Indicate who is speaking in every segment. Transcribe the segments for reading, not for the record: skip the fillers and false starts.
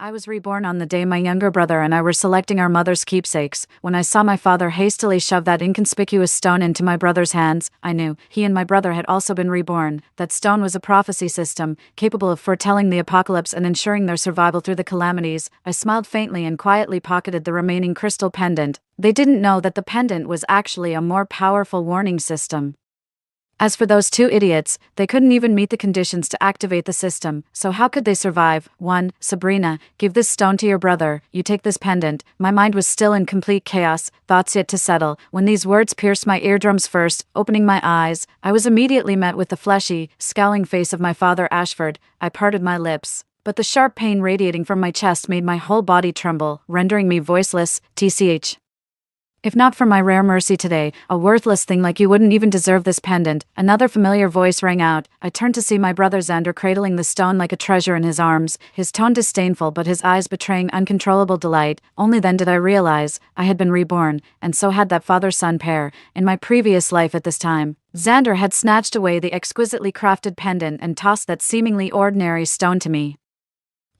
Speaker 1: I was reborn on the day my younger brother and I were selecting our mother's keepsakes. When I saw my father hastily shove that inconspicuous stone into my brother's hands, I knew he and my brother had also been reborn. That stone was a prophecy system, capable of foretelling the apocalypse and ensuring their survival through the calamities. I smiled faintly and quietly pocketed the remaining crystal pendant. They didn't know that the pendant was actually a more powerful warning system. As for those two idiots, they couldn't even meet the conditions to activate the system, so how could they survive? 1. Sabrina, give this stone to your brother, you take this pendant. My mind was still in complete chaos, thoughts yet to settle, when these words pierced my eardrums first. Opening my eyes, I was immediately met with the fleshy, scowling face of my father Ashford. I parted my lips, but the sharp pain radiating from my chest made my whole body tremble, rendering me voiceless. TCH. If not for my rare mercy today, a worthless thing like you wouldn't even deserve this pendant. Another familiar voice rang out. I turned to see my brother Xander cradling the stone like a treasure in his arms, his tone disdainful but his eyes betraying uncontrollable delight. Only then did I realize I had been reborn, and so had that father-son pair. In my previous life at this time, Xander had snatched away the exquisitely crafted pendant and tossed that seemingly ordinary stone to me.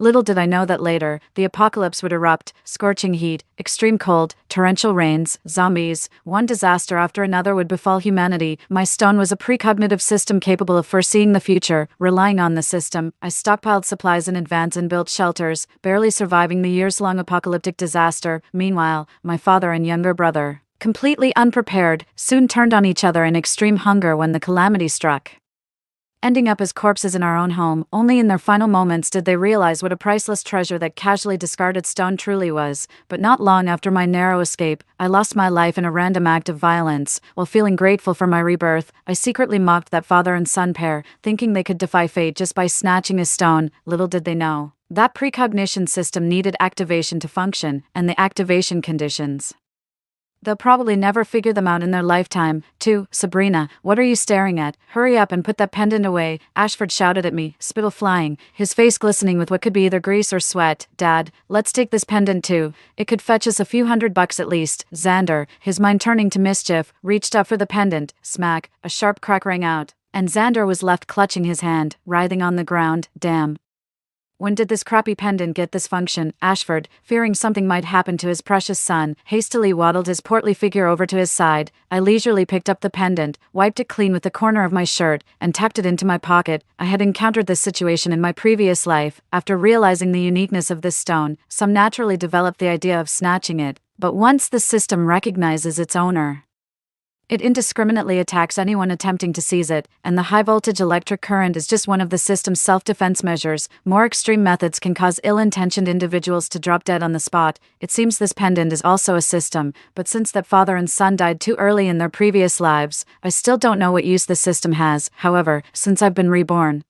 Speaker 1: Little did I know that later, the apocalypse would erupt: scorching heat, extreme cold, torrential rains, zombies. One disaster after another would befall humanity. My stone was a precognitive system capable of foreseeing the future. Relying on the system, I stockpiled supplies in advance and built shelters, barely surviving the years-long apocalyptic disaster. Meanwhile, my father and younger brother, completely unprepared, soon turned on each other in extreme hunger when the calamity struck, ending up as corpses in our own home. Only in their final moments did they realize what a priceless treasure that casually discarded stone truly was. But not long after my narrow escape, I lost my life in a random act of violence. While feeling grateful for my rebirth, I secretly mocked that father and son pair, thinking they could defy fate just by snatching a stone. Little did they know that precognition system needed activation to function, and the activation conditions, they'll probably never figure them out in their lifetime. 2. Sabrina, what are you staring at? Hurry up and put that pendant away, Ashford shouted at me, spittle flying, his face glistening with what could be either grease or sweat. Dad, let's take this pendant too. It could fetch us a few $100 at least. Xander, his mind turning to mischief, reached up for the pendant. Smack, a sharp crack rang out, and Xander was left clutching his hand, writhing on the ground. Damn. When did this crappy pendant get this function? Ashford, fearing something might happen to his precious son, hastily waddled his portly figure over to his side. I leisurely picked up the pendant, wiped it clean with the corner of my shirt, and tucked it into my pocket. I had encountered this situation in my previous life. After realizing the uniqueness of this stone, some naturally developed the idea of snatching it. But once the system recognizes its owner, it indiscriminately attacks anyone attempting to seize it, and the high-voltage electric current is just one of the system's self-defense measures. More extreme methods can cause ill-intentioned individuals to drop dead on the spot. It seems this pendant is also a system, but since that father and son died too early in their previous lives, I still don't know what use the system has. However, since I've been reborn,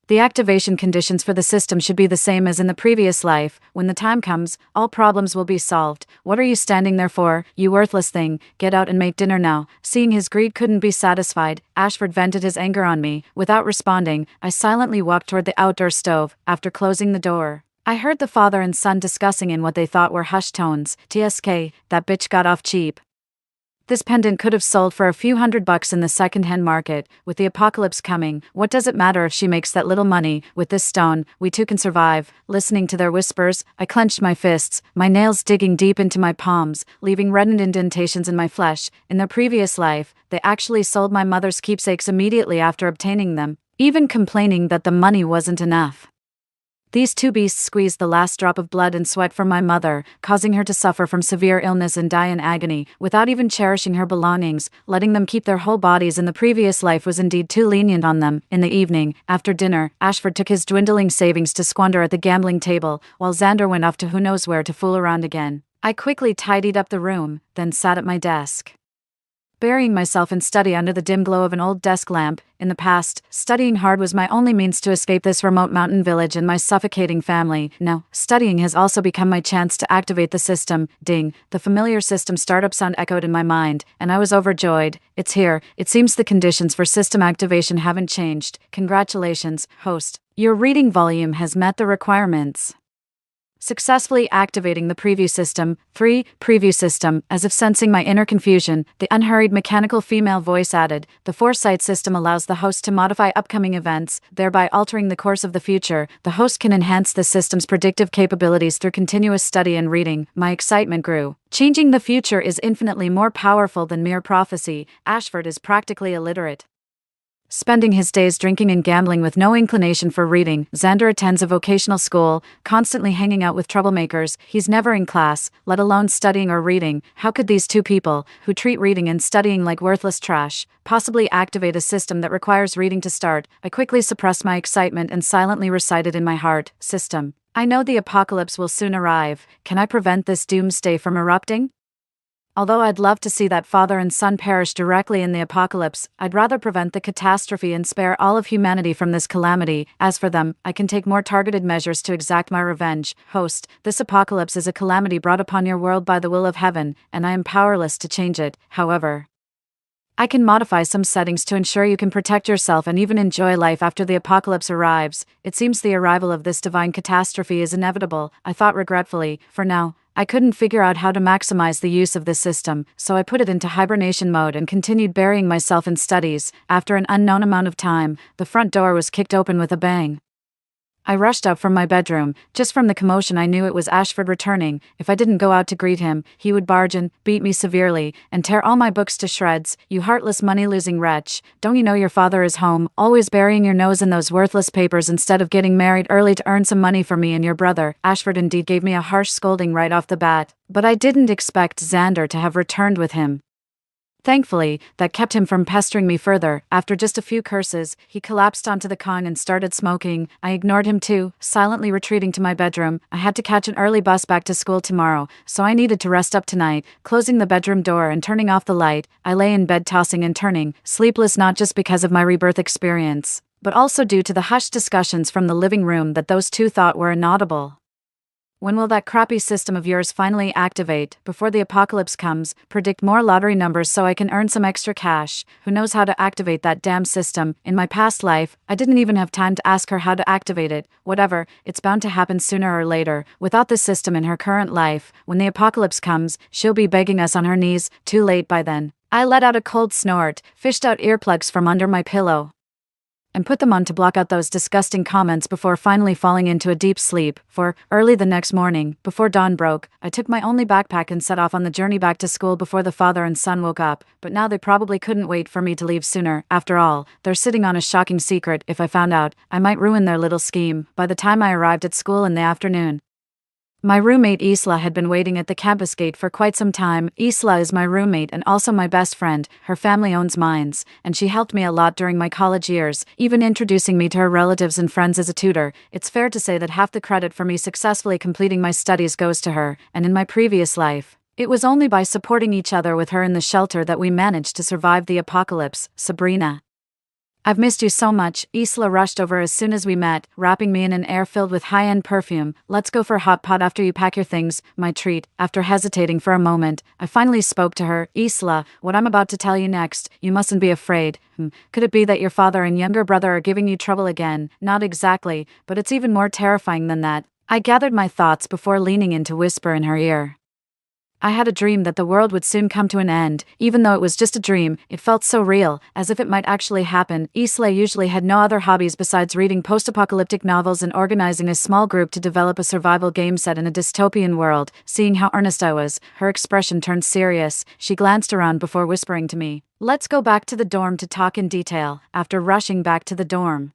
Speaker 1: the activation conditions for the system should be the same as in the previous life. When the time comes, all problems will be solved. What are you standing there for, you worthless thing? Get out and make dinner now. Seeing his greed couldn't be satisfied, Ashford vented his anger on me. Without responding, I silently walked toward the outdoor stove. After closing the door, I heard the father and son discussing in what they thought were hushed tones. TSK, that bitch got off cheap. This pendant could have sold for a few $100 in the second-hand market. With the apocalypse coming, what does it matter if she makes that little money? With this stone, we too can survive. Listening to their whispers, I clenched my fists, my nails digging deep into my palms, leaving reddened indentations in my flesh. In their previous life, they actually sold my mother's keepsakes immediately after obtaining them, even complaining that the money wasn't enough. These two beasts squeezed the last drop of blood and sweat from my mother, causing her to suffer from severe illness and die in agony, without even cherishing her belongings. Letting them keep their whole bodies in the previous life was indeed too lenient on them. In the evening, after dinner, Ashford took his dwindling savings to squander at the gambling table, while Xander went off to who knows where to fool around again. I quickly tidied up the room, then sat at my desk, burying myself in study under the dim glow of an old desk lamp. In the past, studying hard was my only means to escape this remote mountain village and my suffocating family. Now, studying has also become my chance to activate the system. Ding, the familiar system startup sound echoed in my mind, and I was overjoyed. It's here. It seems the conditions for system activation haven't changed. Congratulations, host. Your reading volume has met the requirements. Successfully activating the preview system. 3. Preview system. As if sensing my inner confusion, the unhurried mechanical female voice added, the foresight system allows the host to modify upcoming events, thereby altering the course of the future. The host can enhance the system's predictive capabilities through continuous study and reading. My excitement grew. Changing the future is infinitely more powerful than mere prophecy. Ashford is practically illiterate, spending his days drinking and gambling with no inclination for reading. Xander attends a vocational school, constantly hanging out with troublemakers. He's never in class, let alone studying or reading. How could these two people, who treat reading and studying like worthless trash, possibly activate a system that requires reading to start? I quickly suppressed my excitement and silently recited in my heart, system. I know the apocalypse will soon arrive. Can I prevent this doomsday from erupting? Although I'd love to see that father and son perish directly in the apocalypse, I'd rather prevent the catastrophe and spare all of humanity from this calamity. As for them, I can take more targeted measures to exact my revenge. Host, this apocalypse is a calamity brought upon your world by the will of heaven, and I am powerless to change it. However, I can modify some settings to ensure you can protect yourself and even enjoy life after the apocalypse arrives. It seems the arrival of this divine catastrophe is inevitable, I thought regretfully. For now, I couldn't figure out how to maximize the use of this system, so I put it into hibernation mode and continued burying myself in studies. After an unknown amount of time, the front door was kicked open with a bang. I rushed up from my bedroom. Just from the commotion I knew it was Ashford returning. If I didn't go out to greet him, he would barge in, beat me severely, and tear all my books to shreds. You heartless money-losing wretch, don't you know your father is home, always burying your nose in those worthless papers instead of getting married early to earn some money for me and your brother? Ashford indeed gave me a harsh scolding right off the bat, but I didn't expect Xander to have returned with him. Thankfully, that kept him from pestering me further. After just a few curses, he collapsed onto the con and started smoking. I ignored him too, silently retreating to my bedroom. I had to catch an early bus back to school tomorrow, so I needed to rest up tonight. Closing the bedroom door and turning off the light, I lay in bed tossing and turning, sleepless not just because of my rebirth experience, but also due to the hushed discussions from the living room that those two thought were inaudible. When will that crappy system of yours finally activate? Before the apocalypse comes, predict more lottery numbers so I can earn some extra cash. Who knows how to activate that damn system? In my past life, I didn't even have time to ask her how to activate it. Whatever, it's bound to happen sooner or later. Without the system in her current life, when the apocalypse comes, she'll be begging us on her knees. Too late by then. I let out a cold snort, fished out earplugs from under my pillow, and put them on to block out those disgusting comments before finally falling into a deep sleep. For, early the next morning, before dawn broke, I took my only backpack and set off on the journey back to school before the father and son woke up, but now they probably couldn't wait for me to leave sooner. After all, they're sitting on a shocking secret. If I found out, I might ruin their little scheme. By the time I arrived at school in the afternoon, my roommate Isla had been waiting at the campus gate for quite some time. Isla is my roommate and also my best friend. Her family owns mines, and she helped me a lot during my college years, even introducing me to her relatives and friends as a tutor. It's fair to say that half the credit for me successfully completing my studies goes to her, and in my previous life, it was only by supporting each other with her in the shelter that we managed to survive the apocalypse. Sabrina, I've missed you so much. Isla rushed over as soon as we met, wrapping me in an air filled with high-end perfume. Let's go for a hot pot after you pack your things. My treat. After hesitating for a moment, I finally spoke to her. Isla, what I'm about to tell you next, you mustn't be afraid. Could it be that your father and younger brother are giving you trouble again? Not exactly, but it's even more terrifying than that. I gathered my thoughts before leaning in to whisper in her ear. I had a dream that the world would soon come to an end. Even though it was just a dream, it felt so real, as if it might actually happen. Isla usually had no other hobbies besides reading post-apocalyptic novels and organizing a small group to develop a survival game set in a dystopian world. Seeing how earnest I was, her expression turned serious. She glanced around before whispering to me, "Let's go back to the dorm to talk in detail." After rushing back to the dorm,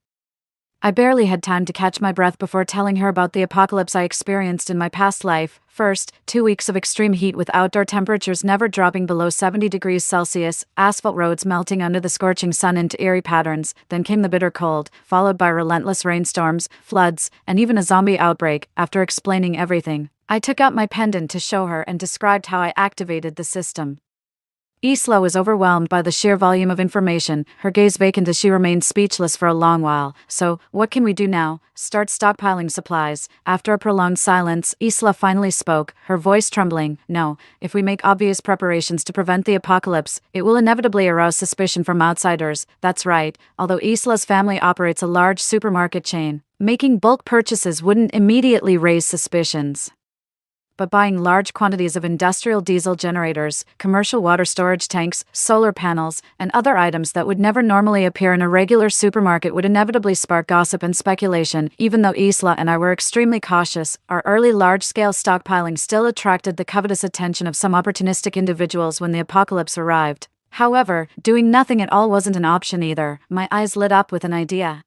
Speaker 1: I barely had time to catch my breath before telling her about the apocalypse I experienced in my past life. First, 2 weeks of extreme heat with outdoor temperatures never dropping below 70 degrees Celsius, asphalt roads melting under the scorching sun into eerie patterns. Then came the bitter cold, followed by relentless rainstorms, floods, and even a zombie outbreak. After explaining everything, I took out my pendant to show her and described how I activated the system. Isla was overwhelmed by the sheer volume of information, her gaze vacant as she remained speechless for a long while. So, what can we do now? Start stockpiling supplies. After a prolonged silence, Isla finally spoke, her voice trembling. No, if we make obvious preparations to prevent the apocalypse, it will inevitably arouse suspicion from outsiders. That's right, although Isla's family operates a large supermarket chain, making bulk purchases wouldn't immediately raise suspicions. But buying large quantities of industrial diesel generators, commercial water storage tanks, solar panels, and other items that would never normally appear in a regular supermarket would inevitably spark gossip and speculation. Even though Isla and I were extremely cautious, our early large-scale stockpiling still attracted the covetous attention of some opportunistic individuals when the apocalypse arrived. However, doing nothing at all wasn't an option either. My eyes lit up with an idea.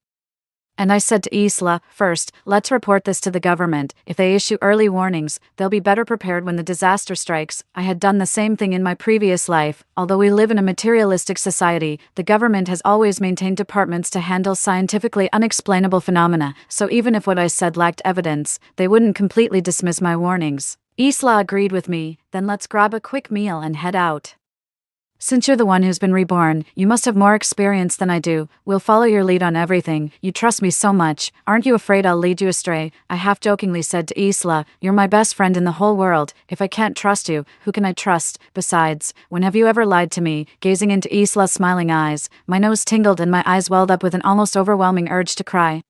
Speaker 1: And I said to Isla, first, let's report this to the government. If they issue early warnings, they'll be better prepared when the disaster strikes. I had done the same thing in my previous life. Although we live in a materialistic society, the government has always maintained departments to handle scientifically unexplainable phenomena, so even if what I said lacked evidence, they wouldn't completely dismiss my warnings. Isla agreed with me. Then let's grab a quick meal and head out. Since you're the one who's been reborn, you must have more experience than I do. We'll follow your lead on everything. You trust me so much. Aren't you afraid I'll lead you astray? I half-jokingly said to Isla, you're my best friend in the whole world. If I can't trust you, who can I trust? Besides, when have you ever lied to me? Gazing into Isla's smiling eyes, my nose tingled and my eyes welled up with an almost overwhelming urge to cry.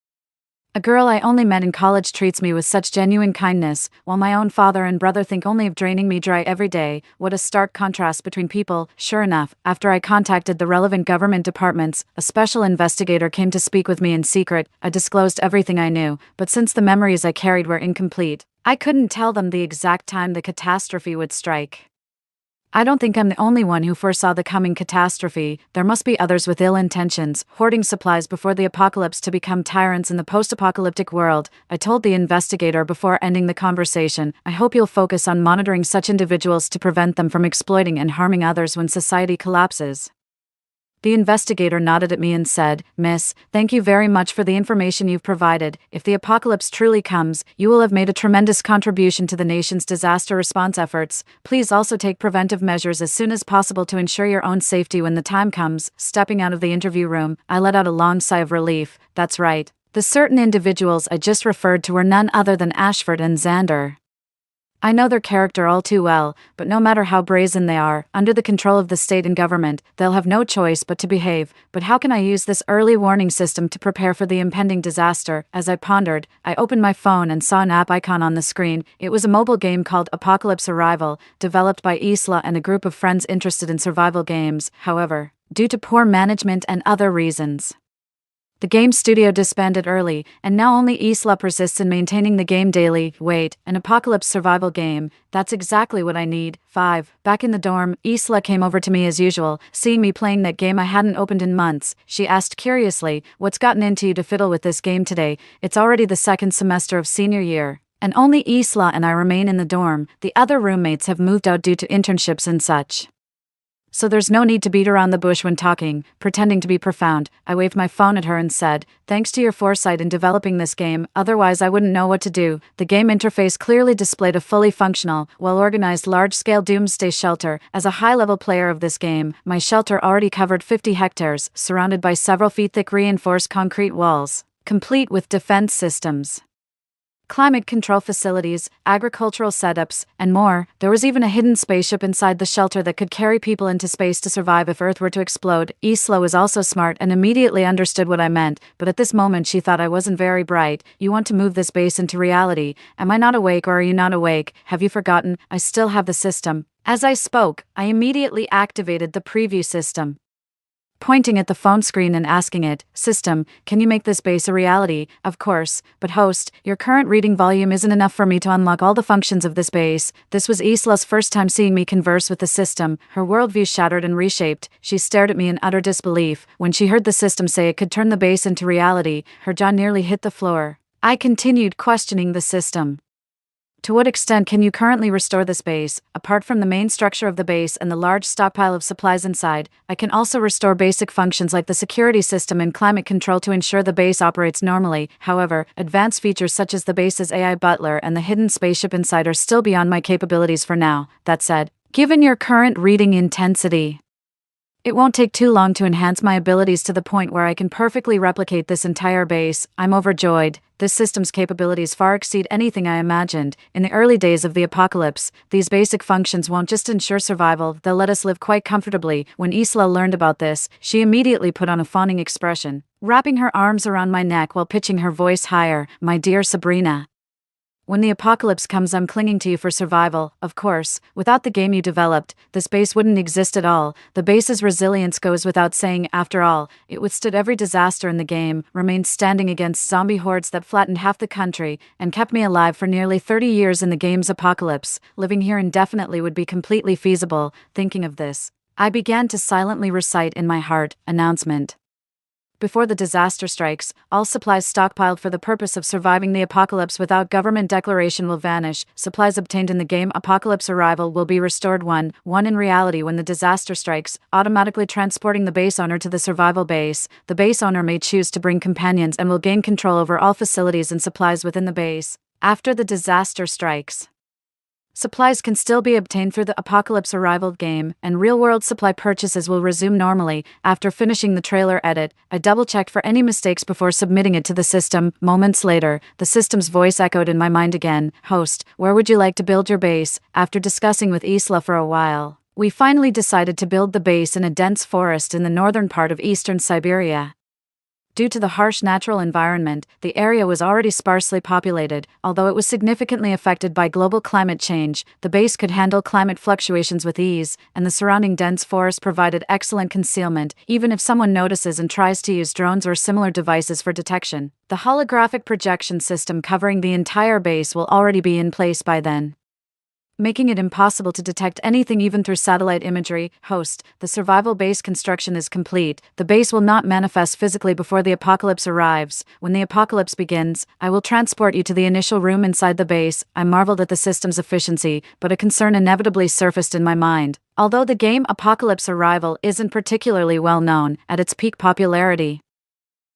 Speaker 1: A girl I only met in college treats me with such genuine kindness, while my own father and brother think only of draining me dry every day. What a stark contrast between people. Sure enough, after I contacted the relevant government departments, a special investigator came to speak with me in secret. I disclosed everything I knew, but since the memories I carried were incomplete, I couldn't tell them the exact time the catastrophe would strike. I don't think I'm the only one who foresaw the coming catastrophe. There must be others with ill intentions, hoarding supplies before the apocalypse to become tyrants in the post-apocalyptic world. I told the investigator before ending the conversation, I hope you'll focus on monitoring such individuals to prevent them from exploiting and harming others when society collapses. The investigator nodded at me and said, Miss, thank you very much for the information you've provided. If the apocalypse truly comes, you will have made a tremendous contribution to the nation's disaster response efforts. Please also take preventive measures as soon as possible to ensure your own safety when the time comes. Stepping out of the interview room, I let out a long sigh of relief. That's right. The certain individuals I just referred to were none other than Ashford and Xander. I know their character all too well, but no matter how brazen they are, under the control of the state and government, they'll have no choice but to behave. But how can I use this early warning system to prepare for the impending disaster? As I pondered, I opened my phone and saw an app icon on the screen. It was a mobile game called Apocalypse Arrival, developed by Isla and a group of friends interested in survival games. However, due to poor management and other reasons, the game studio disbanded early, and now only Isla persists in maintaining the game daily. Wait, an apocalypse survival game? That's exactly what I need. 5. Back in the dorm, Isla came over to me as usual, seeing me playing that game I hadn't opened in months. She asked curiously, what's gotten into you to fiddle with this game today? It's already the second semester of senior year, and only Isla and I remain in the dorm. The other roommates have moved out due to internships and such. So there's no need to beat around the bush when talking. Pretending to be profound, I waved my phone at her and said, thanks to your foresight in developing this game, otherwise I wouldn't know what to do. The game interface clearly displayed a fully functional, well-organized large-scale doomsday shelter. As a high-level player of this game, my shelter already covered 50 hectares, surrounded by several feet thick reinforced concrete walls, complete with defense systems, climate control facilities, agricultural setups, and more. There was even a hidden spaceship inside the shelter that could carry people into space to survive if Earth were to explode. Isla was also smart and immediately understood what I meant, but at this moment she thought I wasn't very bright. You want to move this base into reality. Am I not awake or are you not awake? Have you forgotten? I still have the system. As I spoke, I immediately activated the preview system, pointing at the phone screen and asking it, System, can you make this base a reality? Of course, but host, your current reading volume isn't enough for me to unlock all the functions of this base. This was Isla's first time seeing me converse with the system. Her worldview shattered and reshaped. She stared at me in utter disbelief. When she heard the system say it could turn the base into reality, her jaw nearly hit the floor. I continued questioning the system. To what extent can you currently restore this base? Apart from the main structure of the base and the large stockpile of supplies inside, I can also restore basic functions like the security system and climate control to ensure the base operates normally. However, advanced features such as the base's AI butler and the hidden spaceship inside are still beyond my capabilities for now. That said, Given your current reading intensity, it won't take too long to enhance my abilities to the point where I can perfectly replicate this entire base. I'm overjoyed. This system's capabilities far exceed anything I imagined. In the early days of the apocalypse, these basic functions won't just ensure survival, they'll let us live quite comfortably. When Isla learned about this, she immediately put on a fawning expression, wrapping her arms around my neck while pitching her voice higher. My dear Sabrina, when the apocalypse comes, I'm clinging to you for survival. Of course, without the game you developed, this base wouldn't exist at all. The base's resilience goes without saying. After all, it withstood every disaster in the game, remained standing against zombie hordes that flattened half the country, and kept me alive for nearly 30 years in the game's apocalypse. Living here indefinitely would be completely feasible. Thinking of this, I began to silently recite in my heart, announcement. Before the disaster strikes, all supplies stockpiled for the purpose of surviving the apocalypse without government declaration will vanish. Supplies obtained in the game apocalypse arrival will be restored one in reality when the disaster strikes, automatically transporting the base owner to the survival base. The base owner may choose to bring companions and will gain control over all facilities and supplies within the base. After the disaster strikes, supplies can still be obtained through the Apocalypse Arrival game, and real-world supply purchases will resume normally. After finishing the trailer edit, I double-checked for any mistakes before submitting it to the system. Moments later, the system's voice echoed in my mind again. Host, where would you like to build your base? After discussing with Isla for a while, we finally decided to build the base in a dense forest in the northern part of eastern Siberia. Due to the harsh natural environment, the area was already sparsely populated. Although it was significantly affected by global climate change, the base could handle climate fluctuations with ease, and the surrounding dense forest provided excellent concealment, even if someone notices and tries to use drones or similar devices for detection. The holographic projection system covering the entire base will already be in place by then, making it impossible to detect anything even through satellite imagery. Host, the survival base construction is complete. The base will not manifest physically before the apocalypse arrives. When the apocalypse begins, I will transport you to the initial room inside the base. I marveled at the system's efficiency, but a concern inevitably surfaced in my mind. Although the game Apocalypse Arrival isn't particularly well known, at its peak popularity,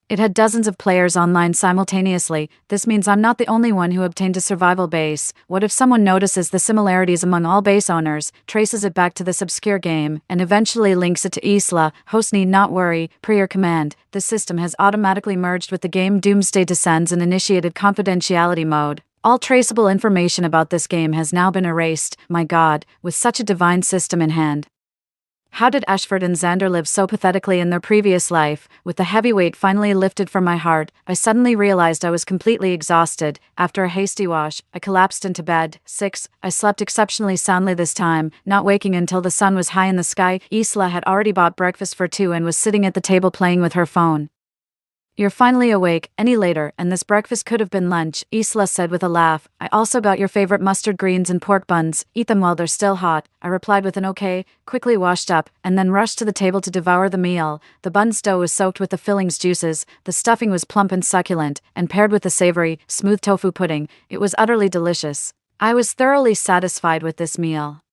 Speaker 1: it had dozens of players online simultaneously. This means I'm not the only one who obtained a survival base. What if someone notices the similarities among all base owners, traces it back to this obscure game, and eventually links it to Isla? Host need not worry, per your command. The system has automatically merged with the game. Doomsday Descends and initiated confidentiality mode. All traceable information about this game has now been erased. My God, with such a divine system in hand, how did Ashford and Xander live so pathetically in their previous life? With the heavy weight finally lifted from my heart, I suddenly realized I was completely exhausted. After a hasty wash, I collapsed into bed. 6. I slept exceptionally soundly this time, not waking until the sun was high in the sky. Isla had already bought breakfast for 2 and was sitting at the table playing with her phone. You're finally awake. Any later, and this breakfast could have been lunch, Isla said with a laugh. I also got your favorite mustard greens and pork buns. Eat them while they're still hot, I replied with an okay, quickly washed up, and then rushed to the table to devour the meal. The bun's dough was soaked with the filling's juices, the stuffing was plump and succulent, and paired with the savory, smooth tofu pudding, it was utterly delicious. I was thoroughly satisfied with this meal,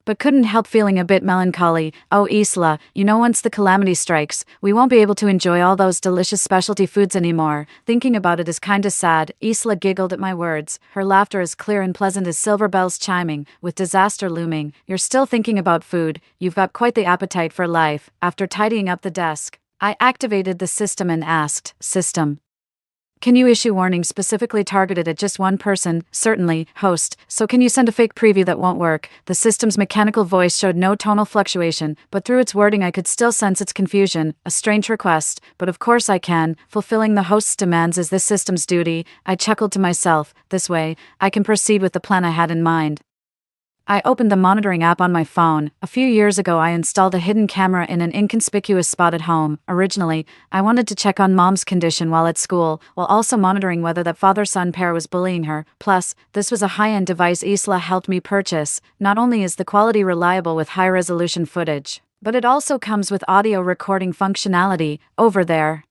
Speaker 1: but couldn't help feeling a bit melancholy. Oh Isla, you know once the calamity strikes, we won't be able to enjoy all those delicious specialty foods anymore. Thinking about it is kinda sad. Isla giggled at my words, her laughter as clear and pleasant as silver bells chiming. With disaster looming, you're still thinking about food. You've got quite the appetite for life. After tidying up the desk, I activated the system and asked, System, can you issue warnings specifically targeted at just one person? Certainly, host. So can you send a fake preview that won't work? The system's mechanical voice showed no tonal fluctuation, but through its wording I could still sense its confusion. A strange request, but of course I can. Fulfilling the host's demands is this system's duty. I chuckled to myself. This way, I can proceed with the plan I had in mind. I opened the monitoring app on my phone. A few years ago I installed a hidden camera in an inconspicuous spot at home. Originally, I wanted to check on mom's condition while at school, while also monitoring whether that father-son pair was bullying her. Plus, this was a high-end device Isla helped me purchase. Not only is the quality reliable with high-resolution footage, but it also comes with audio recording functionality. Over there,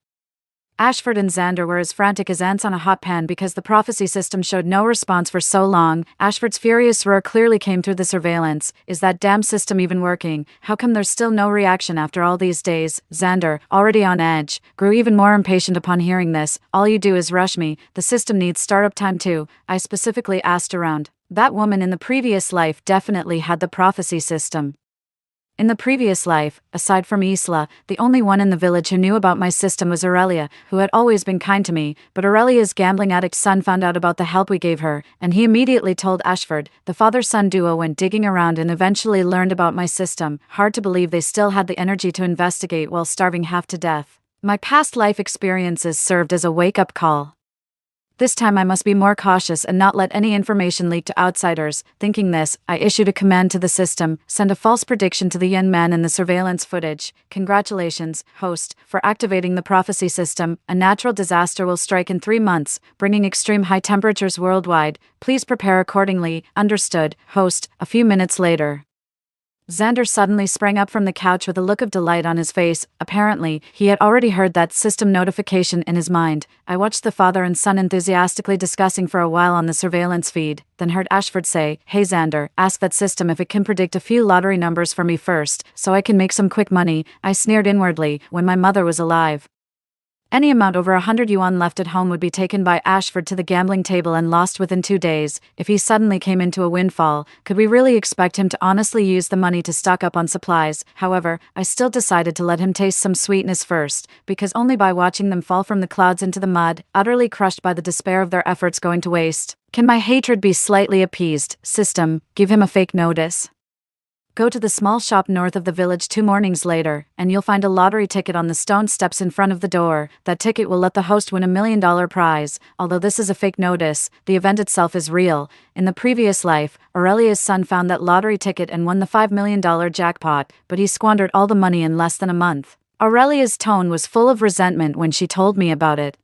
Speaker 1: Ashford and Xander were as frantic as ants on a hot pan because the prophecy system showed no response for so long. Ashford's furious roar clearly came through the surveillance. Is that damn system even working? How come there's still no reaction after all these days? Xander, already on edge, grew even more impatient upon hearing this. All you do is rush me. The system needs startup time too. I specifically asked around. That woman in the previous life definitely had the prophecy system. In the previous life, aside from Isla, the only one in the village who knew about my system was Aurelia, who had always been kind to me, but Aurelia's gambling addict son found out about the help we gave her, and he immediately told Ashford. The father-son duo went digging around and eventually learned about my system. Hard to believe they still had the energy to investigate while starving half to death. My past life experiences served as a wake-up call. This time I must be more cautious and not let any information leak to outsiders. Thinking this, I issued a command to the system, send a false prediction to the young man in the surveillance footage. Congratulations, host, for activating the prophecy system. A natural disaster will strike in 3 months, bringing extreme high temperatures worldwide. Please prepare accordingly. Understood, host. A few minutes later, Xander suddenly sprang up from the couch with a look of delight on his face. Apparently, he had already heard that system notification in his mind. I watched the father and son enthusiastically discussing for a while on the surveillance feed, then heard Ashford say, "Hey Xander, ask that system if it can predict a few lottery numbers for me first, so I can make some quick money." I sneered inwardly. When my mother was alive, any amount over 100 yuan left at home would be taken by Ashford to the gambling table and lost within 2 days. If he suddenly came into a windfall, could we really expect him to honestly use the money to stock up on supplies? However, I still decided to let him taste some sweetness first, because only by watching them fall from the clouds into the mud, utterly crushed by the despair of their efforts going to waste, can my hatred be slightly appeased. System, give him a fake notice. Go to the small shop north of the village 2 mornings later, and you'll find a lottery ticket on the stone steps in front of the door. That ticket will let the host win $1 million prize. Although this is a fake notice, the event itself is real. In the previous life, Aurelia's son found that lottery ticket and won the $5 million jackpot, but he squandered all the money in less than a month. Aurelia's tone was full of resentment when she told me about it.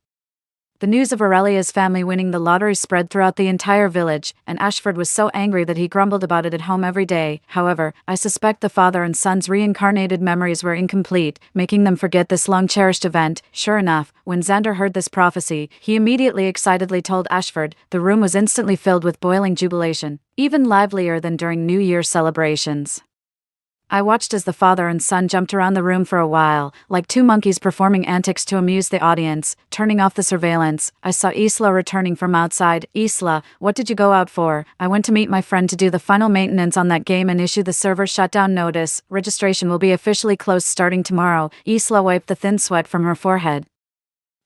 Speaker 1: The news of Aurelia's family winning the lottery spread throughout the entire village, and Ashford was so angry that he grumbled about it at home every day. However, I suspect the father and son's reincarnated memories were incomplete, making them forget this long-cherished event. Sure enough, when Xander heard this prophecy, he immediately excitedly told Ashford. The room was instantly filled with boiling jubilation, even livelier than during New Year celebrations. I watched as the father and son jumped around the room for a while, like 2 monkeys performing antics to amuse the audience. Turning off the surveillance, I saw Isla returning from outside. "Isla, what did you go out for?" "I went to meet my friend to do the final maintenance on that game and issue the server shutdown notice. Registration will be officially closed starting tomorrow." Isla wiped the thin sweat from her forehead.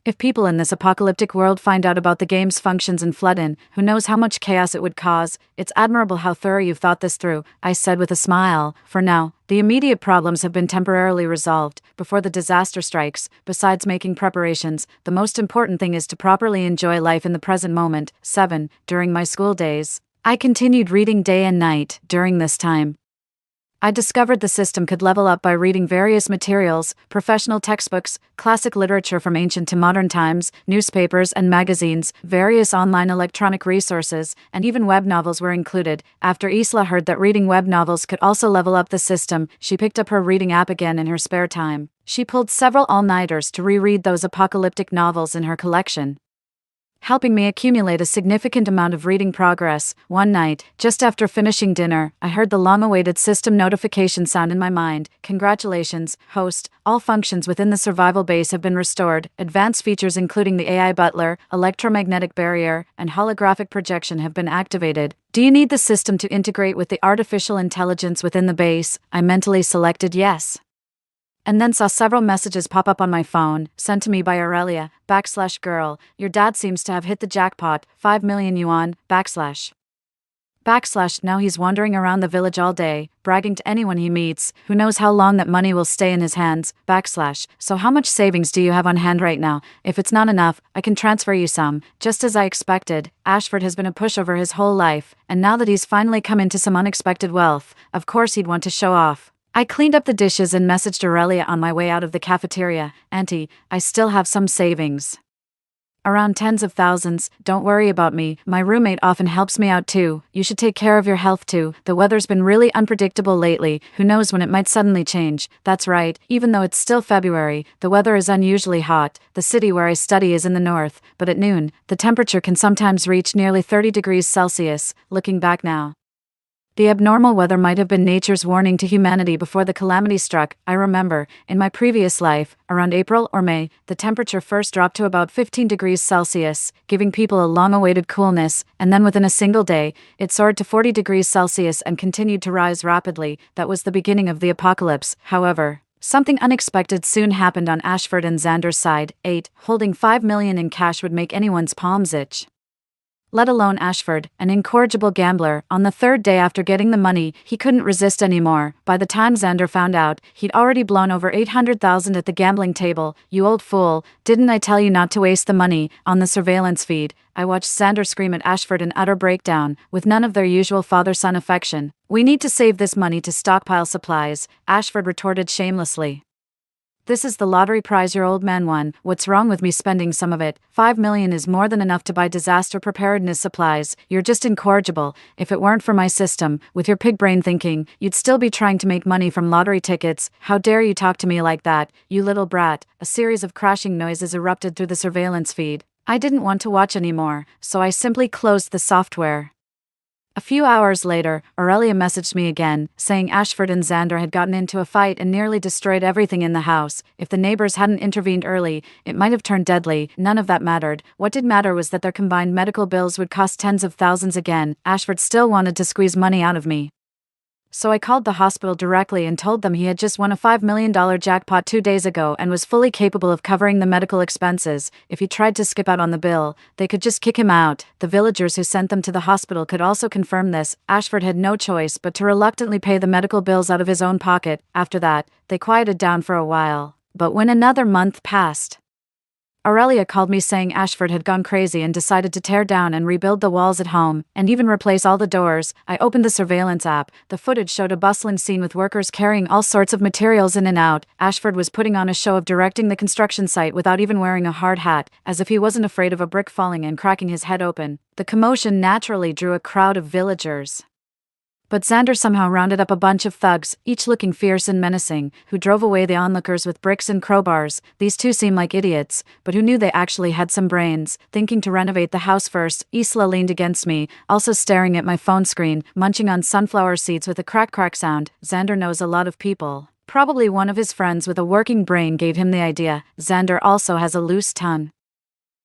Speaker 1: If people in this apocalyptic world find out about the game's functions and flood in, who knows how much chaos it would cause. It's admirable how thorough you've thought this through, I said with a smile. For now, the immediate problems have been temporarily resolved. Before the disaster strikes, besides making preparations, the most important thing is to properly enjoy life in the present moment. 7. During my school days, I continued reading day and night. During this time, I discovered the system could level up by reading various materials, professional textbooks, classic literature from ancient to modern times, newspapers and magazines, various online electronic resources, and even web novels were included. After Isla heard that reading web novels could also level up the system, she picked up her reading app again in her spare time. She pulled several all-nighters to reread those apocalyptic novels in her collection, helping me accumulate a significant amount of reading progress. One night, just after finishing dinner, I heard the long-awaited system notification sound in my mind. "Congratulations, host. All functions within the survival base have been restored. Advanced features including the AI butler, electromagnetic barrier, and holographic projection have been activated. Do you need the system to integrate with the artificial intelligence within the base?" I mentally selected yes, and then saw several messages pop up on my phone, sent to me by Aurelia. /girl, your dad seems to have hit the jackpot, 5 million yuan, / now he's wandering around the village all day, bragging to anyone he meets. Who knows how long that money will stay in his hands, / so how much savings do you have on hand right now? If it's not enough, I can transfer you some. Just as I expected, Ashford has been a pushover his whole life, and now that he's finally come into some unexpected wealth, of course he'd want to show off. I cleaned up the dishes and messaged Aurelia on my way out of the cafeteria. "Auntie, I still have some savings. Around tens of thousands. Don't worry about me. My roommate often helps me out too. You should take care of your health too. The weather's been really unpredictable lately. Who knows when it might suddenly change." That's right, even though it's still February, the weather is unusually hot. The city where I study is in the north, but at noon, the temperature can sometimes reach nearly 30 degrees Celsius. Looking back now, The abnormal weather might have been nature's warning to humanity before the calamity struck. I remember, in my previous life, around April or May, the temperature first dropped to about 15 degrees Celsius, giving people a long-awaited coolness, and then within a single day, it soared to 40 degrees Celsius and continued to rise rapidly. That was the beginning of the apocalypse. However, something unexpected soon happened on Ashford and Xander's side. 8. Holding $5 million in cash would make anyone's palms itch. Let alone Ashford, an incorrigible gambler. On the third day after getting the money, he couldn't resist anymore. By the time Xander found out, he'd already blown over $800,000 at the gambling table. You old fool, didn't I tell you not to waste the money? On the surveillance feed, I watched Xander scream at Ashford in utter breakdown, with none of their usual father-son affection. We need to save this money to stockpile supplies, Ashford retorted shamelessly. This is the lottery prize your old man won. What's wrong with me spending some of it? $5 million is more than enough to buy disaster preparedness supplies. You're just incorrigible. If it weren't for my system, with your pig brain thinking, you'd still be trying to make money from lottery tickets. How dare you talk to me like that, you little brat? A series of crashing noises erupted through the surveillance feed. I didn't want to watch anymore, so I simply closed the software. A few hours later, Aurelia messaged me again, saying Ashford and Xander had gotten into a fight and nearly destroyed everything in the house. If the neighbors hadn't intervened early, it might have turned deadly. None of that mattered. What did matter was that their combined medical bills would cost tens of thousands again. Ashford still wanted to squeeze money out of me. So I called the hospital directly and told them he had just won a $5 million jackpot 2 days ago and was fully capable of covering the medical expenses. If he tried to skip out on the bill, they could just kick him out. The villagers who sent them to the hospital could also confirm this. Ashford had no choice but to reluctantly pay the medical bills out of his own pocket. After that, they quieted down for a while. But when another month passed, Aurelia called me saying Ashford had gone crazy and decided to tear down and rebuild the walls at home, and even replace all the doors. I opened the surveillance app. The footage showed a bustling scene with workers carrying all sorts of materials in and out. Ashford was putting on a show of directing the construction site without even wearing a hard hat, as if he wasn't afraid of a brick falling and cracking his head open. The commotion naturally drew a crowd of villagers. But Xander somehow rounded up a bunch of thugs, each looking fierce and menacing, who drove away the onlookers with bricks and crowbars. These two seemed like idiots, but who knew they actually had some brains. Thinking to renovate the house first, Isla leaned against me, also staring at my phone screen, munching on sunflower seeds with a crack-crack sound. Xander knows a lot of people. Probably one of his friends with a working brain gave him the idea. Xander also has a loose tongue.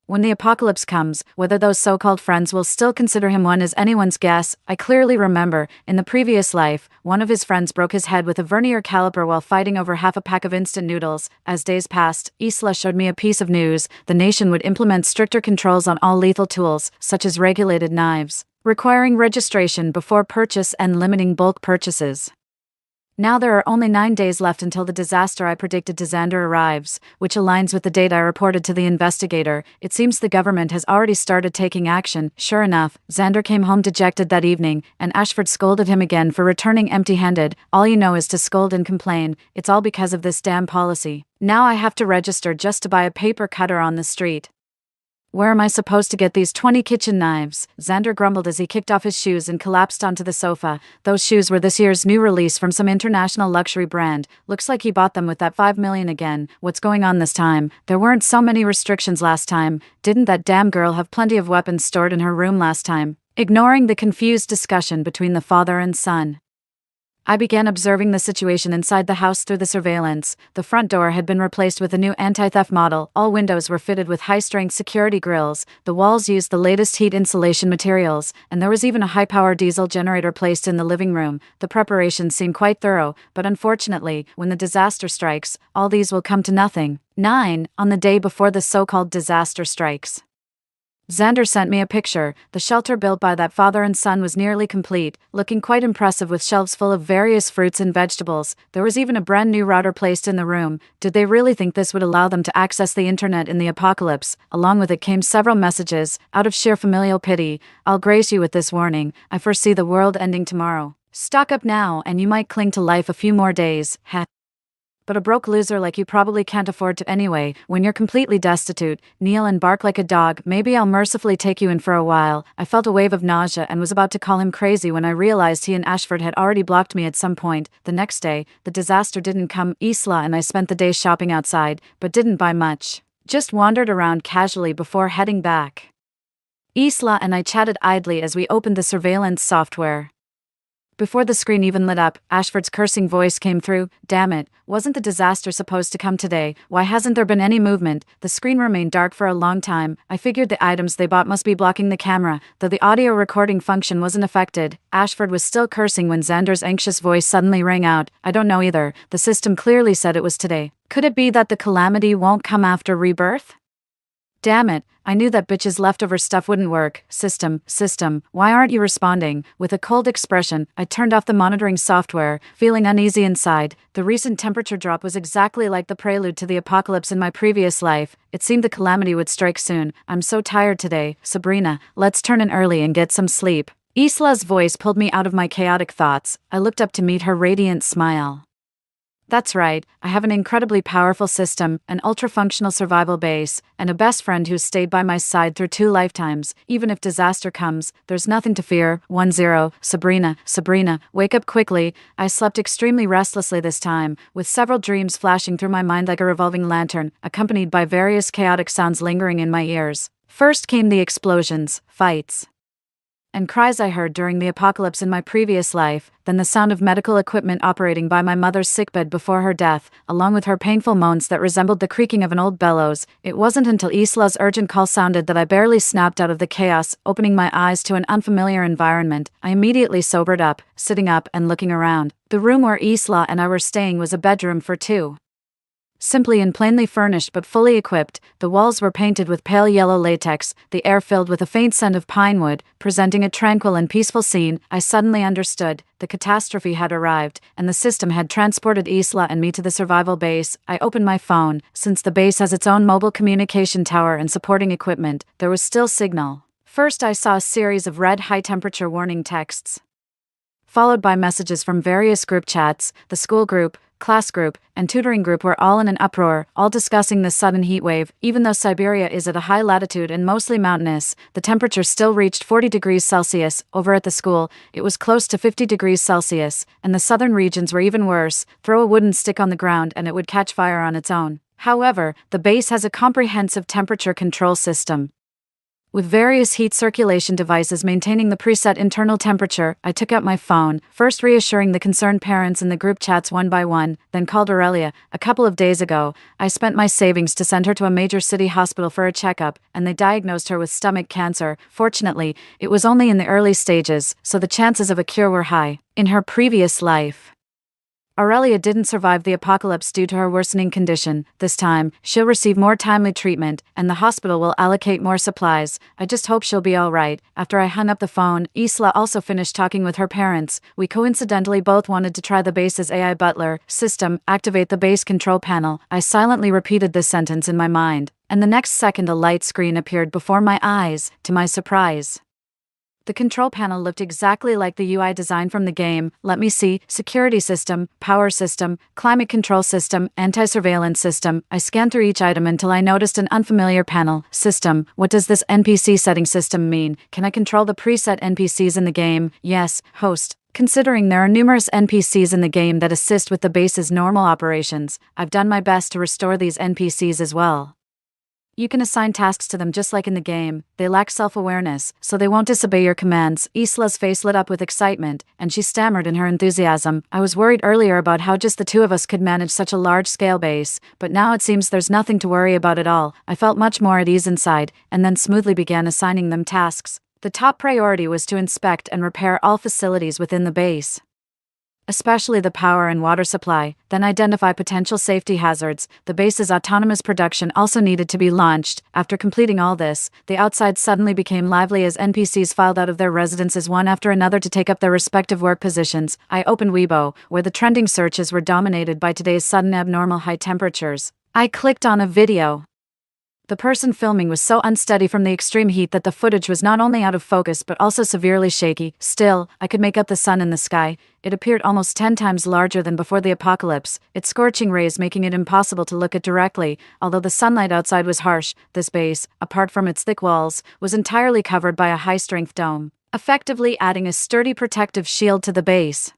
Speaker 1: When the apocalypse comes, whether those so-called friends will still consider him one is anyone's guess. I clearly remember, in the previous life, one of his friends broke his head with a vernier caliper while fighting over half a pack of instant noodles. As days passed, Isla showed me a piece of news. The nation would implement stricter controls on all lethal tools, such as regulated knives, requiring registration before purchase and limiting bulk purchases. Now there are only 9 days left until the disaster I predicted to Xander arrives, which aligns with the date I reported to the investigator. It seems the government has already started taking action. Sure enough, Xander came home dejected that evening, and Ashford scolded him again for returning empty-handed. All you know is to scold and complain. It's all because of this damn policy. Now I have to register just to buy a paper cutter on the street. Where am I supposed to get these 20 kitchen knives? Xander grumbled as he kicked off his shoes and collapsed onto the sofa. Those shoes were this year's new release from some international luxury brand. Looks like he bought them with that $5 million again. What's going on this time? There weren't so many restrictions last time. Didn't that damn girl have plenty of weapons stored in her room last time? Ignoring the confused discussion between the father and son, I began observing the situation inside the house through the surveillance. The front door had been replaced with a new anti-theft model. All windows were fitted with high-strength security grills. The walls used the latest heat insulation materials, and there was even a high-power diesel generator placed in the living room. The preparations seemed quite thorough, but unfortunately, when the disaster strikes, all these will come to nothing. 9. On the day before the so-called disaster strikes, Xander sent me a picture. The shelter built by that father and son was nearly complete, looking quite impressive with shelves full of various fruits and vegetables. There was even a brand new router placed in the room. Did they really think this would allow them to access the internet in the apocalypse? Along with it came several messages. Out of sheer familial pity, I'll grace you with this warning. I foresee the world ending tomorrow. Stock up now and you might cling to life a few more days. But a broke loser like you probably can't afford to anyway. When you're completely destitute, kneel and bark like a dog. Maybe I'll mercifully take you in for a while. I felt a wave of nausea and was about to call him crazy when I realized he and Ashford had already blocked me at some point. The next day, the disaster didn't come. Isla and I spent the day shopping outside, but didn't buy much. Just wandered around casually before heading back. Isla and I chatted idly as we opened the surveillance software. Before the screen even lit up, Ashford's cursing voice came through. Damn it, wasn't the disaster supposed to come today? Why hasn't there been any movement? The screen remained dark for a long time. I figured the items they bought must be blocking the camera, though the audio recording function wasn't affected. Ashford was still cursing when Xander's anxious voice suddenly rang out. I don't know either. The system clearly said it was today. Could it be that the calamity won't come after rebirth? Damn it, I knew that bitch's leftover stuff wouldn't work. System, why aren't you responding? With a cold expression, I turned off the monitoring software, feeling uneasy inside. The recent temperature drop was exactly like the prelude to the apocalypse in my previous life. It seemed the calamity would strike soon. I'm so tired today. Sabrina, let's turn in early and get some sleep. Isla's voice pulled me out of my chaotic thoughts. I looked up to meet her radiant smile. That's right, I have an incredibly powerful system, an ultra-functional survival base, and a best friend who's stayed by my side through 2 lifetimes. Even if disaster comes, there's nothing to fear. 1-0, Sabrina, wake up quickly. I slept extremely restlessly this time, with several dreams flashing through my mind like a revolving lantern, accompanied by various chaotic sounds lingering in my ears. First came the explosions, fights, and cries I heard during the apocalypse in my previous life, then the sound of medical equipment operating by my mother's sickbed before her death, along with her painful moans that resembled the creaking of an old bellows. It wasn't until Isla's urgent call sounded that I barely snapped out of the chaos, opening my eyes to an unfamiliar environment. I immediately sobered up, sitting up and looking around. The room where Isla and I were staying was a bedroom for 2. Simply and plainly furnished but fully equipped, the walls were painted with pale yellow latex, the air filled with a faint scent of pine wood, presenting a tranquil and peaceful scene. I suddenly understood. The catastrophe had arrived, and the system had transported Isla and me to the survival base. I opened my phone. Since the base has its own mobile communication tower and supporting equipment, there was still signal. First I saw a series of red high-temperature warning texts, followed by messages from various group chats. The school group, class group, and tutoring group were all in an uproar, all discussing the sudden heat wave. Even though Siberia is at a high latitude and mostly mountainous, the temperature still reached 40 degrees Celsius. Over at the school, it was close to 50 degrees Celsius, and the southern regions were even worse. Throw a wooden stick on the ground and it would catch fire on its own. However, the base has a comprehensive temperature control system, with various heat circulation devices maintaining the preset internal temperature. I took out my phone, first reassuring the concerned parents in the group chats one by one, then called Aurelia. A couple of days ago, I spent my savings to send her to a major city hospital for a checkup, and they diagnosed her with stomach cancer. Fortunately, it was only in the early stages, so the chances of a cure were high. In her previous life, Aurelia didn't survive the apocalypse due to her worsening condition. This time, she'll receive more timely treatment, and the hospital will allocate more supplies. I just hope she'll be alright. After I hung up the phone, Isla also finished talking with her parents. We coincidentally both wanted to try the base's AI butler system. Activate the base control panel. I silently repeated this sentence in my mind, and the next second a light screen appeared before my eyes. To my surprise, the control panel looked exactly like the UI design from the game. Let me see. Security system, power system, climate control system, anti-surveillance system. I scanned through each item until I noticed an unfamiliar panel. System. What does this NPC setting system mean? Can I control the preset NPCs in the game? Yes. Host. Considering there are numerous NPCs in the game that assist with the base's normal operations, I've done my best to restore these NPCs as well. You can assign tasks to them just like in the game. They lack self-awareness, so they won't disobey your commands. Isla's face lit up with excitement, and she stammered in her enthusiasm. I was worried earlier about how just the 2 of us could manage such a large-scale base, but now it seems there's nothing to worry about at all. I felt much more at ease inside, and then smoothly began assigning them tasks. The top priority was to inspect and repair all facilities within the base, especially the power and water supply, then identify potential safety hazards. The base's autonomous production also needed to be launched. After completing all this, the outside suddenly became lively as NPCs filed out of their residences one after another to take up their respective work positions. I opened Weibo, where the trending searches were dominated by today's sudden abnormal high temperatures. I clicked on a video. The person filming was so unsteady from the extreme heat that the footage was not only out of focus but also severely shaky. Still, I could make out the sun in the sky. It appeared almost 10 times larger than before the apocalypse, its scorching rays making it impossible to look at directly. Although the sunlight outside was harsh, this base, apart from its thick walls, was entirely covered by a high-strength dome, effectively adding a sturdy protective shield to the base.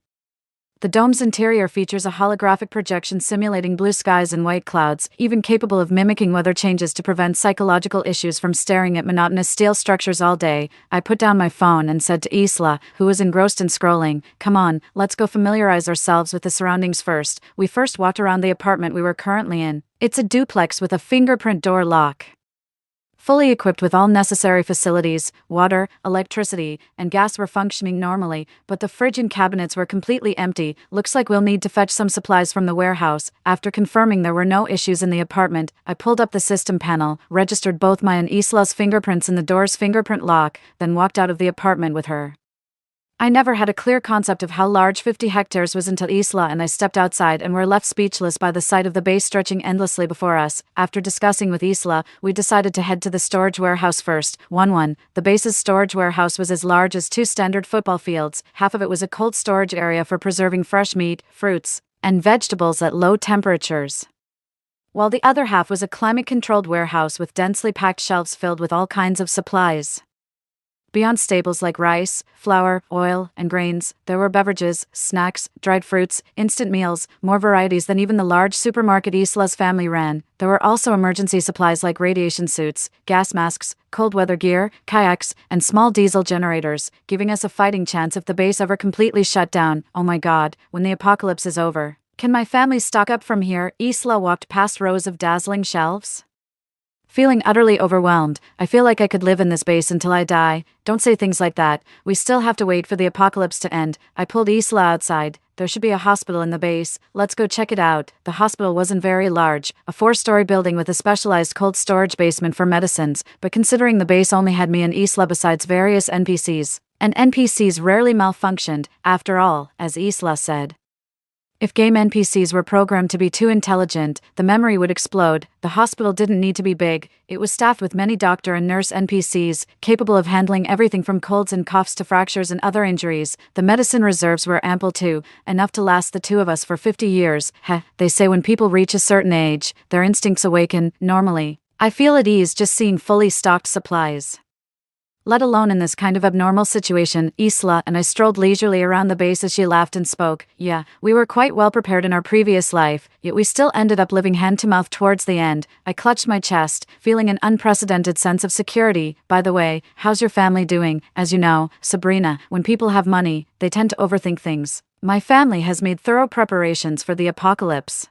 Speaker 1: The dome's interior features a holographic projection simulating blue skies and white clouds, even capable of mimicking weather changes to prevent psychological issues from staring at monotonous steel structures all day. I put down my phone and said to Isla, who was engrossed in scrolling, "Come on, let's go familiarize ourselves with the surroundings first." We first walked around the apartment we were currently in. It's a duplex with a fingerprint door lock. Fully equipped with all necessary facilities, water, electricity, and gas were functioning normally, but the fridge and cabinets were completely empty. Looks like we'll need to fetch some supplies from the warehouse. After confirming there were no issues in the apartment, I pulled up the system panel, registered both my and Isla's fingerprints in the door's fingerprint lock, then walked out of the apartment with her. I never had a clear concept of how large 50 hectares was until Isla and I stepped outside and were left speechless by the sight of the base stretching endlessly before us. After discussing with Isla, we decided to head to the storage warehouse first. 1-1. The base's storage warehouse was as large as 2 standard football fields. Half of it was a cold storage area for preserving fresh meat, fruits, and vegetables at low temperatures, while the other half was a climate-controlled warehouse with densely packed shelves filled with all kinds of supplies. Beyond staples like rice, flour, oil, and grains, there were beverages, snacks, dried fruits, instant meals, more varieties than even the large supermarket Isla's family ran. There were also emergency supplies like radiation suits, gas masks, cold weather gear, kayaks, and small diesel generators, giving us a fighting chance if the base ever completely shut down. Oh my god, when the apocalypse is over, can my family stock up from here? Isla walked past rows of dazzling shelves. Feeling utterly overwhelmed, I feel like I could live in this base until I die. Don't say things like that. We still have to wait for the apocalypse to end. I pulled Isla outside. There should be a hospital in the base. Let's go check it out. The hospital wasn't very large, a 4-story building with a specialized cold storage basement for medicines, but considering the base only had me and Isla besides various NPCs, and NPCs rarely malfunctioned, after all, as Isla said. If game NPCs were programmed to be too intelligent, the memory would explode. The hospital didn't need to be big. It was staffed with many doctor and nurse NPCs, capable of handling everything from colds and coughs to fractures and other injuries. The medicine reserves were ample too, enough to last the 2 of us for 50 years. Heh, they say when people reach a certain age, their instincts awaken. Normally, I feel at ease just seeing fully stocked supplies, let alone in this kind of abnormal situation. Isla and I strolled leisurely around the base as she laughed and spoke. Yeah, we were quite well prepared in our previous life, yet we still ended up living hand-to-mouth towards the end. I clutched my chest, feeling an unprecedented sense of security. By the way, how's your family doing? As you know, Sabrina, when people have money, they tend to overthink things. My family has made thorough preparations for the apocalypse.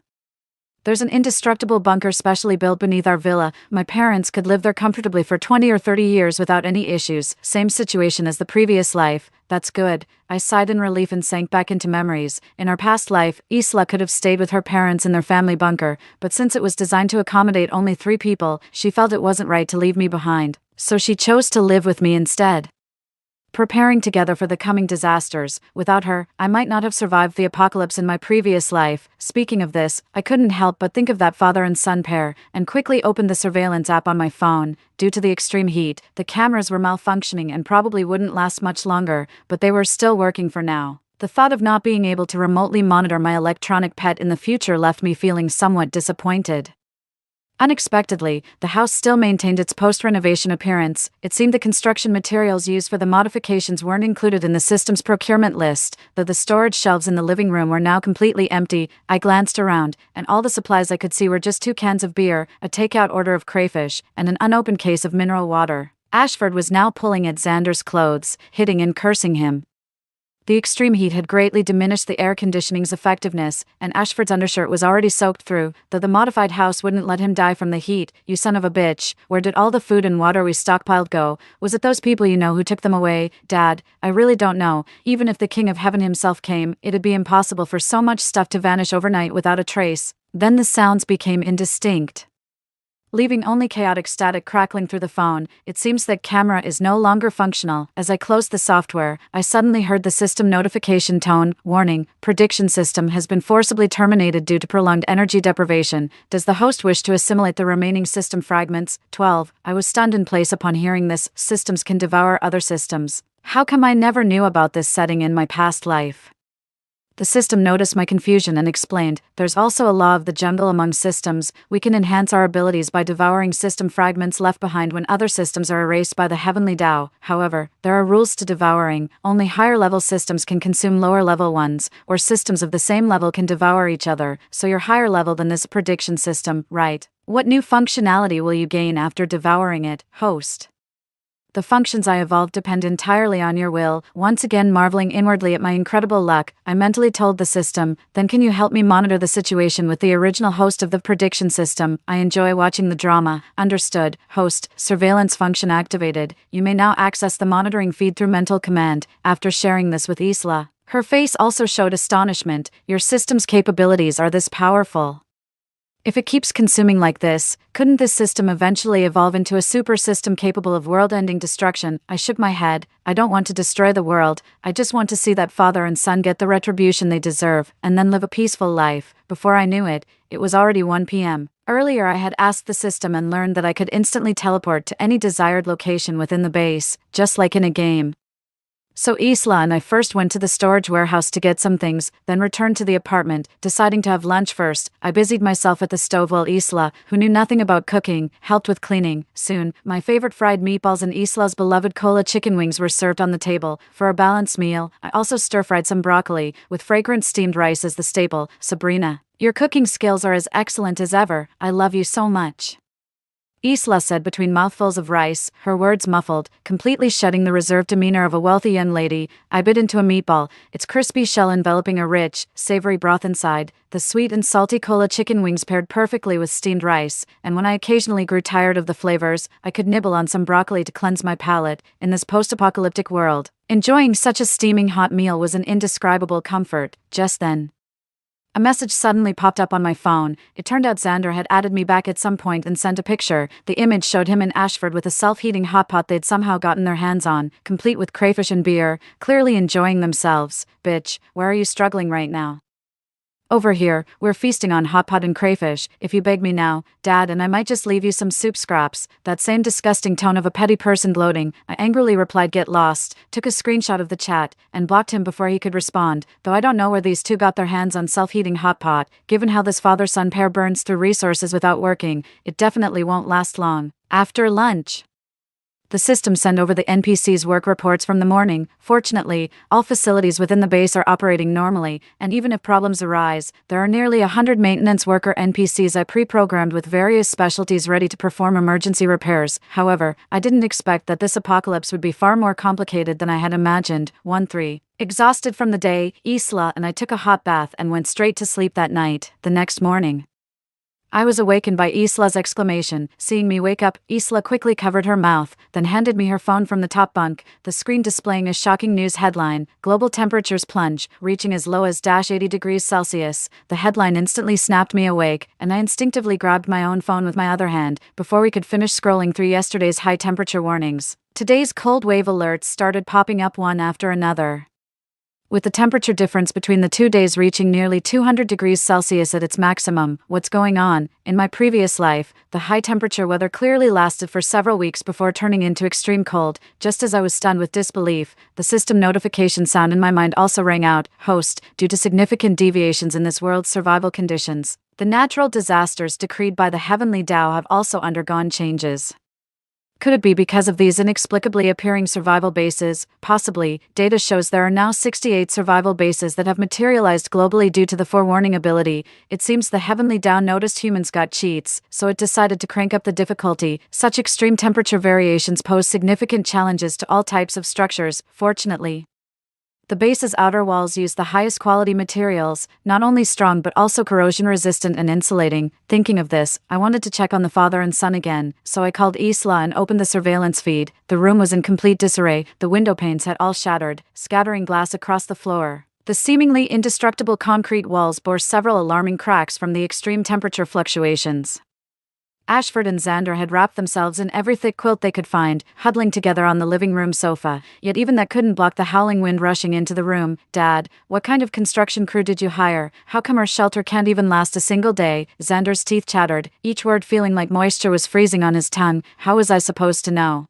Speaker 1: There's an indestructible bunker specially built beneath our villa. My parents could live there comfortably for 20 or 30 years without any issues. Same situation as the previous life. That's good. I sighed in relief and sank back into memories. In our past life, Isla could have stayed with her parents in their family bunker, but since it was designed to accommodate only 3 people, she felt it wasn't right to leave me behind. So she chose to live with me instead, preparing together for the coming disasters. Without her, I might not have survived the apocalypse in my previous life. Speaking of this, I couldn't help but think of that father and son pair, and quickly opened the surveillance app on my phone. Due to the extreme heat, the cameras were malfunctioning and probably wouldn't last much longer, but they were still working for now. The thought of not being able to remotely monitor my electronic pet in the future left me feeling somewhat disappointed. Unexpectedly, the house still maintained its post-renovation appearance. It seemed the construction materials used for the modifications weren't included in the system's procurement list, though the storage shelves in the living room were now completely empty. I glanced around, and all the supplies I could see were just 2 cans of beer, a takeout order of crayfish, and an unopened case of mineral water. Ashford was now pulling at Xander's clothes, hitting and cursing him. The extreme heat had greatly diminished the air conditioning's effectiveness, and Ashford's undershirt was already soaked through, though the modified house wouldn't let him die from the heat. You son of a bitch, where did all the food and water we stockpiled go? Was it those people you know who took them away? Dad, I really don't know. Even if the King of Heaven himself came, it'd be impossible for so much stuff to vanish overnight without a trace. Then the sounds became indistinct, leaving only chaotic static crackling through the phone. It seems that camera is no longer functional. As I closed the software, I suddenly heard the system notification tone. Warning, prediction system has been forcibly terminated due to prolonged energy deprivation. Does the host wish to assimilate the remaining system fragments? 12. I was stunned in place upon hearing this. Systems can devour other systems. How come I never knew about this setting in my past life? The system noticed my confusion and explained, there's also a law of the jungle among systems. We can enhance our abilities by devouring system fragments left behind when other systems are erased by the heavenly Tao. However, there are rules to devouring. Only higher level systems can consume lower level ones, or systems of the same level can devour each other, so you're higher level than this prediction system, right? What new functionality will you gain after devouring it, host? The functions I evolved depend entirely on your will. Once again marveling inwardly at my incredible luck, I mentally told the system, then can you help me monitor the situation with the original host of the prediction system? I enjoy watching the drama. Understood. Host, surveillance function activated. You may now access the monitoring feed through mental command. After sharing this with Isla, her face also showed astonishment. Your system's capabilities are this powerful. If it keeps consuming like this, couldn't this system eventually evolve into a super system capable of world-ending destruction? I shook my head. I don't want to destroy the world. I just want to see that father and son get the retribution they deserve, and then live a peaceful life. Before I knew it, it was already 1 p.m. Earlier I had asked the system and learned that I could instantly teleport to any desired location within the base, just like in a game. So Isla and I first went to the storage warehouse to get some things, then returned to the apartment, deciding to have lunch first. I busied myself at the stove while Isla, who knew nothing about cooking, helped with cleaning. Soon, my favorite fried meatballs and Isla's beloved cola chicken wings were served on the table. For a balanced meal, I also stir-fried some broccoli, with fragrant steamed rice as the staple. Sabrina, your cooking skills are as excellent as ever. I love you so much, Isla said between mouthfuls of rice, her words muffled, completely shedding the reserved demeanor of a wealthy young lady. I bit into a meatball, its crispy shell enveloping a rich, savory broth inside. The sweet and salty cola chicken wings paired perfectly with steamed rice, and when I occasionally grew tired of the flavors, I could nibble on some broccoli to cleanse my palate. In this post-apocalyptic world, enjoying such a steaming hot meal was an indescribable comfort. Just then, a message suddenly popped up on my phone. It turned out Xander had added me back at some point and sent a picture. The image showed him and Ashford with a self-heating hot pot they'd somehow gotten their hands on, complete with crayfish and beer, clearly enjoying themselves. Bitch, where are you struggling right now? Over here, we're feasting on hot pot and crayfish. If you beg me now, Dad, and I might just leave you some soup scraps. That same disgusting tone of a petty person gloating. I angrily replied, get lost, took a screenshot of the chat, and blocked him before he could respond. Though I don't know where these two got their hands on self-heating hot pot, given how this father-son pair burns through resources without working, it definitely won't last long. After lunch, the system sent over the NPC's work reports from the morning. Fortunately, all facilities within the base are operating normally, and even if problems arise, there are nearly 100 maintenance worker NPCs I pre-programmed with various specialties ready to perform emergency repairs. However, I didn't expect that this apocalypse would be far more complicated than I had imagined. 1-3. Exhausted from the day, Isla and I took a hot bath and went straight to sleep that night. The next morning, I was awakened by Isla's exclamation. Seeing me wake up, Isla quickly covered her mouth, then handed me her phone from the top bunk, the screen displaying a shocking news headline, Global Temperatures Plunge, reaching as low as -80 degrees Celsius. The headline instantly snapped me awake, and I instinctively grabbed my own phone with my other hand, before we could finish scrolling through yesterday's high temperature warnings. Today's cold wave alerts started popping up one after another, with the temperature difference between the 2 days reaching nearly 200 degrees Celsius at its maximum. What's going on? In my previous life, the high temperature weather clearly lasted for several weeks before turning into extreme cold. Just as I was stunned with disbelief, the system notification sound in my mind also rang out. Host, due to significant deviations in this world's survival conditions, the natural disasters decreed by the heavenly Tao have also undergone changes. Could it be because of these inexplicably appearing survival bases? Possibly. Data shows there are now 68 survival bases that have materialized globally due to the forewarning ability. It seems the heavenly Tao noticed humans got cheats, so it decided to crank up the difficulty. Such extreme temperature variations pose significant challenges to all types of structures. Fortunately, the base's outer walls use the highest quality materials, not only strong but also corrosion resistant and insulating. Thinking of this, I wanted to check on the father and son again, so I called Isla and opened the surveillance feed. The room was in complete disarray. The window panes had all shattered, scattering glass across the floor. The seemingly indestructible concrete walls bore several alarming cracks from the extreme temperature fluctuations. Ashford and Xander had wrapped themselves in every thick quilt they could find, huddling together on the living room sofa, yet even that couldn't block the howling wind rushing into the room. Dad, what kind of construction crew did you hire? How come our shelter can't even last a single day? Xander's teeth chattered, each word feeling like moisture was freezing on his tongue. How was I supposed to know?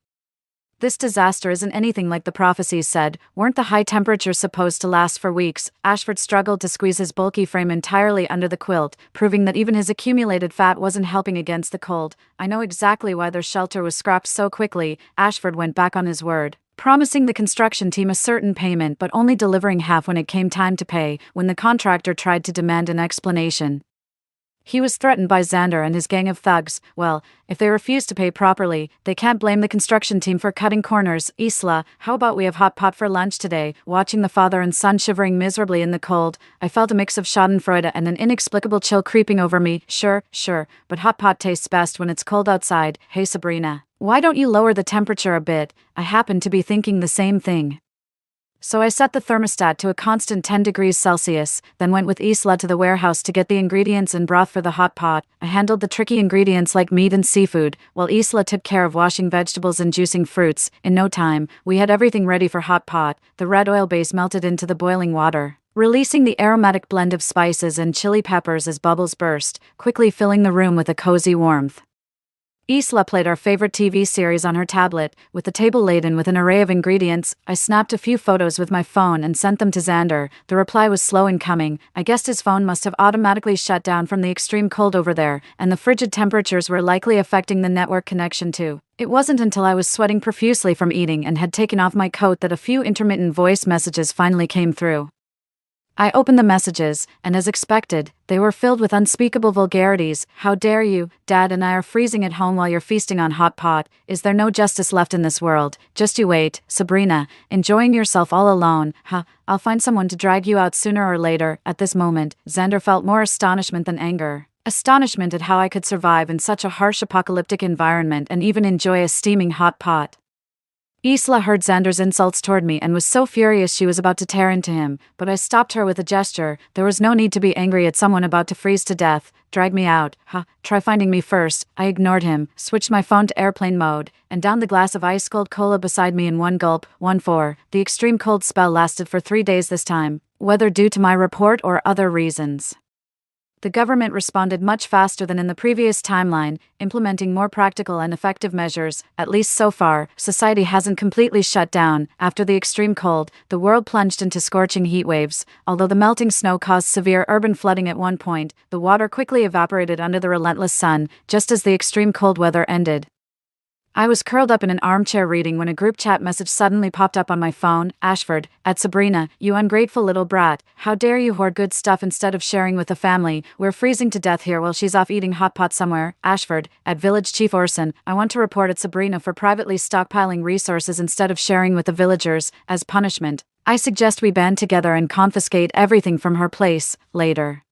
Speaker 1: This disaster isn't anything like the prophecies said. Weren't the high temperatures supposed to last for weeks? Ashford struggled to squeeze his bulky frame entirely under the quilt, proving that even his accumulated fat wasn't helping against the cold. I know exactly why their shelter was scrapped so quickly. Ashford went back on his word, promising the construction team a certain payment but only delivering half when it came time to pay, when the contractor tried to demand an explanation. He was threatened by Xander and his gang of thugs. Well, if they refuse to pay properly, they can't blame the construction team for cutting corners. Isla, how about we have hot pot for lunch today? Watching the father and son shivering miserably in the cold, I felt a mix of schadenfreude and an inexplicable chill creeping over me. Sure, but hot pot tastes best when it's cold outside. Hey Sabrina, why don't you lower the temperature a bit? I happen to be thinking the same thing. So I set the thermostat to a constant 10 degrees Celsius, then went with Isla to the warehouse to get the ingredients and broth for the hot pot. I handled the tricky ingredients like meat and seafood, while Isla took care of washing vegetables and juicing fruits. In no time, we had everything ready for hot pot. The red oil base melted into the boiling water, releasing the aromatic blend of spices and chili peppers as bubbles burst, quickly filling the room with a cozy warmth. Isla played our favorite TV series on her tablet, with the table laden with an array of ingredients. I snapped a few photos with my phone and sent them to Xander. The reply was slow in coming. I guessed his phone must have automatically shut down from the extreme cold over there, and the frigid temperatures were likely affecting the network connection too. It wasn't until I was sweating profusely from eating and had taken off my coat that a few intermittent voice messages finally came through. I opened the messages, and as expected, they were filled with unspeakable vulgarities. How dare you? Dad and I are freezing at home while you're feasting on hot pot. Is there no justice left in this world? Just you wait, Sabrina, enjoying yourself all alone. I'll find someone to drag you out sooner or later. At this moment, Xander felt more astonishment than anger. Astonishment at how I could survive in such a harsh apocalyptic environment and even enjoy a steaming hot pot. Isla heard Xander's insults toward me and was so furious she was about to tear into him, but I stopped her with a gesture. There was no need to be angry at someone about to freeze to death. Drag me out. Try finding me first. I ignored him, switched my phone to airplane mode, and downed the glass of ice-cold cola beside me in one gulp. 1-4. The extreme cold spell lasted for 3 days this time, whether due to my report or other reasons. The government responded much faster than in the previous timeline, implementing more practical and effective measures. At least so far, society hasn't completely shut down. After the extreme cold, the world plunged into scorching heat waves. Although the melting snow caused severe urban flooding at one point, the water quickly evaporated under the relentless sun, just as the extreme cold weather ended. I was curled up in an armchair reading when a group chat message suddenly popped up on my phone. Ashford, at Sabrina, you ungrateful little brat. How dare you hoard good stuff instead of sharing with the family? We're freezing to death here while she's off eating hot pot somewhere. Ashford, at Village Chief Orson, I want to report at Sabrina for privately stockpiling resources instead of sharing with the villagers. As punishment, I suggest we band together and confiscate everything from her place. Later.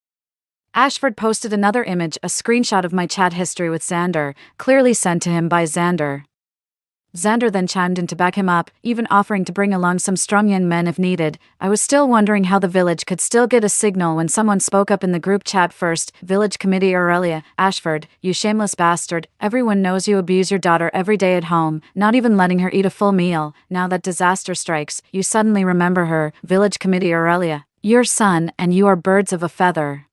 Speaker 1: Ashford posted another image, a screenshot of my chat history with Xander, clearly sent to him by Xander. Xander then chimed in to back him up, even offering to bring along some strong young men if needed. I was still wondering how the village could still get a signal when someone spoke up in the group chat first. Village Committee Aurelia, Ashford, you shameless bastard. Everyone knows you abuse your daughter every day at home, not even letting her eat a full meal. Now that disaster strikes, you suddenly remember her. Village Committee Aurelia, your son, and you are birds of a feather.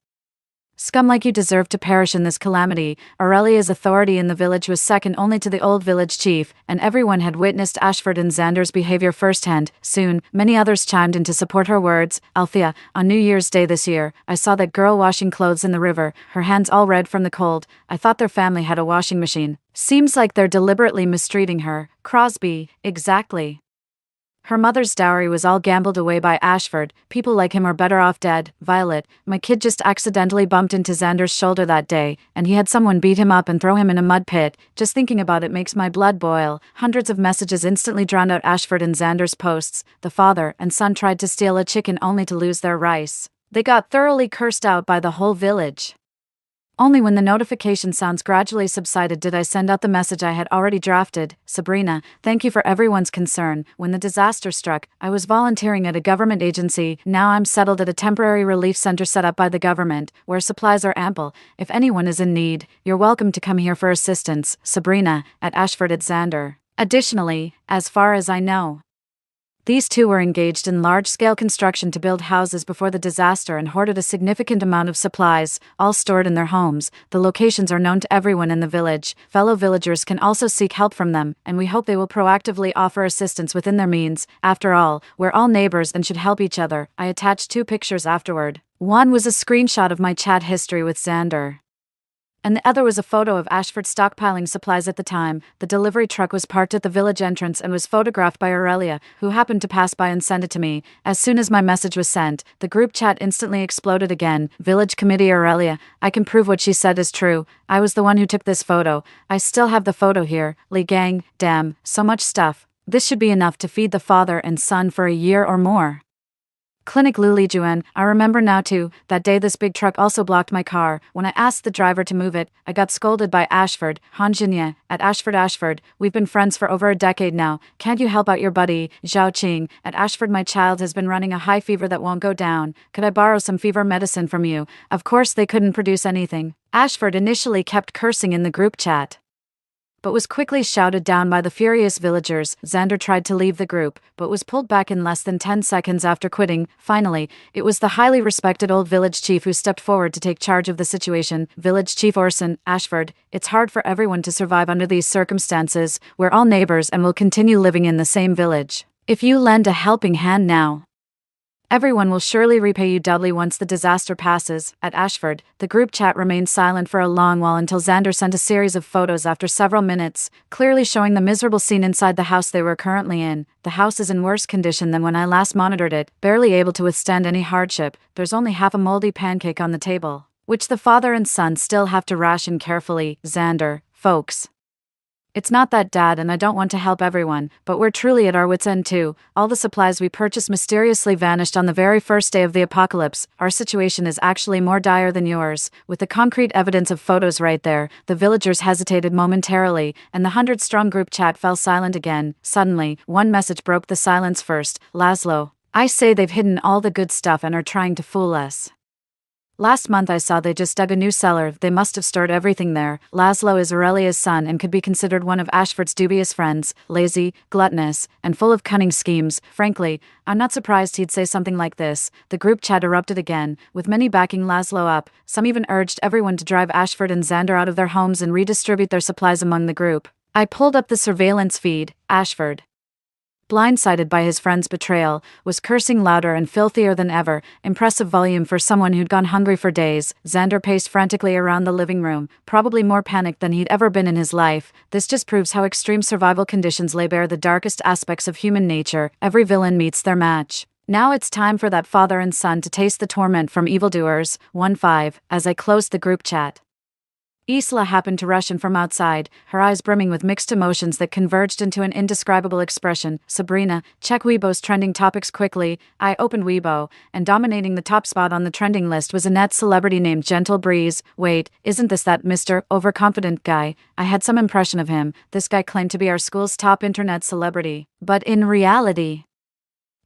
Speaker 1: Scum like you deserve to perish in this calamity. Aurelia's authority in the village was second only to the old village chief, and everyone had witnessed Ashford and Xander's behavior firsthand. Soon, many others chimed in to support her words. Althea, on New Year's Day this year, I saw that girl washing clothes in the river, her hands all red from the cold. I thought their family had a washing machine. Seems like they're deliberately mistreating her. Crosby, exactly. Her mother's dowry was all gambled away by Ashford. People like him are better off dead. Violet, my kid just accidentally bumped into Xander's shoulder that day, and he had someone beat him up and throw him in a mud pit. Just thinking about it makes my blood boil. Hundreds of messages instantly drowned out Ashford and Xander's posts. The father and son tried to steal a chicken only to lose their rice. They got thoroughly cursed out by the whole village. Only when the notification sounds gradually subsided did I send out the message I had already drafted. Sabrina, thank you for everyone's concern. When the disaster struck, I was volunteering at a government agency. Now I'm settled at a temporary relief center set up by the government, where supplies are ample. If anyone is in need, you're welcome to come here for assistance. Sabrina, at Ashford at Xander. Additionally, as far as I know, These two were engaged in large-scale construction to build houses before the disaster and hoarded a significant amount of supplies, all stored in their homes. The locations are known to everyone in the village. Fellow villagers can also seek help from them, and we hope they will proactively offer assistance within their means. After all, we're all neighbors and should help each other. I attached 2 pictures afterward. One was a screenshot of my chat history with Xander, and the other was a photo of Ashford stockpiling supplies at the time. The delivery truck was parked at the village entrance and was photographed by Aurelia, who happened to pass by and send it to me. As soon as my message was sent, the group chat instantly exploded again. Village committee Aurelia, I can prove what she said is true. I was the one who took this photo. I still have the photo here. Lee gang, damn, so much stuff. This should be enough to feed the father and son for a year or more. Clinic Luli Juan, I remember now too, that day this big truck also blocked my car. When I asked the driver to move it, I got scolded by Ashford, Hanjinya, at Ashford. We've been friends for over a decade now. Can't you help out your buddy, Zhao Qing? At Ashford my child has been running a high fever that won't go down. Could I borrow some fever medicine from you? Of course they couldn't produce anything. Ashford initially kept cursing in the group chat, but was quickly shouted down by the furious villagers. Xander tried to leave the group, but was pulled back in less than 10 seconds after quitting. Finally, it was the highly respected old village chief who stepped forward to take charge of the situation. Village Chief Orson, Ashford, it's hard for everyone to survive under these circumstances. We're all neighbors and will continue living in the same village. If you lend a helping hand now, everyone will surely repay you doubly once the disaster passes. At Ashford, the group chat remained silent for a long while until Xander sent a series of photos after several minutes, clearly showing the miserable scene inside the house they were currently in. The house is in worse condition than when I last monitored it, barely able to withstand any hardship. There's only half a moldy pancake on the table, which the father and son still have to ration carefully. Xander, folks, it's not that, Dad, and I don't want to help everyone, but we're truly at our wits' end too. All the supplies we purchased mysteriously vanished on the very first day of the apocalypse. Our situation is actually more dire than yours. With the concrete evidence of photos right there, the villagers hesitated momentarily, and the 100-strong group chat fell silent again. Suddenly, one message broke the silence first. Laszlo, I say they've hidden all the good stuff and are trying to fool us. Last month I saw they just dug a new cellar. They must have stored everything there. Laszlo is Aurelia's son and could be considered one of Ashford's dubious friends, lazy, gluttonous, and full of cunning schemes. Frankly, I'm not surprised he'd say something like this. The group chat erupted again, with many backing Laszlo up. Some even urged everyone to drive Ashford and Xander out of their homes and redistribute their supplies among the group. I pulled up the surveillance feed. Ashford, blindsided by his friend's betrayal, was cursing louder and filthier than ever, impressive volume for someone who'd gone hungry for days. Xander paced frantically around the living room, probably more panicked than he'd ever been in his life. This just proves how extreme survival conditions lay bare the darkest aspects of human nature. Every villain meets their match. Now it's time for that father and son to taste the torment from evildoers. 1-5. As I closed the group chat, Isla happened to rush in from outside, her eyes brimming with mixed emotions that converged into an indescribable expression. Sabrina, check Weibo's trending topics quickly. I opened Weibo, and dominating the top spot on the trending list was a net celebrity named Gentle Breeze. Wait, isn't this that Mr. Overconfident guy? I had some impression of him. This guy claimed to be our school's top internet celebrity, but in reality,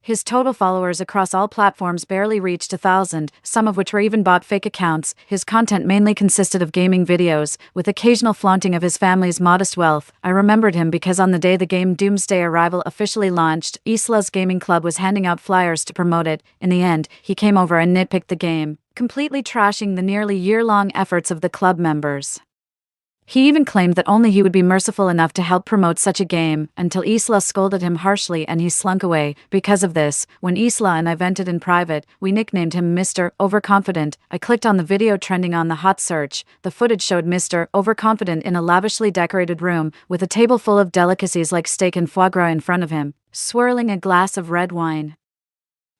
Speaker 1: his total followers across all platforms barely reached 1,000, some of which were even bought fake accounts. His content mainly consisted of gaming videos, with occasional flaunting of his family's modest wealth. I remembered him because on the day the game Doomsday Arrival officially launched, Isla's gaming club was handing out flyers to promote it. In the end, he came over and nitpicked the game, completely trashing the nearly year-long efforts of the club members. He even claimed that only he would be merciful enough to help promote such a game, until Isla scolded him harshly and he slunk away. Because of this, when Isla and I vented in private, we nicknamed him Mr. Overconfident. I clicked on the video trending on the hot search. The footage showed Mr. Overconfident in a lavishly decorated room, with a table full of delicacies like steak and foie gras in front of him, swirling a glass of red wine.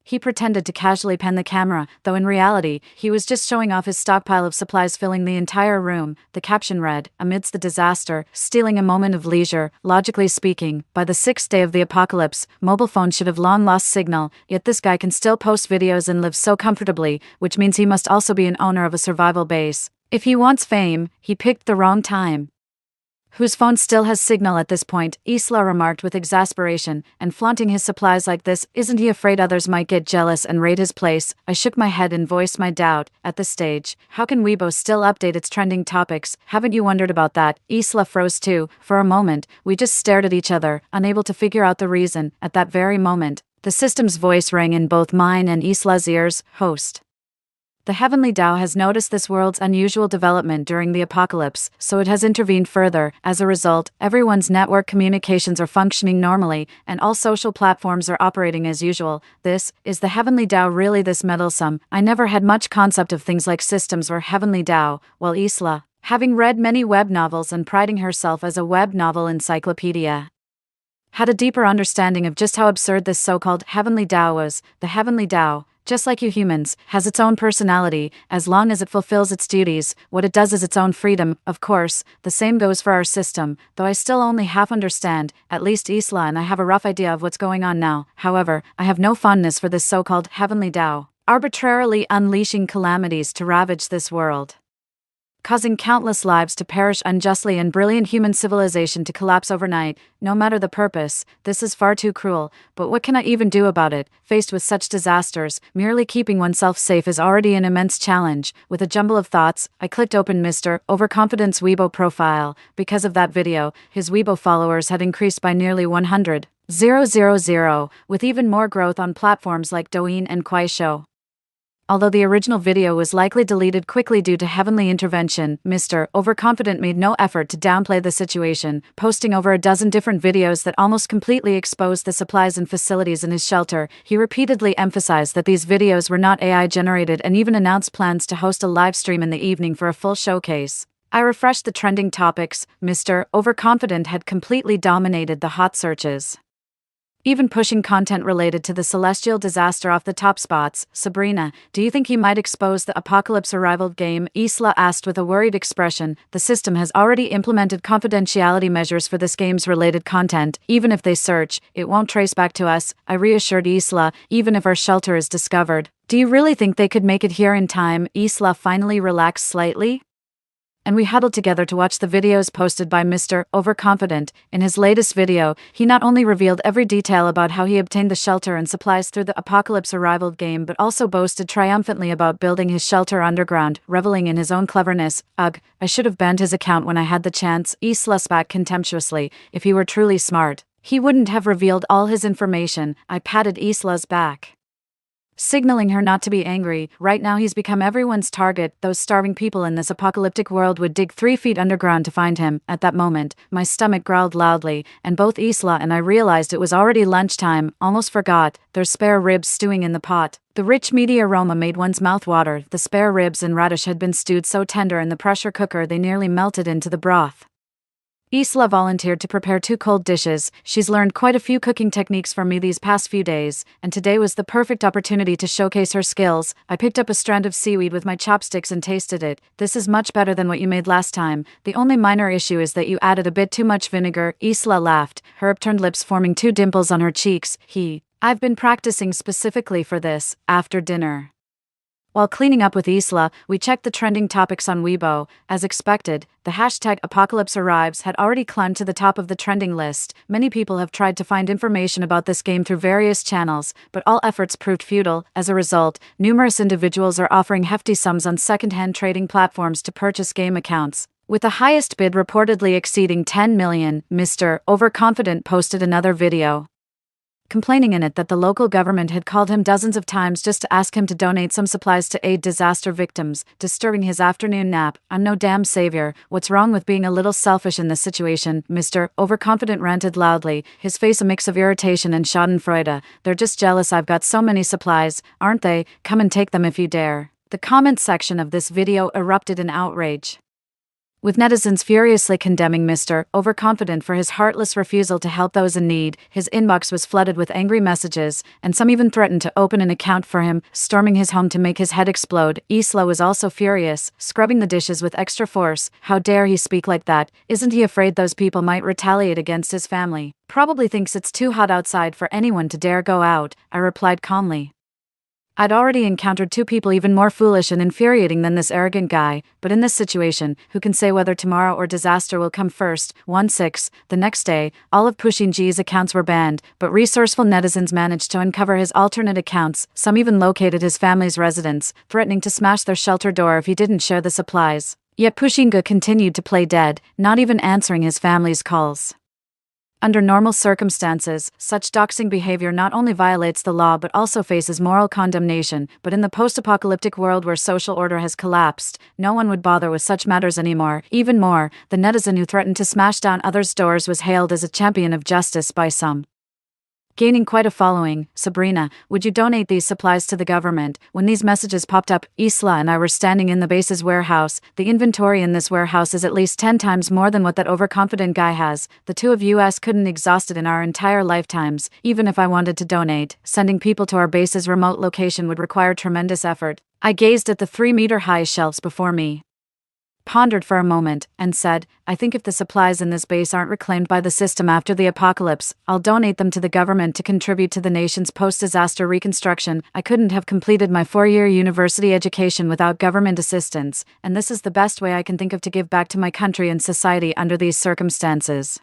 Speaker 1: He pretended to casually pen the camera, though in reality, he was just showing off his stockpile of supplies filling the entire room. The caption read, amidst the disaster, stealing a moment of leisure. Logically speaking, by the 6th day of the apocalypse, mobile phones should have long lost signal, yet this guy can still post videos and live so comfortably, which means he must also be an owner of a survival base. If he wants fame, he picked the wrong time. Whose phone still has signal at this point, Isla remarked with exasperation, and flaunting his supplies like this, isn't he afraid others might get jealous and raid his place? I shook my head and voiced my doubt. At this stage, how can Weibo still update its trending topics? Haven't you wondered about that? Isla froze too. For a moment, we just stared at each other, unable to figure out the reason. At that very moment, The system's voice rang in both mine and Isla's ears. Host. The Heavenly Tao has noticed this world's unusual development during the apocalypse, so it has intervened further. As a result, everyone's network communications are functioning normally, and all social platforms are operating as usual. Is the Heavenly Tao really this meddlesome? I never had much concept of things like systems or Heavenly Tao, while Isla, having read many web novels and priding herself as a web novel encyclopedia, had a deeper understanding of just how absurd this so-called Heavenly Tao was. The Heavenly Tao, just like you humans, has its own personality, as long as it fulfills its duties. What it does is its own freedom. Of course, the same goes for our system, though I still only half understand, at least Isla and I have a rough idea of what's going on now. However, I have no fondness for this so-called Heavenly Tao, arbitrarily unleashing calamities to ravage this world, causing countless lives to perish unjustly and brilliant human civilization to collapse overnight. No matter the purpose, this is far too cruel, but what can I even do about it? Faced with such disasters, merely keeping oneself safe is already an immense challenge. With a jumble of thoughts, I clicked open Mr. Overconfident's Weibo profile. Because of that video, his Weibo followers had increased by nearly 100,000, with even more growth on platforms like Douyin and Kuaishou. Although the original video was likely deleted quickly due to heavenly intervention, Mr. Overconfident made no effort to downplay the situation, posting over a dozen different videos that almost completely exposed the supplies and facilities in his shelter. He repeatedly emphasized that these videos were not AI generated and even announced plans to host a live stream in the evening for a full showcase. I refreshed the trending topics. Mr. Overconfident had completely dominated the hot searches, even pushing content related to the celestial disaster off the top spots. Sabrina, do you think he might expose the apocalypse arrival game? Isla asked with a worried expression. The system has already implemented confidentiality measures for this game's related content. Even if they search, it won't trace back to us, I reassured Isla, even if our shelter is discovered. Do you really think they could make it here in time? Isla finally relaxed slightly, and we huddled together to watch the videos posted by Mr. Overconfident. In his latest video, he not only revealed every detail about how he obtained the shelter and supplies through the Apocalypse Arrival game, but also boasted triumphantly about building his shelter underground, reveling in his own cleverness. Ugh, I should have banned his account when I had the chance, Isla spat contemptuously. If he were truly smart, he wouldn't have revealed all his information. I patted Isla's back, signaling her not to be angry. Right now he's become everyone's target. Those starving people in this apocalyptic world would dig 3 feet underground to find him. At that moment, my stomach growled loudly, and both Isla and I realized it was already lunchtime. Almost forgot, there's spare ribs stewing in the pot. The rich meaty aroma made one's mouth water. The spare ribs and radish had been stewed so tender in the pressure cooker they nearly melted into the broth. Isla volunteered to prepare 2 cold dishes. She's learned quite a few cooking techniques from me these past few days, and today was the perfect opportunity to showcase her skills. I picked up a strand of seaweed with my chopsticks and tasted it. This is much better than what you made last time. The only minor issue is that you added a bit too much vinegar. Isla laughed, her upturned lips forming 2 dimples on her cheeks. I've been practicing specifically for this. After dinner, while cleaning up with Isla, we checked the trending topics on Weibo. As expected, the hashtag Apocalypse Arrives had already climbed to the top of the trending list. Many people have tried to find information about this game through various channels, but all efforts proved futile. As a result, numerous individuals are offering hefty sums on second-hand trading platforms to purchase game accounts, with the highest bid reportedly exceeding 10 million. Mr. Overconfident posted another video, complaining in it that the local government had called him dozens of times just to ask him to donate some supplies to aid disaster victims, disturbing his afternoon nap. I'm no damn savior. What's wrong with being a little selfish in this situation? Mr. Overconfident ranted loudly, his face a mix of irritation and schadenfreude. They're just jealous I've got so many supplies, aren't they? Come and take them if you dare. The comment section of this video erupted in outrage, with netizens furiously condemning Mr. Overconfident for his heartless refusal to help those in need. His inbox was flooded with angry messages, and some even threatened to open an account for him, storming his home to make his head explode. Isla was also furious, scrubbing the dishes with extra force. How dare he speak like that? Isn't he afraid those people might retaliate against his family? Probably thinks it's too hot outside for anyone to dare go out, I replied calmly. I'd already encountered 2 people even more foolish and infuriating than this arrogant guy, but in this situation, who can say whether tomorrow or disaster will come first? 1-6. The next day, all of Pushinji's accounts were banned, but resourceful netizens managed to uncover his alternate accounts. Some even located his family's residence, threatening to smash their shelter door if he didn't share the supplies. Yet Pushinga continued to play dead, not even answering his family's calls. Under normal circumstances, such doxing behavior not only violates the law but also faces moral condemnation, but in the post-apocalyptic world where social order has collapsed, no one would bother with such matters anymore. Even more, the netizen who threatened to smash down others' doors was hailed as a champion of justice by some. Gaining quite a following. Sabrina, would you donate these supplies to the government? When these messages popped up, Isla and I were standing in the base's warehouse. The inventory in this warehouse is at least 10 times more than what that overconfident guy has. The two of us couldn't exhaust it in our entire lifetimes. Even if I wanted to donate, sending people to our base's remote location would require tremendous effort. I gazed at the 3-meter-high shelves before me, pondered for a moment, and said, I think if the supplies in this base aren't reclaimed by the system after the apocalypse, I'll donate them to the government to contribute to the nation's post-disaster reconstruction. I couldn't have completed my 4-year university education without government assistance, and this is the best way I can think of to give back to my country and society under these circumstances.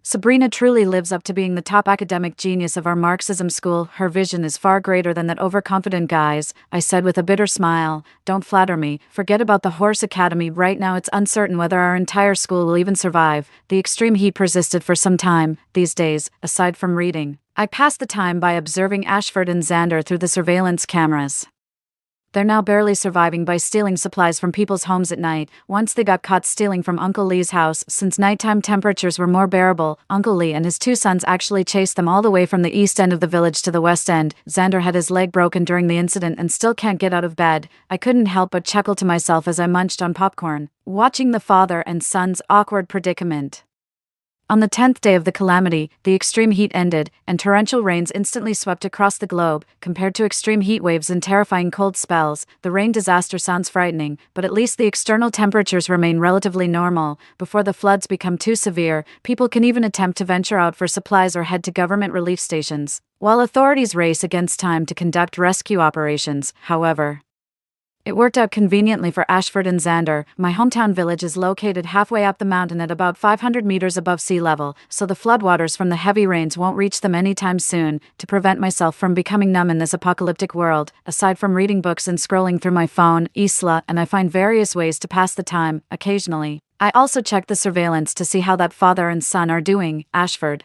Speaker 1: Sabrina truly lives up to being the top academic genius of our Marxism school. Her vision is far greater than that overconfident guy's, I said with a bitter smile. Don't flatter me. Forget about the Horse Academy right now. It's uncertain whether our entire school will even survive. The extreme heat persisted for some time. These days, aside from reading, I passed the time by observing Ashford and Xander through the surveillance cameras. They're now barely surviving by stealing supplies from people's homes at night. Once they got caught stealing from Uncle Lee's house, since nighttime temperatures were more bearable, Uncle Lee and his 2 sons actually chased them all the way from the east end of the village to the west end. Xander had his leg broken during the incident and still can't get out of bed. I couldn't help but chuckle to myself as I munched on popcorn, watching the father and son's awkward predicament. On the 10th day of the calamity, the extreme heat ended, and torrential rains instantly swept across the globe. Compared to extreme heat waves and terrifying cold spells, the rain disaster sounds frightening, but at least the external temperatures remain relatively normal. Before the floods become too severe, people can even attempt to venture out for supplies or head to government relief stations, while authorities race against time to conduct rescue operations. However, it worked out conveniently for Ashford and Xander. My hometown village is located halfway up the mountain at about 500 meters above sea level, so the floodwaters from the heavy rains won't reach them anytime soon. To prevent myself from becoming numb in this apocalyptic world, aside from reading books and scrolling through my phone, Isla and I find various ways to pass the time. Occasionally, I also check the surveillance to see how that father and son are doing. Ashford,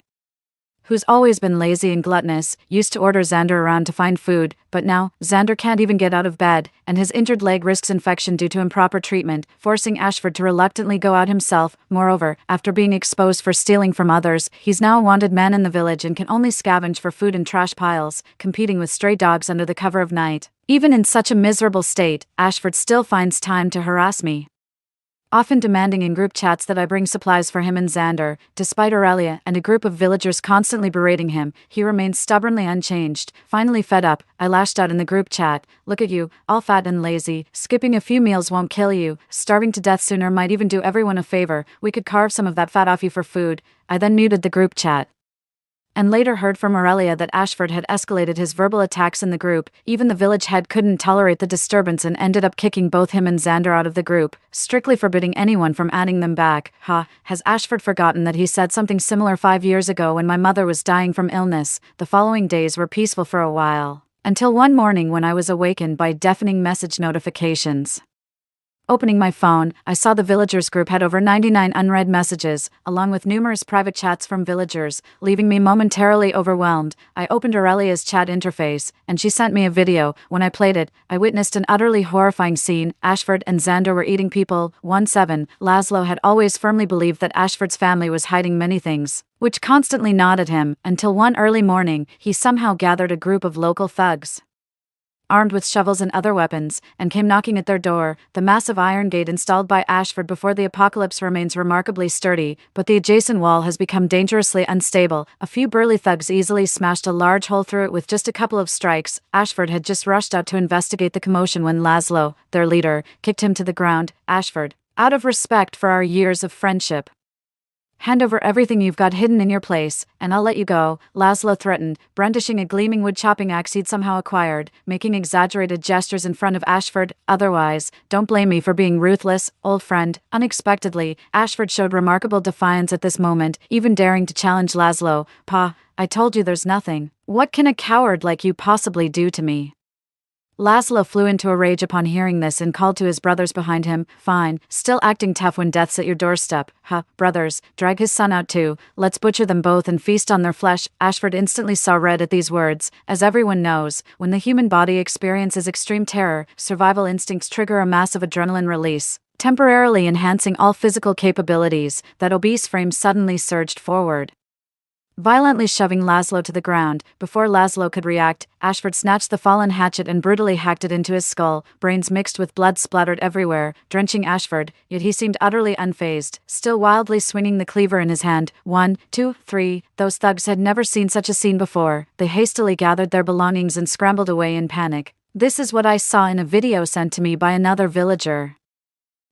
Speaker 1: who's always been lazy and gluttonous, used to order Xander around to find food, but now, Xander can't even get out of bed, and his injured leg risks infection due to improper treatment, forcing Ashford to reluctantly go out himself. Moreover, after being exposed for stealing from others, he's now a wanted man in the village and can only scavenge for food in trash piles, competing with stray dogs under the cover of night. Even in such a miserable state, Ashford still finds time to harass me, often demanding in group chats that I bring supplies for him and Xander. Despite Aurelia and a group of villagers constantly berating him, he remains stubbornly unchanged. Finally fed up, I lashed out in the group chat. Look at you, all fat and lazy. Skipping a few meals won't kill you. Starving to death sooner might even do everyone a favor. We could carve some of that fat off you for food. I then muted the group chat, and later heard from Aurelia that Ashford had escalated his verbal attacks in the group. Even the village head couldn't tolerate the disturbance and ended up kicking both him and Xander out of the group, strictly forbidding anyone from adding them back. Has Ashford forgotten that he said something similar 5 years ago when my mother was dying from illness? The following days were peaceful for a while, until one morning when I was awakened by deafening message notifications. Opening my phone, I saw the villagers group had over 99 unread messages, along with numerous private chats from villagers, leaving me momentarily overwhelmed. I opened Aurelia's chat interface, and she sent me a video. When I played it, I witnessed an utterly horrifying scene. Ashford and Xander were eating people. 1-7. Laszlo had always firmly believed that Ashford's family was hiding many things, which constantly gnawed at him, until one early morning, he somehow gathered a group of local thugs, armed with shovels and other weapons, and came knocking at their door. The massive iron gate installed by Ashford before the apocalypse remains remarkably sturdy, but the adjacent wall has become dangerously unstable. A few burly thugs easily smashed a large hole through it with just a couple of strikes. Ashford had just rushed out to investigate the commotion when Laszlo, their leader, kicked him to the ground. Ashford, out of respect for our years of friendship, hand over everything you've got hidden in your place, and I'll let you go, Laszlo threatened, brandishing a gleaming wood-chopping axe he'd somehow acquired, making exaggerated gestures in front of Ashford. Otherwise, don't blame me for being ruthless, old friend. Unexpectedly, Ashford showed remarkable defiance at this moment, even daring to challenge Laszlo. Pa, I told you there's nothing. What can a coward like you possibly do to me? Laszlo flew into a rage upon hearing this and called to his brothers behind him. Fine, still acting tough when death's at your doorstep. Ha, brothers, drag his son out too, let's butcher them both and feast on their flesh. Ashford instantly saw red at these words. As everyone knows, when the human body experiences extreme terror, survival instincts trigger a massive adrenaline release, temporarily enhancing all physical capabilities. That obese frame suddenly surged forward, violently shoving Laszlo to the ground. Before Laszlo could react, Ashford snatched the fallen hatchet and brutally hacked it into his skull. Brains mixed with blood splattered everywhere, drenching Ashford, yet he seemed utterly unfazed, still wildly swinging the cleaver in his hand. 1, 2, 3. Those thugs had never seen such a scene before. They hastily gathered their belongings and scrambled away in panic. This is what I saw in a video sent to me by another villager.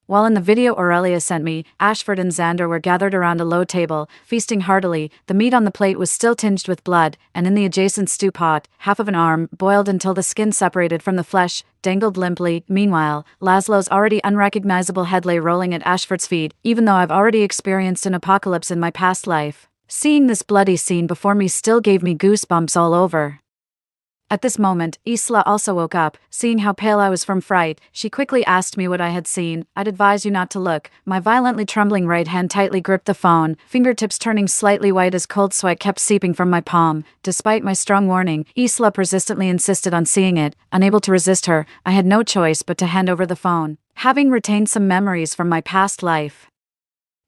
Speaker 1: While in the video Aurelia sent me, Ashford and Xander were gathered around a low table, feasting heartily. The meat on the plate was still tinged with blood, and in the adjacent stew pot, half of an arm, boiled until the skin separated from the flesh, dangled limply. Meanwhile, Laszlo's already unrecognizable head lay rolling at Ashford's feet. Even though I've already experienced an apocalypse in my past life, seeing this bloody scene before me still gave me goosebumps all over. At this moment, Isla also woke up. Seeing how pale I was from fright, she quickly asked me what I had seen. I'd advise you not to look. My violently trembling right hand tightly gripped the phone, fingertips turning slightly white as cold sweat kept seeping from my palm. Despite my strong warning, Isla persistently insisted on seeing it. Unable to resist her, I had no choice but to hand over the phone. Having retained some memories from my past life,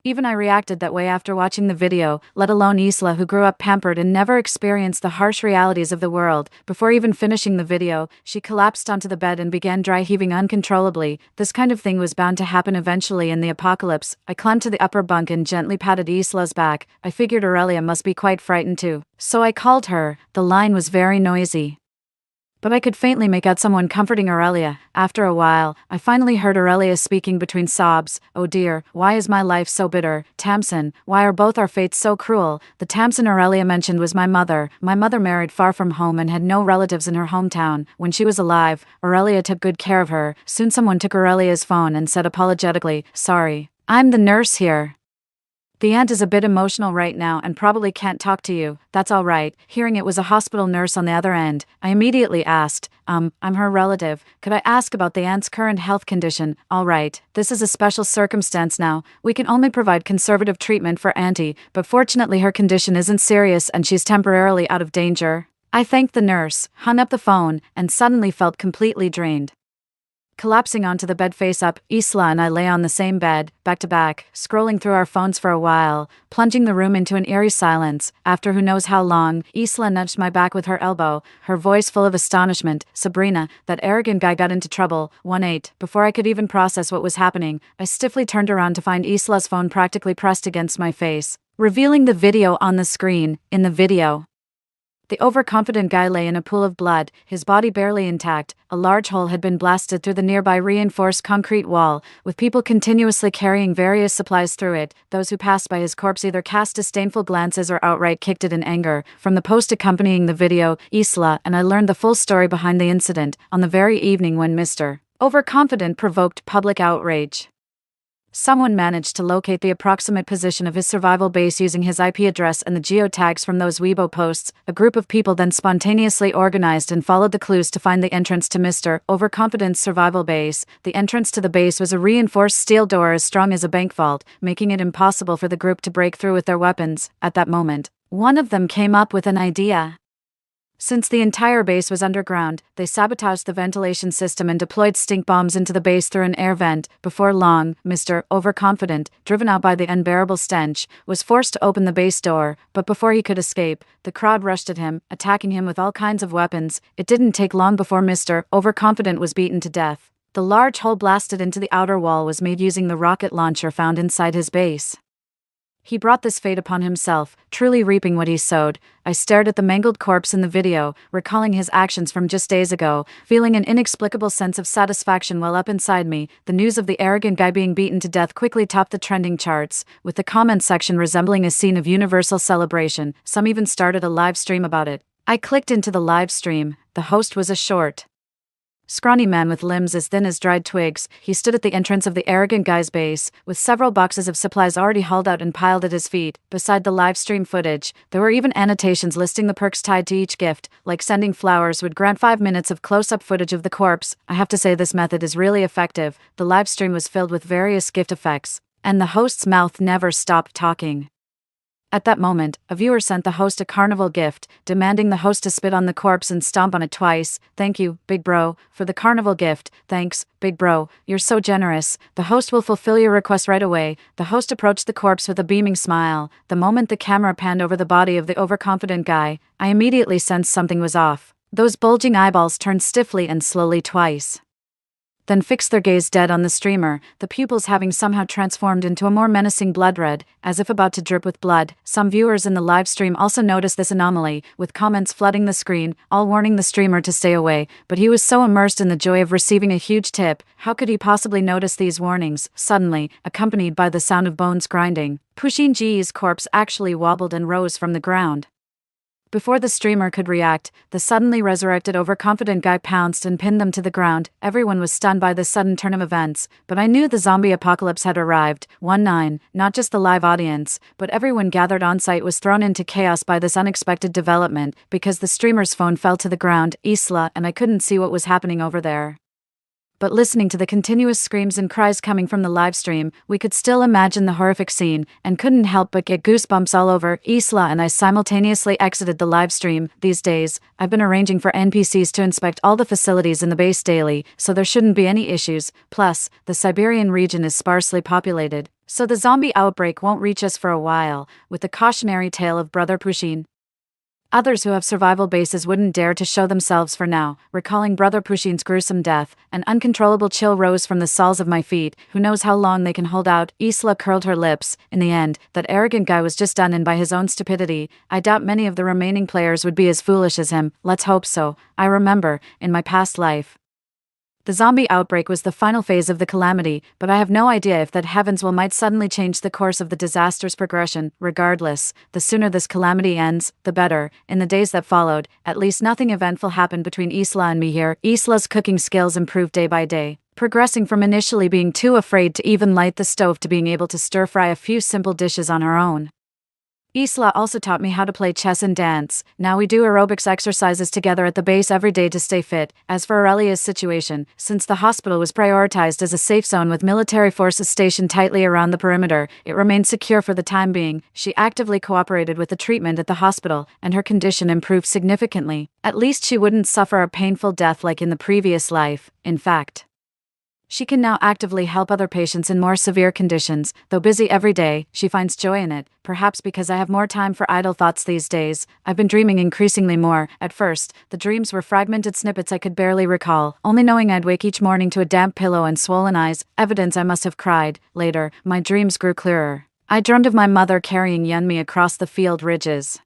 Speaker 1: even I reacted that way after watching the video, let alone Isla, who grew up pampered and never experienced the harsh realities of the world. Before even finishing the video, she collapsed onto the bed and began dry heaving uncontrollably. This kind of thing was bound to happen eventually in the apocalypse. I climbed to the upper bunk and gently patted Isla's back. I figured Aurelia must be quite frightened too, so I called her. The line was very noisy, but I could faintly make out someone comforting Aurelia. After a while, I finally heard Aurelia speaking between sobs. Oh dear, why is my life so bitter? Tamsin, why are both our fates so cruel? The Tamsin Aurelia mentioned was my mother. My mother married far from home and had no relatives in her hometown. When she was alive, Aurelia took good care of her. Soon someone took Aurelia's phone and said apologetically, "Sorry, I'm the nurse here. The aunt is a bit emotional right now and probably can't talk to you." "That's all right." Hearing it was a hospital nurse on the other end, I immediately asked, I'm her relative. Could I ask about the aunt's current health condition?" "All right, this is a special circumstance now. We can only provide conservative treatment for Auntie, but fortunately her condition isn't serious and she's temporarily out of danger." I thanked the nurse, hung up the phone, and suddenly felt completely drained. Collapsing onto the bed face up, Isla and I lay on the same bed, back to back, scrolling through our phones for a while, plunging the room into an eerie silence. After who knows how long, Isla nudged my back with her elbow, her voice full of astonishment. "Sabrina, that arrogant guy got into trouble." 1-8. Before I could even process what was happening, I stiffly turned around to find Isla's phone practically pressed against my face, revealing the video on the screen. In the video, the overconfident guy lay in a pool of blood, his body barely intact. A large hole had been blasted through the nearby reinforced concrete wall, with people continuously carrying various supplies through it. Those who passed by his corpse either cast disdainful glances or outright kicked it in anger. From the post accompanying the video, Isla and I learned the full story behind the incident. On the very evening when Mr. Overconfident provoked public outrage, someone managed to locate the approximate position of his survival base using his IP address and the geotags from those Weibo posts. A group of people then spontaneously organized and followed the clues to find the entrance to Mr. Overconfident's survival base. The entrance to the base was a reinforced steel door as strong as a bank vault, making it impossible for the group to break through with their weapons. At that moment, one of them came up with an idea. Since the entire base was underground, they sabotaged the ventilation system and deployed stink bombs into the base through an air vent. Before long, Mr. Overconfident, driven out by the unbearable stench, was forced to open the base door, but before he could escape, the crowd rushed at him, attacking him with all kinds of weapons. It didn't take long before Mr. Overconfident was beaten to death. The large hole blasted into the outer wall was made using the rocket launcher found inside his base. He brought this fate upon himself, truly reaping what he sowed. I stared at the mangled corpse in the video, recalling his actions from just days ago, feeling an inexplicable sense of satisfaction well up inside me. The news of the arrogant guy being beaten to death quickly topped the trending charts, with the comment section resembling a scene of universal celebration. Some even started a live stream about it. I clicked into the live stream. The host was a short, Scrawny man with limbs as thin as dried twigs, he stood at the entrance of the arrogant guy's base, with several boxes of supplies already hauled out and piled at his feet. Beside the live stream footage, there were even annotations listing the perks tied to each gift, like sending flowers would grant 5 minutes of close-up footage of the corpse. I have to say this method is really effective. The live stream was filled with various gift effects, and the host's mouth never stopped talking. At that moment, a viewer sent the host a carnival gift, demanding the host to spit on the corpse and stomp on it twice. "Thank you, big bro, for the carnival gift. Thanks, big bro, you're so generous. The host will fulfill your request right away." The host approached the corpse with a beaming smile. The moment the camera panned over the body of the overconfident guy, I immediately sensed something was off. Those bulging eyeballs turned stiffly and slowly twice, then fixed their gaze dead on the streamer, the pupils having somehow transformed into a more menacing blood red, as if about to drip with blood. Some viewers in the live stream also noticed this anomaly, with comments flooding the screen, all warning the streamer to stay away, but he was so immersed in the joy of receiving a huge tip, how could he possibly notice these warnings? Suddenly, accompanied by the sound of bones grinding, Pushin Ji's corpse actually wobbled and rose from the ground. Before the streamer could react, the suddenly resurrected overconfident guy pounced and pinned them to the ground. Everyone was stunned by this sudden turn of events, but I knew the zombie apocalypse had arrived. 1-9, not just the live audience, but everyone gathered on site was thrown into chaos by this unexpected development, because the streamer's phone fell to the ground, Isla, and I couldn't see what was happening over there. But listening to the continuous screams and cries coming from the live stream, we could still imagine the horrific scene, and couldn't help but get goosebumps all over. Isla and I simultaneously exited the live stream. These days, I've been arranging for NPCs to inspect all the facilities in the base daily, so there shouldn't be any issues. Plus, the Siberian region is sparsely populated, so the zombie outbreak won't reach us for a while, with the cautionary tale of Brother Pushin. Others who have survival bases wouldn't dare to show themselves for now. Recalling Brother Pushin's gruesome death, an uncontrollable chill rose from the soles of my feet. Who knows how long they can hold out? Isla curled her lips. In the end, that arrogant guy was just done in by his own stupidity. I doubt many of the remaining players would be as foolish as him. Let's hope so. I remember, in my past life, the zombie outbreak was the final phase of the calamity, but I have no idea if that heaven's will might suddenly change the course of the disaster's progression. Regardless, the sooner this calamity ends, the better. In the days that followed, at least nothing eventful happened between Isla and me here. Isla's cooking skills improved day by day, progressing from initially being too afraid to even light the stove to being able to stir-fry a few simple dishes on her own. Isla also taught me how to play chess and dance. Now we do aerobics exercises together at the base every day to stay fit. As for Aurelia's situation, since the hospital was prioritized as a safe zone with military forces stationed tightly around the perimeter, it remained secure for the time being. She actively cooperated with the treatment at the hospital, and her condition improved significantly. At least she wouldn't suffer a painful death like in the previous life. In fact, she can now actively help other patients in more severe conditions. Though busy every day, she finds joy in it. Perhaps because I have more time for idle thoughts these days, I've been dreaming increasingly more. At first, the dreams were fragmented snippets I could barely recall, only knowing I'd wake each morning to a damp pillow and swollen eyes, evidence I must have cried. Later, my dreams grew clearer. I dreamed of my mother carrying Yunmi across the field ridges,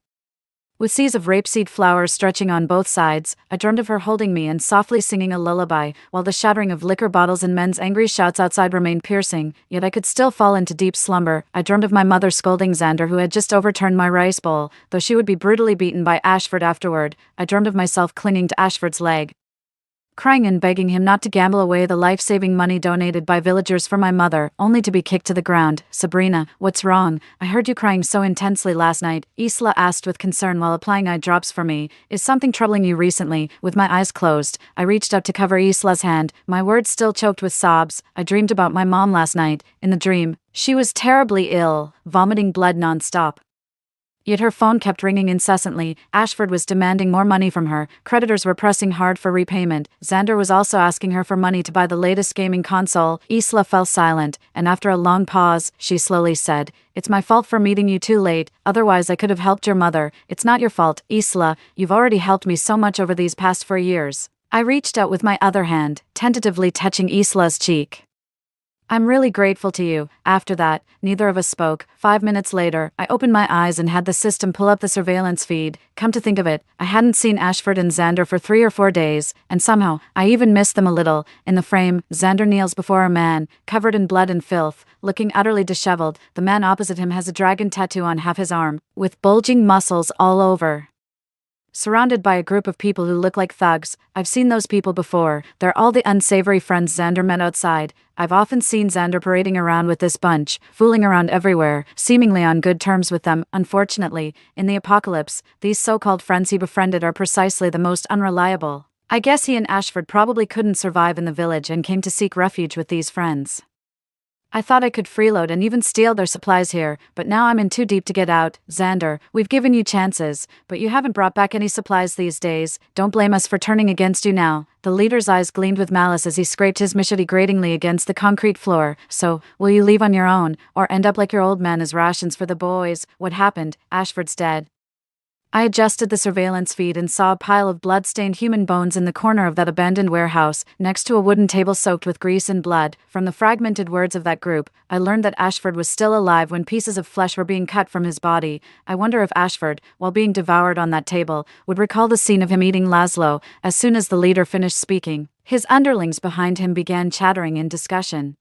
Speaker 1: with seas of rapeseed flowers stretching on both sides. I dreamed of her holding me and softly singing a lullaby, while the shattering of liquor bottles and men's angry shouts outside remained piercing, yet I could still fall into deep slumber. I dreamed of my mother scolding Xander, who had just overturned my rice bowl, though she would be brutally beaten by Ashford afterward. I dreamed of myself clinging to Ashford's leg, crying and begging him not to gamble away the life-saving money donated by villagers for my mother, only to be kicked to the ground. "Sabrina, what's wrong? I heard you crying so intensely last night," Isla asked with concern while applying eye drops for me. "Is something troubling you recently?" With my eyes closed, I reached up to cover Isla's hand, my words still choked with sobs. "I dreamed about my mom last night. In the dream, she was terribly ill, vomiting blood non-stop. Yet her phone kept ringing incessantly. Ashford was demanding more money from her. Creditors were pressing hard for repayment. Xander was also asking her for money to buy the latest gaming console." Isla fell silent, and after a long pause, she slowly said, "It's my fault for meeting you too late, otherwise I could have helped your mother." "It's not your fault, Isla. You've already helped me so much over these past 4 years. I reached out with my other hand, tentatively touching Isla's cheek. "I'm really grateful to you." After that, neither of us spoke. 5 minutes later, I opened my eyes and had the system pull up the surveillance feed. Come to think of it, I hadn't seen Ashford and Xander for 3 or 4 days, and somehow, I even missed them a little. In the frame, Xander kneels before a man, covered in blood and filth, looking utterly disheveled. The man opposite him has a dragon tattoo on half his arm, with bulging muscles all over. Surrounded by a group of people who look like thugs. I've seen those people before. They're all the unsavory friends Xander met outside. I've often seen Xander parading around with this bunch, fooling around everywhere, seemingly on good terms with them. Unfortunately, in the apocalypse, these so-called friends he befriended are precisely the most unreliable. I guess he and Ashford probably couldn't survive in the village and came to seek refuge with these friends. I thought I could freeload and even steal their supplies here, but now I'm in too deep to get out. Xander, we've given you chances, but you haven't brought back any supplies these days. Don't blame us for turning against you now. The leader's eyes gleamed with malice as he scraped his machete gratingly against the concrete floor. So, will you leave on your own, or end up like your old man as rations for the boys? What happened? Ashford's dead. I adjusted the surveillance feed and saw a pile of blood-stained human bones in the corner of that abandoned warehouse, next to a wooden table soaked with grease and blood. From the fragmented words of that group, I learned that Ashford was still alive when pieces of flesh were being cut from his body. I wonder if Ashford, while being devoured on that table, would recall the scene of him eating Laszlo. As soon as the leader finished speaking, his underlings behind him began chattering in discussion.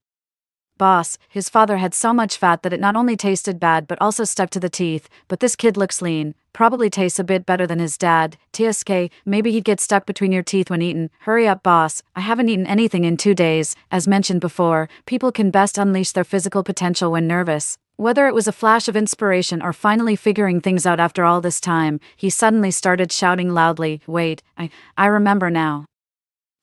Speaker 1: Boss, his father had so much fat that it not only tasted bad but also stuck to the teeth, but this kid looks lean, probably tastes a bit better than his dad. TSK, maybe he'd get stuck between your teeth when eaten. Hurry up, boss, I haven't eaten anything in 2 days. As mentioned before, people can best unleash their physical potential when nervous. Whether it was a flash of inspiration or finally figuring things out after all this time, he suddenly started shouting loudly, wait, I remember now.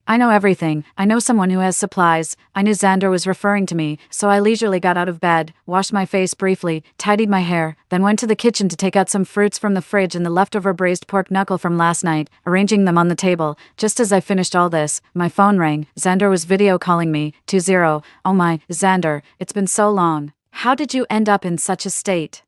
Speaker 1: I know everything. I know someone who has supplies. I knew Xander was referring to me, so I leisurely got out of bed, washed my face briefly, tidied my hair, then went to the kitchen to take out some fruits from the fridge and the leftover braised pork knuckle from last night, arranging them on the table. Just as I finished all this, my phone rang. Xander was video calling me. 20. Oh my, Xander, it's been so long. How did you end up in such a state?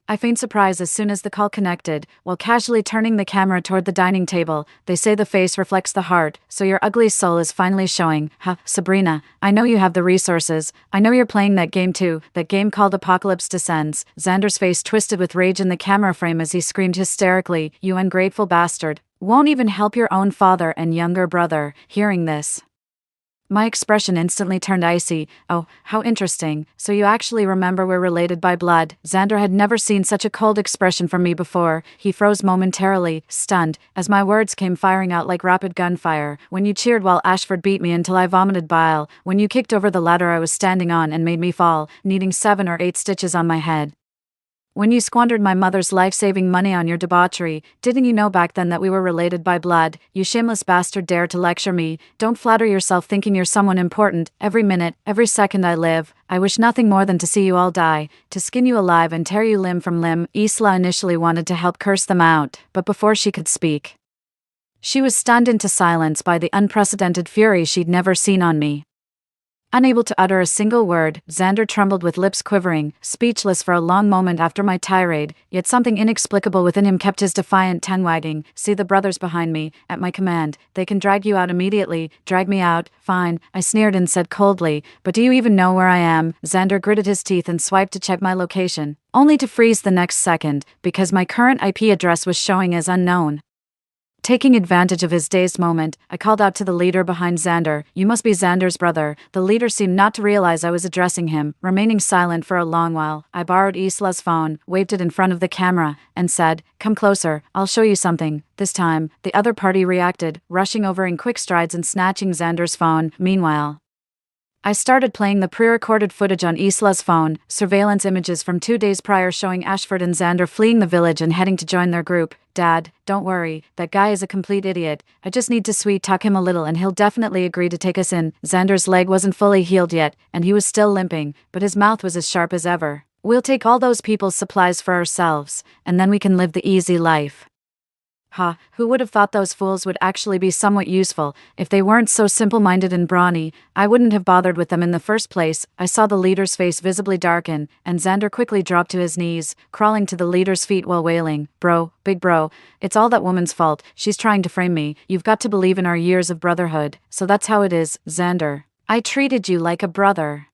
Speaker 1: I feigned surprise as soon as the call connected, while casually turning the camera toward the dining table. They say the face reflects the heart, so your ugly soul is finally showing. Sabrina, I know you have the resources. I know you're playing that game too, that game called Apocalypse Descends. Xander's face twisted with rage in the camera frame as he screamed hysterically, you ungrateful bastard. Won't even help your own father and younger brother. Hearing this, my expression instantly turned icy. Oh, how interesting. So you actually remember we're related by blood. Xander had never seen such a cold expression from me before. He froze momentarily, stunned, as my words came firing out like rapid gunfire. When you cheered while Ashford beat me until I vomited bile. When you kicked over the ladder I was standing on and made me fall, needing 7 or 8 stitches on my head. When you squandered my mother's life-saving money on your debauchery, didn't you know back then that we were related by blood? You shameless bastard dare to lecture me. Don't flatter yourself thinking you're someone important. Every minute, every second I live, I wish nothing more than to see you all die, to skin you alive and tear you limb from limb. Isla initially wanted to help curse them out, but before she could speak, she was stunned into silence by the unprecedented fury she'd never seen on me. Unable to utter a single word, Xander trembled with lips quivering, speechless for a long moment after my tirade, yet something inexplicable within him kept his defiant tongue wagging. See the brothers behind me, at my command. They can drag you out immediately. Drag me out, fine, I sneered and said coldly, but do you even know where I am? Xander gritted his teeth and swiped to check my location, only to freeze the next second, because my current IP address was showing as unknown. Taking advantage of his dazed moment, I called out to the leader behind Xander, you must be Xander's brother. The leader seemed not to realize I was addressing him, remaining silent for a long while. I borrowed Isla's phone, waved it in front of the camera, and said, come closer, I'll show you something. This time, the other party reacted, rushing over in quick strides and snatching Xander's phone. Meanwhile, I started playing the pre-recorded footage on Isla's phone, surveillance images from 2 days prior showing Ashford and Xander fleeing the village and heading to join their group. Dad, don't worry, that guy is a complete idiot. I just need to sweet-talk him a little and he'll definitely agree to take us in. Xander's leg wasn't fully healed yet, and he was still limping, but his mouth was as sharp as ever. We'll take all those people's supplies for ourselves, and then we can live the easy life. Who would have thought those fools would actually be somewhat useful? If they weren't so simple-minded and brawny, I wouldn't have bothered with them in the first place. I saw the leader's face visibly darken, and Xander quickly dropped to his knees, crawling to the leader's feet while wailing, bro, big bro, it's all that woman's fault, she's trying to frame me. You've got to believe in our years of brotherhood. So that's how it is, Xander. I treated you like a brother.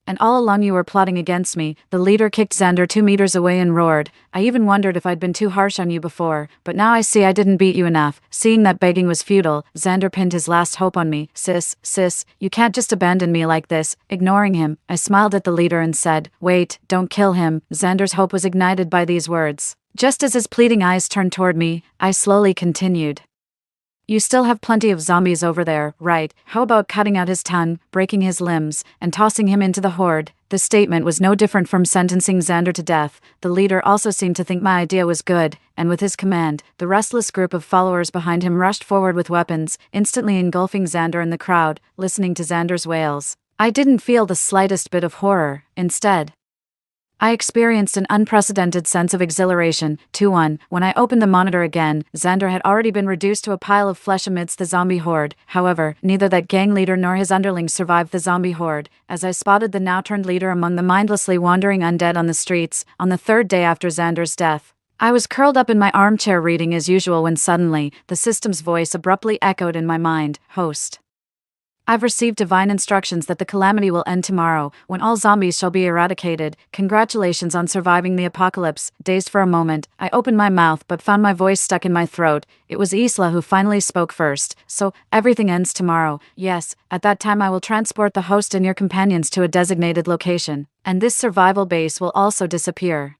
Speaker 1: And all along you were plotting against me. The leader kicked Xander 2 meters away and roared. I even wondered if I'd been too harsh on you before, but now I see I didn't beat you enough. Seeing that begging was futile, Xander pinned his last hope on me. Sis, you can't just abandon me like this. Ignoring him, I smiled at the leader and said, wait, don't kill him. Xander's hope was ignited by these words. Just as his pleading eyes turned toward me, I slowly continued. You still have plenty of zombies over there, right? How about cutting out his tongue, breaking his limbs, and tossing him into the horde? The statement was no different from sentencing Xander to death. The leader also seemed to think my idea was good, and with his command, the restless group of followers behind him rushed forward with weapons, instantly engulfing Xander in the crowd, listening to Xander's wails. I didn't feel the slightest bit of horror. Instead, I experienced an unprecedented sense of exhilaration. 2-1. When I opened the monitor again, Xander had already been reduced to a pile of flesh amidst the zombie horde. However, neither that gang leader nor his underlings survived the zombie horde, as I spotted the now-turned leader among the mindlessly wandering undead on the streets, on the third day after Xander's death. I was curled up in my armchair reading as usual when suddenly, the system's voice abruptly echoed in my mind. Host. I've received divine instructions that the calamity will end tomorrow, when all zombies shall be eradicated. Congratulations on surviving the apocalypse. Dazed for a moment, I opened my mouth but found my voice stuck in my throat. It was Isla who finally spoke first. So, everything ends tomorrow. Yes, at that time I will transport the host and your companions to a designated location. And this survival base will also disappear.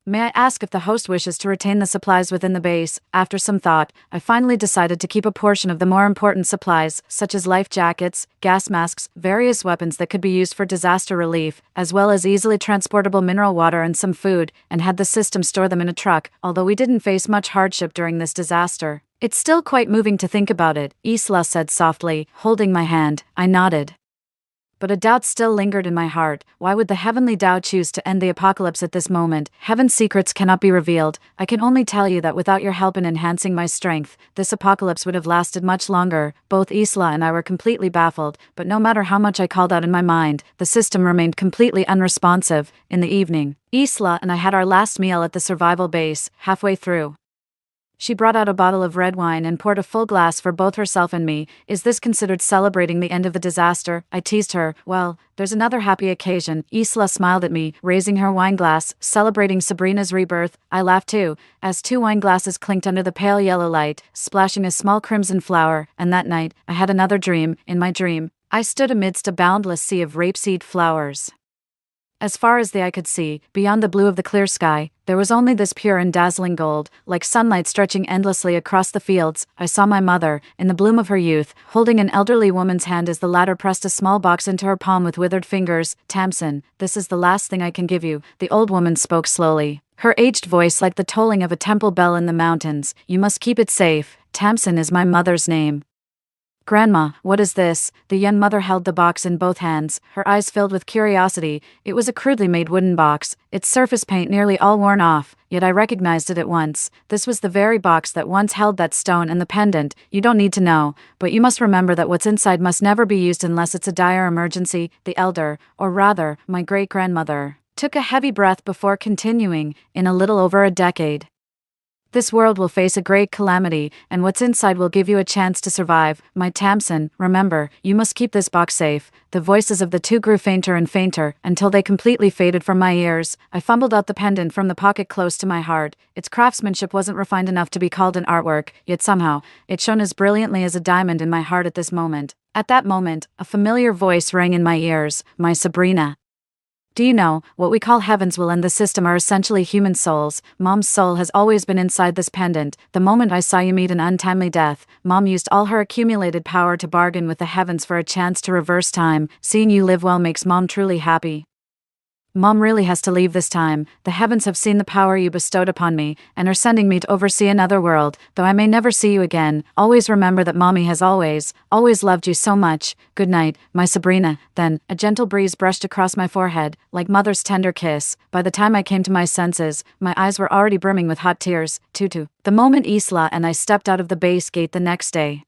Speaker 1: May I ask if the host wishes to retain the supplies within the base? After some thought, I finally decided to keep a portion of the more important supplies, such as life jackets, gas masks, various weapons that could be used for disaster relief, as well as easily transportable mineral water and some food, and had the system store them in a truck. Although we didn't face much hardship during this disaster, it's still quite moving to think about it, Isla said softly, holding my hand. I nodded. But a doubt still lingered in my heart. Why would the heavenly Tao choose to end the apocalypse at this moment? Heaven's secrets cannot be revealed. I can only tell you that without your help in enhancing my strength, this apocalypse would have lasted much longer. Both Isla and I were completely baffled, but no matter how much I called out in my mind, the system remained completely unresponsive. In the evening, Isla and I had our last meal at the survival base. Halfway through, she brought out a bottle of red wine and poured a full glass for both herself and me. Is this considered celebrating the end of the disaster? I teased her. Well, there's another happy occasion. Isla smiled at me, raising her wine glass, celebrating Sabrina's rebirth. I laughed too, as 2 wine glasses clinked under the pale yellow light, splashing a small crimson flower. And that night, I had another dream. In my dream, I stood amidst a boundless sea of rapeseed flowers. As far as the eye could see, beyond the blue of the clear sky, there was only this pure and dazzling gold, like sunlight stretching endlessly across the fields. I saw my mother, in the bloom of her youth, holding an elderly woman's hand as the latter pressed a small box into her palm with withered fingers. Tamsin, this is the last thing I can give you, the old woman spoke slowly, her aged voice like the tolling of a temple bell in the mountains. You must keep it safe. Tamsin is my mother's name. Grandma, what is this? The young mother held the box in both hands, her eyes filled with curiosity. It was a crudely made wooden box, its surface paint nearly all worn off, yet I recognized it at once. This was the very box that once held that stone and the pendant. You don't need to know, but you must remember that what's inside must never be used unless it's a dire emergency. The elder, or rather, my great-grandmother, took a heavy breath before continuing. In a little over a decade, this world will face a great calamity, and what's inside will give you a chance to survive. My Tamsin, remember, you must keep this box safe. The voices of the two grew fainter and fainter, until they completely faded from my ears. I fumbled out the pendant from the pocket close to my heart. Its craftsmanship wasn't refined enough to be called an artwork, yet somehow, it shone as brilliantly as a diamond in my heart at this moment. At that moment, a familiar voice rang in my ears. My Sabrina. Do you know, what we call heavens will end the system are essentially human souls. Mom's soul has always been inside this pendant. The moment I saw you meet an untimely death, Mom used all her accumulated power to bargain with the heavens for a chance to reverse time. Seeing you live well makes Mom truly happy. Mom really has to leave this time. The heavens have seen the power you bestowed upon me, and are sending me to oversee another world. Though I may never see you again, always remember that Mommy has always loved you so much. Good night, my Sabrina. Then, a gentle breeze brushed across my forehead, like mother's tender kiss. By the time I came to my senses, my eyes were already brimming with hot tears. Tutu. The moment Isla and I stepped out of the base gate the next day,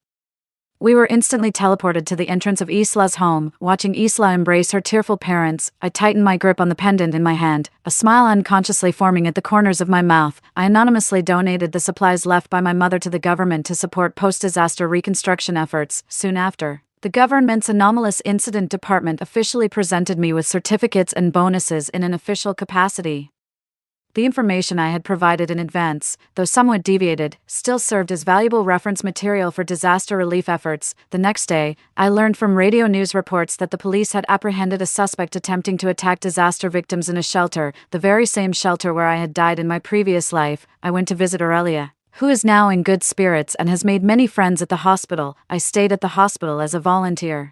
Speaker 1: we were instantly teleported to the entrance of Isla's home. Watching Isla embrace her tearful parents, I tightened my grip on the pendant in my hand, a smile unconsciously forming at the corners of my mouth. I anonymously donated the supplies left by my mother to the government to support post-disaster reconstruction efforts. Soon after, the government's Anomalous Incident Department officially presented me with certificates and bonuses in an official capacity. The information I had provided in advance, though somewhat deviated, still served as valuable reference material for disaster relief efforts. The next day, I learned from radio news reports that the police had apprehended a suspect attempting to attack disaster victims in a shelter, the very same shelter where I had died in my previous life. I went to visit Aurelia, who is now in good spirits and has made many friends at the hospital. I stayed at the hospital as a volunteer,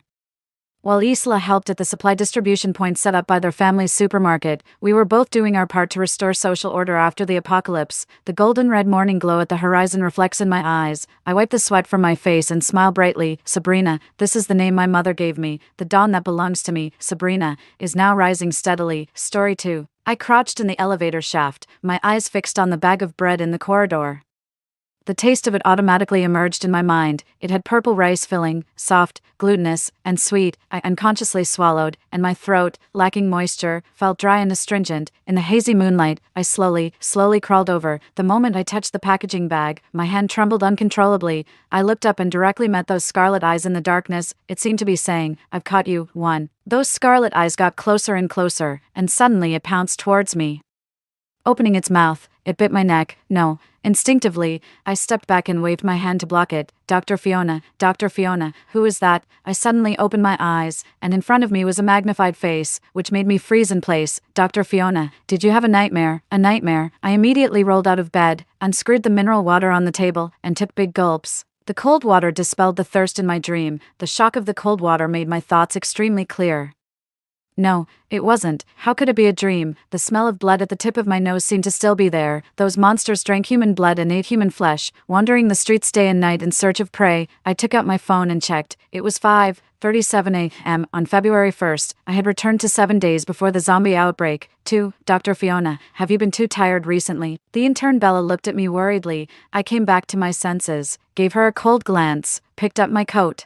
Speaker 1: while Isla helped at the supply distribution point set up by their family's supermarket. We were both doing our part to restore social order after the apocalypse. The golden red morning glow at the horizon reflects in my eyes. I wipe the sweat from my face and smile brightly. Sabrina, this is the name my mother gave me. The dawn that belongs to me, Sabrina, is now rising steadily. Story 2. I crouched in the elevator shaft, my eyes fixed on the bag of bread in the corridor. The taste of it automatically emerged in my mind. It had purple rice filling, soft, glutinous, and sweet. I unconsciously swallowed, and my throat, lacking moisture, felt dry and astringent. In the hazy moonlight, I slowly crawled over. The moment I touched the packaging bag, my hand trembled uncontrollably. I looked up and directly met those scarlet eyes in the darkness. It seemed to be saying, "I've caught you, one." Those scarlet eyes got closer and closer, and suddenly it pounced towards me. Opening its mouth, it bit my neck. No. Instinctively, I stepped back and waved my hand to block it. Dr. Fiona, who is that?" I suddenly opened my eyes, and in front of me was a magnified face, which made me freeze in place. "Dr. Fiona, did you have a nightmare?" "A nightmare?" I immediately rolled out of bed, unscrewed the mineral water on the table, and took big gulps. The cold water dispelled the thirst in my dream. The shock of the cold water made my thoughts extremely clear. No, it wasn't. How could it be a dream? The smell of blood at the tip of my nose seemed to still be there. Those monsters drank human blood and ate human flesh, wandering the streets day and night in search of prey. I took out my phone and checked. It was 5:37 a.m. on February 1st. I had returned to 7 days before the zombie outbreak. 2. Dr. Fiona, have you been too tired recently? The intern Bella looked at me worriedly. I came back to my senses, gave her a cold glance, picked up my coat,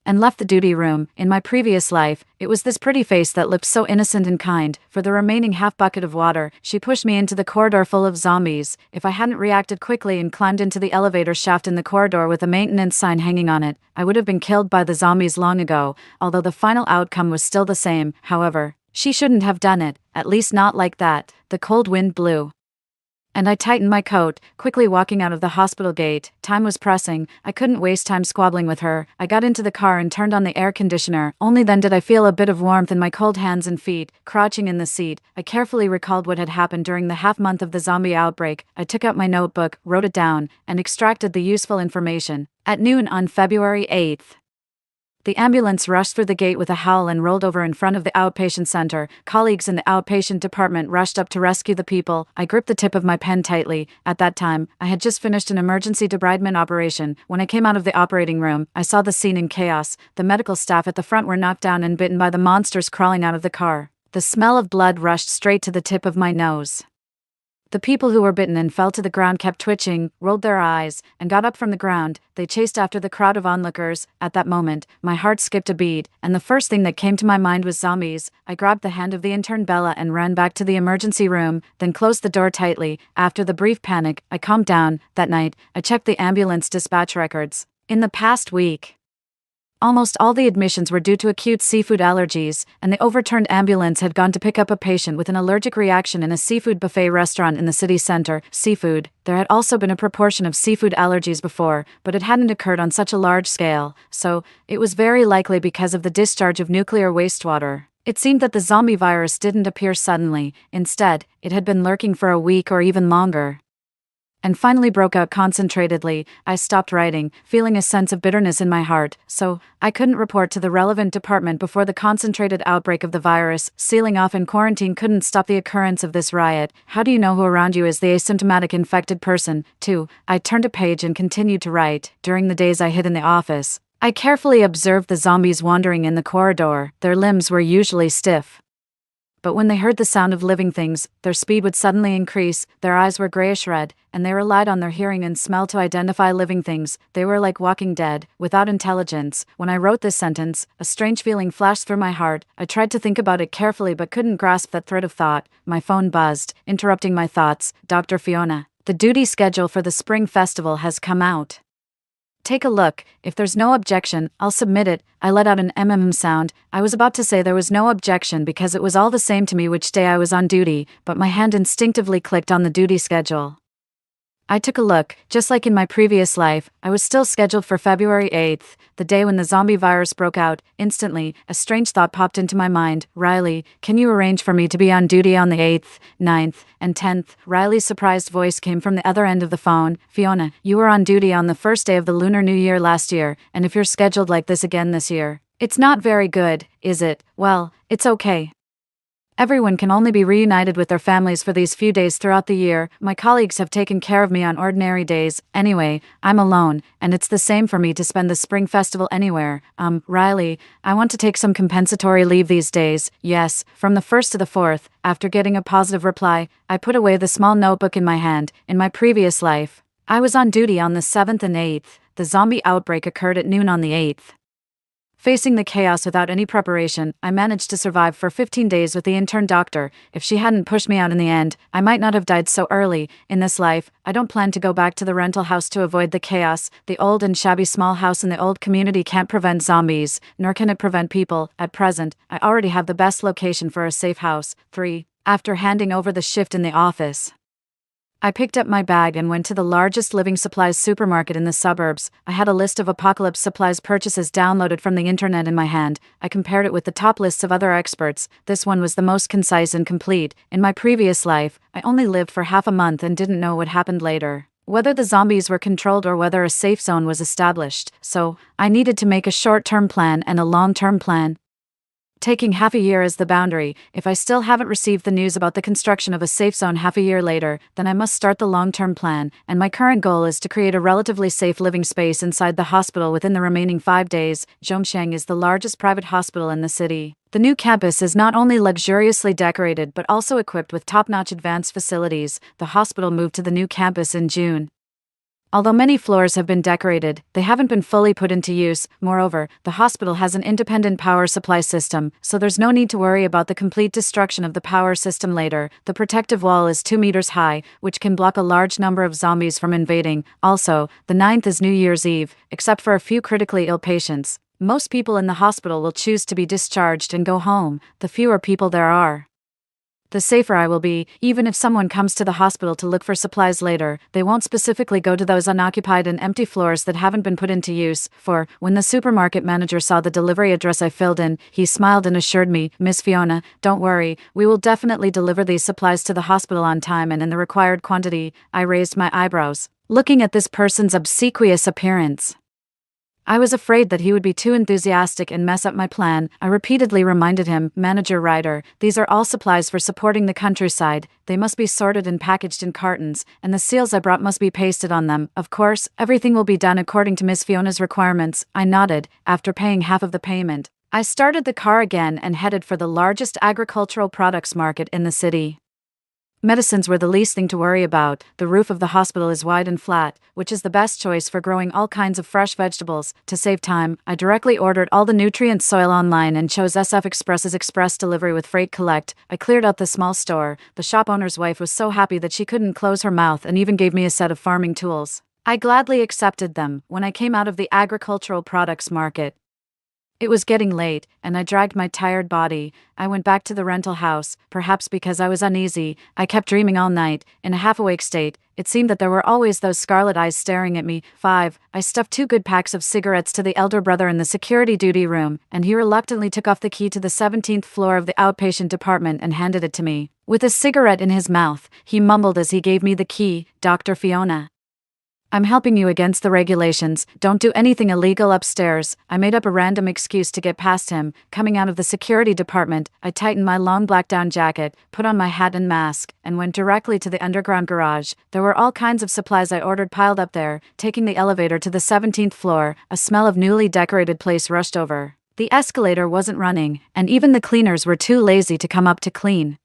Speaker 1: and left the duty room. In my previous life, it was this pretty face that looked so innocent and kind. For the remaining half bucket of water, she pushed me into the corridor full of zombies. If I hadn't reacted quickly and climbed into the elevator shaft in the corridor with a maintenance sign hanging on it, I would have been killed by the zombies long ago. Although the final outcome was still the same, however, she shouldn't have done it, at least not like that. The cold wind blew, and I tightened my coat, quickly walking out of the hospital gate. Time was pressing. I couldn't waste time squabbling with her. I got into the car and turned on the air conditioner. Only then did I feel a bit of warmth in my cold hands and feet. Crouching in the seat, I carefully recalled what had happened during the half-month of the zombie outbreak. I took out my notebook, wrote it down, and extracted the useful information. At noon on February 8th, the ambulance rushed through the gate with a howl and rolled over in front of the outpatient center. Colleagues in the outpatient department rushed up to rescue the people. I gripped the tip of my pen tightly. At that time, I had just finished an emergency debridement operation. When I came out of the operating room, I saw the scene in chaos. The medical staff at the front were knocked down and bitten by the monsters crawling out of the car. The smell of blood rushed straight to the tip of my nose. The people who were bitten and fell to the ground kept twitching, rolled their eyes, and got up from the ground. They chased after the crowd of onlookers. At that moment, my heart skipped a beat, and the first thing that came to my mind was zombies. I grabbed the hand of the intern Bella and ran back to the emergency room, then closed the door tightly. After the brief panic, I calmed down. That night, I checked the ambulance dispatch records. In the past week, almost all the admissions were due to acute seafood allergies, and the overturned ambulance had gone to pick up a patient with an allergic reaction in a seafood buffet restaurant in the city center. Seafood. There had also been a proportion of seafood allergies before, but it hadn't occurred on such a large scale, so it was very likely because of the discharge of nuclear wastewater. It seemed that the zombie virus didn't appear suddenly. Instead, it had been lurking for a week or even longer, and finally broke out concentratedly. I stopped writing, feeling a sense of bitterness in my heart, so I couldn't report to the relevant department before the concentrated outbreak of the virus. Sealing off in quarantine couldn't stop the occurrence of this riot. How do you know who around you is the asymptomatic infected person? 2. I turned a page and continued to write. During the days I hid in the office, I carefully observed the zombies wandering in the corridor. Their limbs were usually stiff, but when they heard the sound of living things, their speed would suddenly increase. Their eyes were grayish-red, and they relied on their hearing and smell to identify living things. They were like walking dead, without intelligence. When I wrote this sentence, a strange feeling flashed through my heart. I tried to think about it carefully but couldn't grasp that thread of thought. My phone buzzed, interrupting my thoughts. "Dr. Fiona, the duty schedule for the Spring Festival has come out. Take a look. If there's no objection, I'll submit it. I let out an sound. I was about to say there was no objection because it was all the same to me which day I was on duty, but my hand instinctively clicked on the duty schedule. I took a look. Just like in my previous life, I was still scheduled for February 8th, the day when the zombie virus broke out. Instantly, a strange thought popped into my mind. Riley, can you arrange for me to be on duty on the 8th, 9th, and 10th? Riley's surprised voice came from the other end of the phone. Fiona, you were on duty on the first day of the Lunar New Year last year, and if you're scheduled like this again this year, it's not very good, is it? Well, it's okay. Everyone can only be reunited with their families for these few days throughout the year. My colleagues have taken care of me on ordinary days. Anyway, I'm alone, and it's the same for me to spend the spring festival anywhere. Riley, I want to take some compensatory leave these days. Yes, from the 1st to the 4th. After getting a positive reply, I put away the small notebook in my hand. In my previous life, I was on duty on the 7th and 8th. The zombie outbreak occurred at noon on the 8th. Facing the chaos without any preparation, I managed to survive for 15 days with the intern doctor. If she hadn't pushed me out in the end, I might not have died so early. In this life, I don't plan to go back to the rental house to avoid the chaos. The old and shabby small house in the old community can't prevent zombies, nor can it prevent people. At present, I already have the best location for a safe house. 3. After handing over the shift in the office, I picked up my bag and went to the largest living supplies supermarket in the suburbs. I had a list of apocalypse supplies purchases downloaded from the internet in my hand. I compared it with the top lists of other experts. This one was the most concise and complete. In my previous life, I only lived for half a month and didn't know what happened later, whether the zombies were controlled or whether a safe zone was established. So, I needed to make a short-term plan and a long-term plan. Taking half a year as the boundary, if I still haven't received the news about the construction of a safe zone half a year later, then I must start the long-term plan, and my current goal is to create a relatively safe living space inside the hospital within the remaining 5 days. Zhongshan is the largest private hospital in the city. The new campus is not only luxuriously decorated but also equipped with top-notch advanced facilities. The hospital moved to the new campus in June. Although many floors have been decorated, they haven't been fully put into use. Moreover, the hospital has an independent power supply system, so there's no need to worry about the complete destruction of the power system later. The protective wall is 2 meters high, which can block a large number of zombies from invading. Also, the 9th is New Year's Eve, except for a few critically ill patients. Most people in the hospital will choose to be discharged and go home. The fewer people there are, the safer I will be. Even if someone comes to the hospital to look for supplies later, they won't specifically go to those unoccupied and empty floors that haven't been put into use. For, when the supermarket manager saw the delivery address I filled in, he smiled and assured me, Miss Fiona, don't worry, we will definitely deliver these supplies to the hospital on time and in the required quantity. I raised my eyebrows, looking at this person's obsequious appearance. I was afraid that he would be too enthusiastic and mess up my plan. I repeatedly reminded him, Manager Ryder, these are all supplies for supporting the countryside. They must be sorted and packaged in cartons, and the seals I brought must be pasted on them. Of course, everything will be done according to Miss Fiona's requirements. I nodded. After paying half of the payment, I started the car again and headed for the largest agricultural products market in the city. Medicines were the least thing to worry about. The roof of the hospital is wide and flat, which is the best choice for growing all kinds of fresh vegetables. To save time, I directly ordered all the nutrient soil online and chose SF Express's express delivery with freight collect. I cleared out the small store. The shop owner's wife was so happy that she couldn't close her mouth and even gave me a set of farming tools. I gladly accepted them. When I came out of the agricultural products market, it was getting late, and I dragged my tired body. I went back to the rental house, perhaps because I was uneasy. I kept dreaming all night, in a half-awake state. It seemed that there were always those scarlet eyes staring at me. 5. I stuffed 2 good packs of cigarettes to the elder brother in the security duty room, and he reluctantly took off the key to the 17th floor of the outpatient department and handed it to me. With a cigarette in his mouth, he mumbled as he gave me the key, Dr. Fiona, I'm helping you against the regulations. Don't do anything illegal upstairs. I made up a random excuse to get past him. Coming out of the security department, I tightened my long black down jacket, put on my hat and mask, and went directly to the underground garage. There were all kinds of supplies I ordered piled up there. Taking the elevator to the 17th floor, a smell of newly decorated place rushed over. The escalator wasn't running, and even the cleaners were too lazy to come up to clean.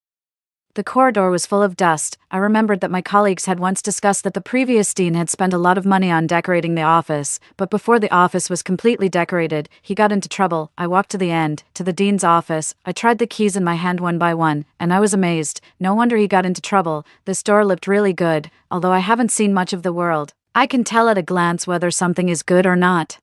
Speaker 1: The corridor was full of dust. I remembered that my colleagues had once discussed that the previous dean had spent a lot of money on decorating the office, but before the office was completely decorated, he got into trouble. I walked to the end, to the dean's office. I tried the keys in my hand one by one, and I was amazed. No wonder he got into trouble. This door looked really good, although I haven't seen much of the world. I can tell at a glance whether something is good or not.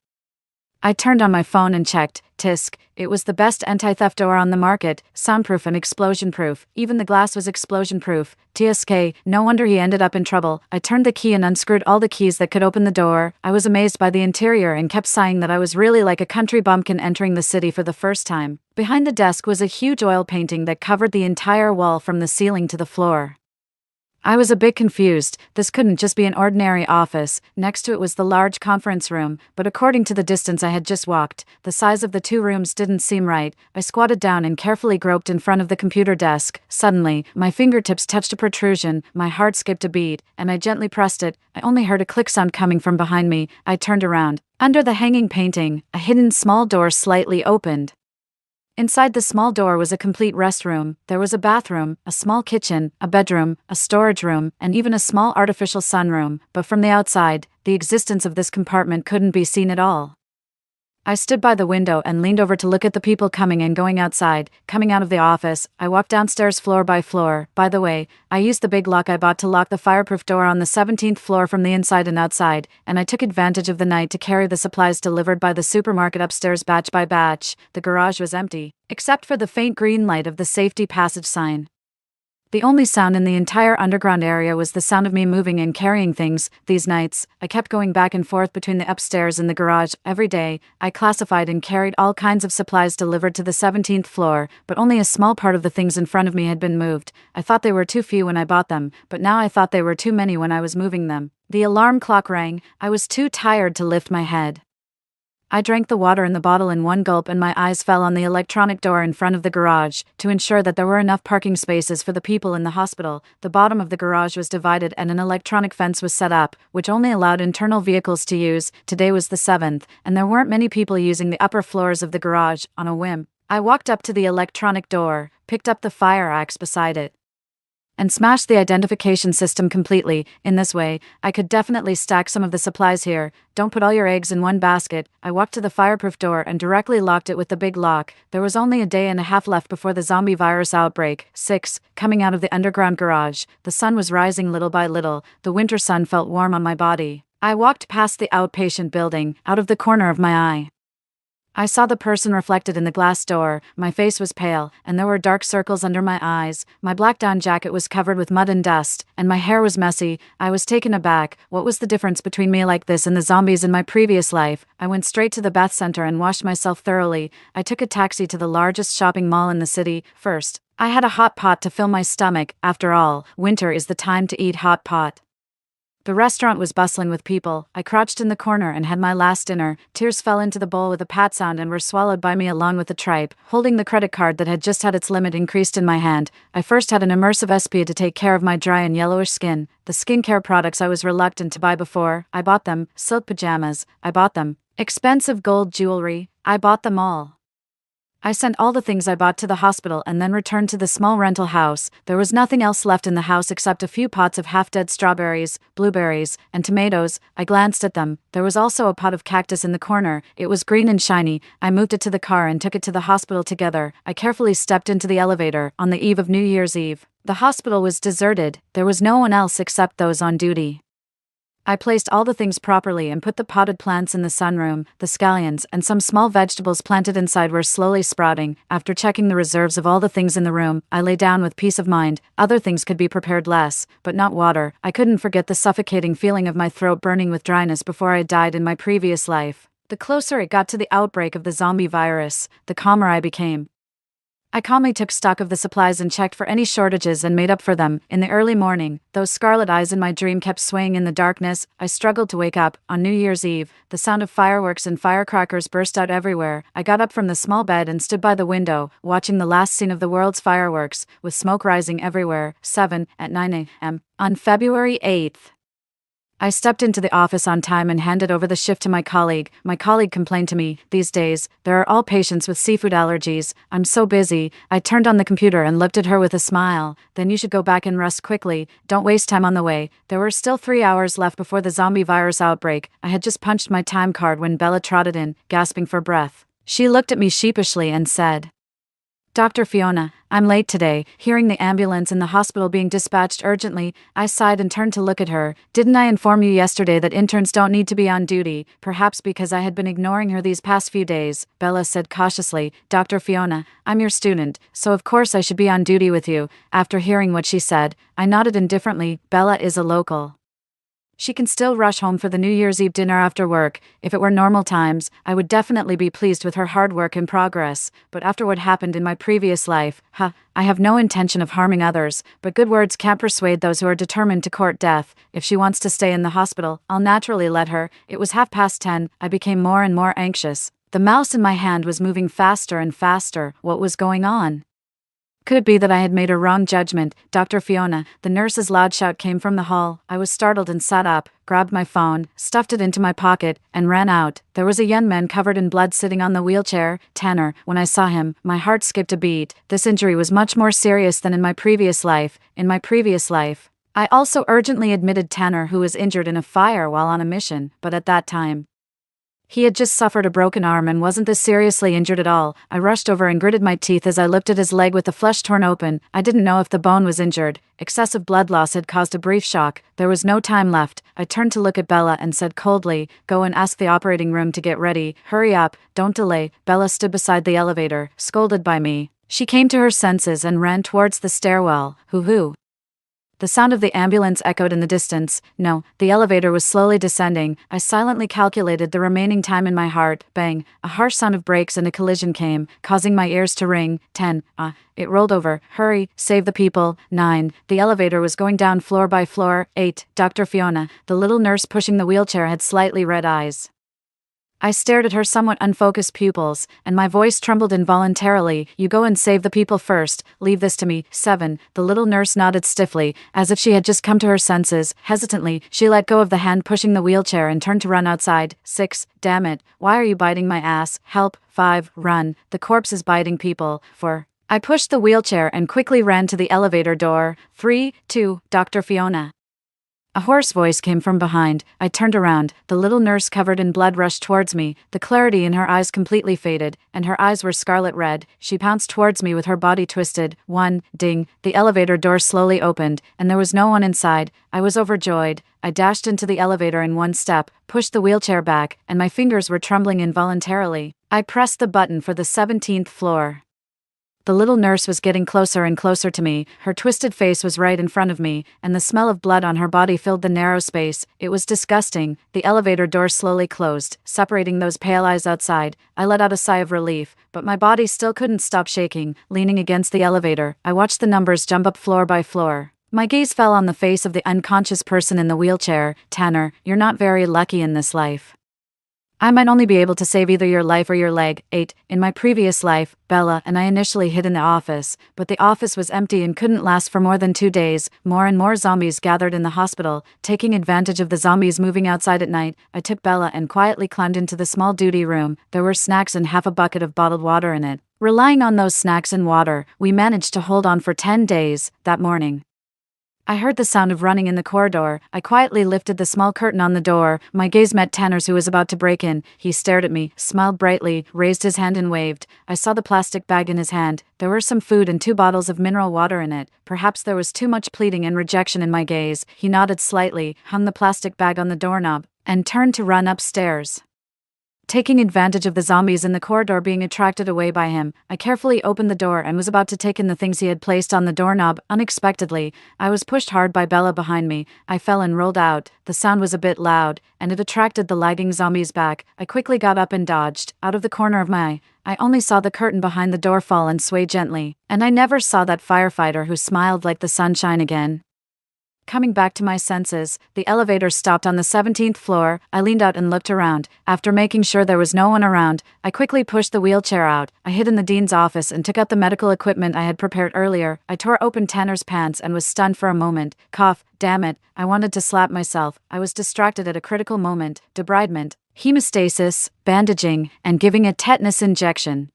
Speaker 1: I turned on my phone and checked. Tisk, it was the best anti-theft door on the market, soundproof and explosion-proof. Even the glass was explosion-proof. TSK, no wonder he ended up in trouble. I turned the key and unscrewed all the keys that could open the door. I was amazed by the interior and kept sighing that I was really like a country bumpkin entering the city for the first time. Behind the desk was a huge oil painting that covered the entire wall from the ceiling to the floor. I was a bit confused. This couldn't just be an ordinary office. Next to it was the large conference room, but according to the distance I had just walked, the size of the two rooms didn't seem right. I squatted down and carefully groped in front of the computer desk. Suddenly, my fingertips touched a protrusion, my heart skipped a beat, and I gently pressed it. I only heard a click sound coming from behind me. I turned around. Under the hanging painting, a hidden small door slightly opened. Inside the small door was a complete restroom. There was a bathroom, a small kitchen, a bedroom, a storage room, and even a small artificial sunroom, but from the outside, the existence of this compartment couldn't be seen at all. I stood by the window and leaned over to look at the people coming and going outside. Coming out of the office, I walked downstairs floor by floor. By the way, I used the big lock I bought to lock the fireproof door on the 17th floor from the inside and outside, and I took advantage of the night to carry the supplies delivered by the supermarket upstairs batch by batch. The garage was empty, except for the faint green light of the safety passage sign. The only sound in the entire underground area was the sound of me moving and carrying things. These nights, I kept going back and forth between the upstairs and the garage. Every day, I classified and carried all kinds of supplies delivered to the 17th floor, but only a small part of the things in front of me had been moved. I thought they were too few when I bought them, but now I thought they were too many when I was moving them. The alarm clock rang. I was too tired to lift my head. I drank the water in the bottle in one gulp and my eyes fell on the electronic door in front of the garage. To ensure that there were enough parking spaces for the people in the hospital, the bottom of the garage was divided and an electronic fence was set up, which only allowed internal vehicles to use. Today was the 7th, and there weren't many people using the upper floors of the garage. On a whim, I walked up to the electronic door, picked up the fire axe beside it, and smashed the identification system completely. In this way, I could definitely stack some of the supplies here. Don't put all your eggs in one basket. I walked to the fireproof door and directly locked it with the big lock. There was only a day and a half left before the zombie virus outbreak. 6. Coming out of the underground garage, the sun was rising little by little. The winter sun felt warm on my body. I walked past the outpatient building, out of the corner of my eye. I saw the person reflected in the glass door. My face was pale, and there were dark circles under my eyes. My black down jacket was covered with mud and dust, and my hair was messy. I was taken aback. What was the difference between me like this and the zombies in my previous life? I went straight to the bath center and washed myself thoroughly. I took a taxi to the largest shopping mall in the city. First, I had a hot pot to fill my stomach. After all, winter is the time to eat hot pot. The restaurant was bustling with people. I crouched in the corner and had my last dinner. Tears fell into the bowl with a pat sound and were swallowed by me along with the tripe, holding the credit card that had just had its limit increased in my hand. I first had an immersive SPA to take care of my dry and yellowish skin. The skincare products I was reluctant to buy before, I bought them. Silk pajamas, I bought them. Expensive gold jewelry, I bought them all. I sent all the things I bought to the hospital and then returned to the small rental house. There was nothing else left in the house except a few pots of half-dead strawberries, blueberries, and tomatoes. I glanced at them. There was also a pot of cactus in the corner. It was green and shiny. I moved it to the car and took it to the hospital together. I carefully stepped into the elevator on the eve of New Year's Eve. The hospital was deserted. There was no one else except those on duty. I placed all the things properly and put the potted plants in the sunroom. The scallions and some small vegetables planted inside were slowly sprouting. After checking the reserves of all the things in the room, I lay down with peace of mind. Other things could be prepared less, but not water. I couldn't forget the suffocating feeling of my throat burning with dryness before I died in my previous life. The closer it got to the outbreak of the zombie virus, the calmer I became. I calmly took stock of the supplies and checked for any shortages and made up for them. In the early morning, those scarlet eyes in my dream kept swaying in the darkness. I struggled to wake up. On New Year's Eve, the sound of fireworks and firecrackers burst out everywhere. I got up from the small bed and stood by the window, watching the last scene of the world's fireworks, with smoke rising everywhere. 7 at 9 a.m. on February 8th. I stepped into the office on time and handed over the shift to my colleague. My colleague complained to me, "These days, there are all patients with seafood allergies. I'm so busy." I turned on the computer and looked at her with a smile. "Then you should go back and rest quickly. Don't waste time on the way." There were still 3 hours left before the zombie virus outbreak. I had just punched my time card when Bella trotted in, gasping for breath. She looked at me sheepishly and said, Dr. Fiona, I'm late today. Hearing the ambulance in the hospital being dispatched urgently, I sighed and turned to look at her. Didn't I inform you yesterday that interns don't need to be on duty? Perhaps because I had been ignoring her these past few days, Bella said cautiously. Dr. Fiona, I'm your student, so of course I should be on duty with you. After hearing what she said, I nodded indifferently. Bella is a local. She can still rush home for the New Year's Eve dinner after work. If it were normal times, I would definitely be pleased with her hard work and progress, but after what happened in my previous life, I have no intention of harming others, but good words can't persuade those who are determined to court death. If she wants to stay in the hospital, I'll naturally let her. It was 10:30. I became more and more anxious. The mouse in my hand was moving faster and faster. What was going on? Could it be that I had made a wrong judgment? Dr. Fiona, the nurse's loud shout came from the hall. I was startled and sat up, grabbed my phone, stuffed it into my pocket, and ran out. There was a young man covered in blood sitting on the wheelchair, Tanner. When I saw him, my heart skipped a beat. This injury was much more serious than in my previous life. I also urgently admitted Tanner, who was injured in a fire while on a mission, but at that time, he had just suffered a broken arm and wasn't this seriously injured at all. I rushed over and gritted my teeth as I looked at his leg with the flesh torn open. I didn't know if the bone was injured. Excessive blood loss had caused a brief shock. There was no time left. I turned to look at Bella and said coldly, "Go and ask the operating room to get ready. Hurry up, don't delay." Bella stood beside the elevator, scolded by me. She came to her senses and ran towards the stairwell. Hoo-hoo. The sound of the ambulance echoed in the distance. No, the elevator was slowly descending. I silently calculated the remaining time in my heart. Bang! A harsh sound of brakes and a collision came, causing my ears to ring. 10. It rolled over. Hurry, save the people. 9. The elevator was going down floor by floor. 8. Dr. Fiona, the little nurse pushing the wheelchair, had slightly red eyes. I stared at her somewhat unfocused pupils, and my voice trembled involuntarily. "You go and save the people first. Leave this to me." 7. The little nurse nodded stiffly, as if she had just come to her senses. Hesitantly, she let go of the hand pushing the wheelchair and turned to run outside. 6. Damn it, why are you biting my ass? Help. 5. Run. The corpse is biting people. 4. I pushed the wheelchair and quickly ran to the elevator door. 3, 2, Dr. Fiona. A hoarse voice came from behind. I turned around. The little nurse covered in blood rushed towards me. The clarity in her eyes completely faded, and her eyes were scarlet red. She pounced towards me with her body twisted. 1. Ding. The elevator door slowly opened, and there was no one inside. I was overjoyed. I dashed into the elevator in one step, pushed the wheelchair back, and my fingers were trembling involuntarily. I pressed the button for the 17th floor. The little nurse was getting closer and closer to me. Her twisted face was right in front of me, and the smell of blood on her body filled the narrow space. It was disgusting. The elevator door slowly closed, separating those pale eyes outside. I let out a sigh of relief, but my body still couldn't stop shaking. Leaning against the elevator, I watched the numbers jump up floor by floor. My gaze fell on the face of the unconscious person in the wheelchair. "Tanner, you're not very lucky in this life. I might only be able to save either your life or your leg." 8. In my previous life, Bella and I initially hid in the office, but the office was empty and couldn't last for more than 2 days. More and more zombies gathered in the hospital. Taking advantage of the zombies moving outside at night, I took Bella and quietly climbed into the small duty room. There were snacks and half a bucket of bottled water in it. Relying on those snacks and water, we managed to hold on for 10 days. That morning, I heard the sound of running in the corridor. I quietly lifted the small curtain on the door. My gaze met Tanner's, who was about to break in. He stared at me, smiled brightly, raised his hand and waved. I saw the plastic bag in his hand. There were some food and 2 bottles of mineral water in it. Perhaps there was too much pleading and rejection in my gaze. He nodded slightly, hung the plastic bag on the doorknob, and turned to run upstairs. Taking advantage of the zombies in the corridor being attracted away by him, I carefully opened the door and was about to take in the things he had placed on the doorknob. Unexpectedly, I was pushed hard by Bella behind me. I fell and rolled out. The sound was a bit loud, and it attracted the lagging zombies back. I quickly got up and dodged. Out of the corner of my eye, I only saw the curtain behind the door fall and sway gently, and I never saw that firefighter who smiled like the sunshine again. Coming back to my senses, the elevator stopped on the 17th floor. I leaned out and looked around. After making sure there was no one around, I quickly pushed the wheelchair out. I hid in the dean's office and took out the medical equipment I had prepared earlier. I tore open Tanner's pants and was stunned for a moment. Cough. Damn it, I wanted to slap myself. I was distracted at a critical moment. Debridement, hemostasis, bandaging, and giving a tetanus injection.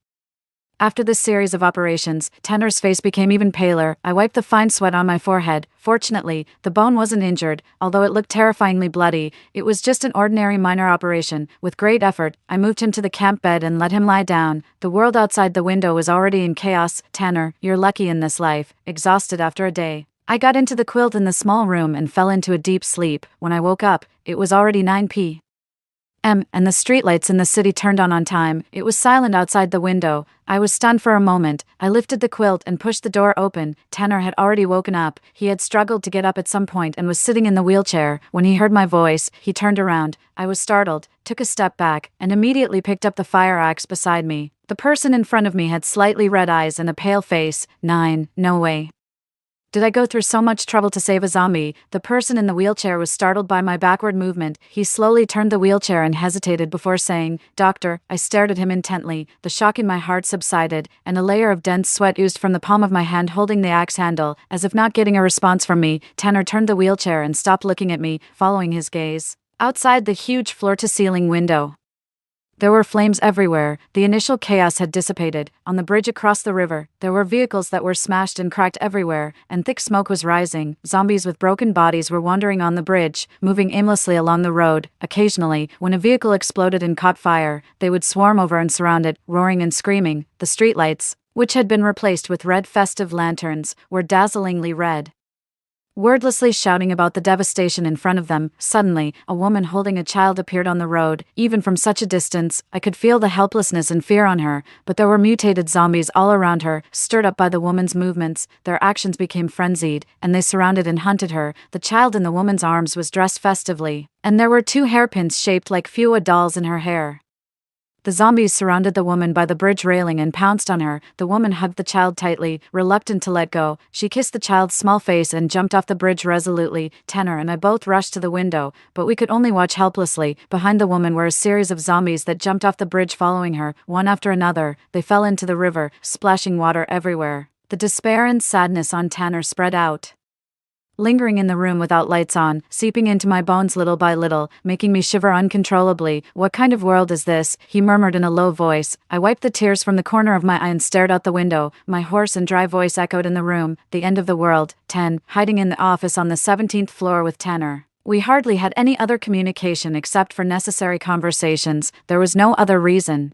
Speaker 1: After this series of operations, Tanner's face became even paler. I wiped the fine sweat on my forehead. Fortunately, the bone wasn't injured, although it looked terrifyingly bloody. It was just an ordinary minor operation. With great effort, I moved him to the camp bed and let him lie down. The world outside the window was already in chaos. Tanner, you're lucky in this life. Exhausted after a day, I got into the quilt in the small room and fell into a deep sleep. When I woke up, it was already 9 p.m. and the streetlights in the city turned on time. It was silent outside the window. I was stunned for a moment. I lifted the quilt and pushed the door open. Tanner had already woken up. He had struggled to get up at some point and was sitting in the wheelchair. When he heard my voice, he turned around. I was startled, took a step back, and immediately picked up the fire axe beside me. The person in front of me had slightly red eyes and a pale face. No way. Did I go through so much trouble to save a zombie? The person in the wheelchair was startled by my backward movement. He slowly turned the wheelchair and hesitated before saying, "Doctor." I stared at him intently. The shock in my heart subsided, and a layer of dense sweat oozed from the palm of my hand holding the axe handle. As if not getting a response from me, Tanner turned the wheelchair and stopped looking at me, following his gaze outside the huge floor-to-ceiling window. There were flames everywhere. The initial chaos had dissipated. On the bridge across the river, there were vehicles that were smashed and cracked everywhere, and thick smoke was rising. Zombies with broken bodies were wandering on the bridge, moving aimlessly along the road. Occasionally, when a vehicle exploded and caught fire, they would swarm over and surround it, roaring and screaming. The streetlights, which had been replaced with red festive lanterns, were dazzlingly red, wordlessly shouting about the devastation in front of them. Suddenly, a woman holding a child appeared on the road. Even from such a distance, I could feel the helplessness and fear on her, but there were mutated zombies all around her. Stirred up by the woman's movements, their actions became frenzied, and they surrounded and hunted her. The child in the woman's arms was dressed festively, and there were 2 hairpins shaped like Fua dolls in her hair. The zombies surrounded the woman by the bridge railing and pounced on her. The woman hugged the child tightly, reluctant to let go. She kissed the child's small face and jumped off the bridge resolutely. Tanner and I both rushed to the window, but we could only watch helplessly. Behind the woman were a series of zombies that jumped off the bridge following her, one after another. They fell into the river, splashing water everywhere. The despair and sadness on Tanner spread out, lingering in the room without lights on, seeping into my bones little by little, making me shiver uncontrollably. "What kind of world is this?" he murmured in a low voice. I wiped the tears from the corner of my eye and stared out the window. My hoarse and dry voice echoed in the room. "The end of the world." 10. Hiding in the office on the 17th floor with Tanner. We hardly had any other communication except for necessary conversations. There was no other reason.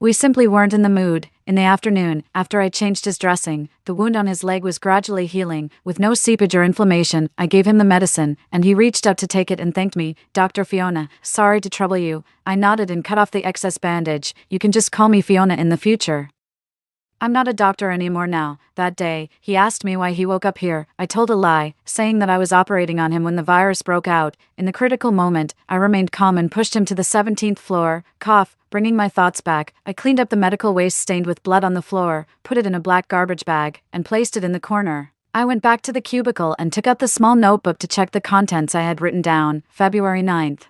Speaker 1: We simply weren't in the mood. In the afternoon, after I changed his dressing, the wound on his leg was gradually healing. With no seepage or inflammation, I gave him the medicine, and he reached up to take it and thanked me. "Dr. Fiona, sorry to trouble you." I nodded and cut off the excess bandage. "You can just call me Fiona in the future. I'm not a doctor anymore now." That day, he asked me why he woke up here. I told a lie, saying that I was operating on him when the virus broke out. In the critical moment, I remained calm and pushed him to the 17th floor. Bringing my thoughts back, I cleaned up the medical waste stained with blood on the floor, put it in a black garbage bag, and placed it in the corner. I went back to the cubicle and took out the small notebook to check the contents I had written down. February 9th.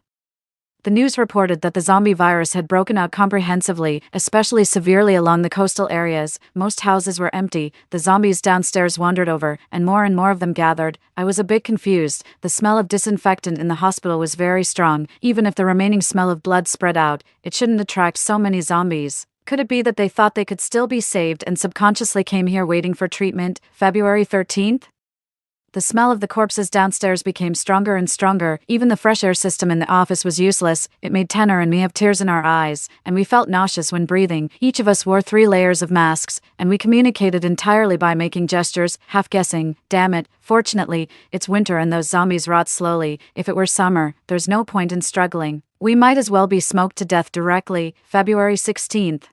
Speaker 1: The news reported that the zombie virus had broken out comprehensively, especially severely along the coastal areas. Most houses were empty. The zombies downstairs wandered over, and more of them gathered. I was a bit confused. The smell of disinfectant in the hospital was very strong. Even if the remaining smell of blood spread out, it shouldn't attract so many zombies. Could it be that they thought they could still be saved and subconsciously came here waiting for treatment? February 13th? The smell of the corpses downstairs became stronger and stronger. Even the fresh air system in the office was useless. It made Tanner and me have tears in our eyes, and we felt nauseous when breathing. Each of us wore 3 layers of masks, and we communicated entirely by making gestures, half guessing. Damn it. Fortunately, it's winter and those zombies rot slowly. If it were summer, there's no point in struggling. We might as well be smoked to death directly. February 16th.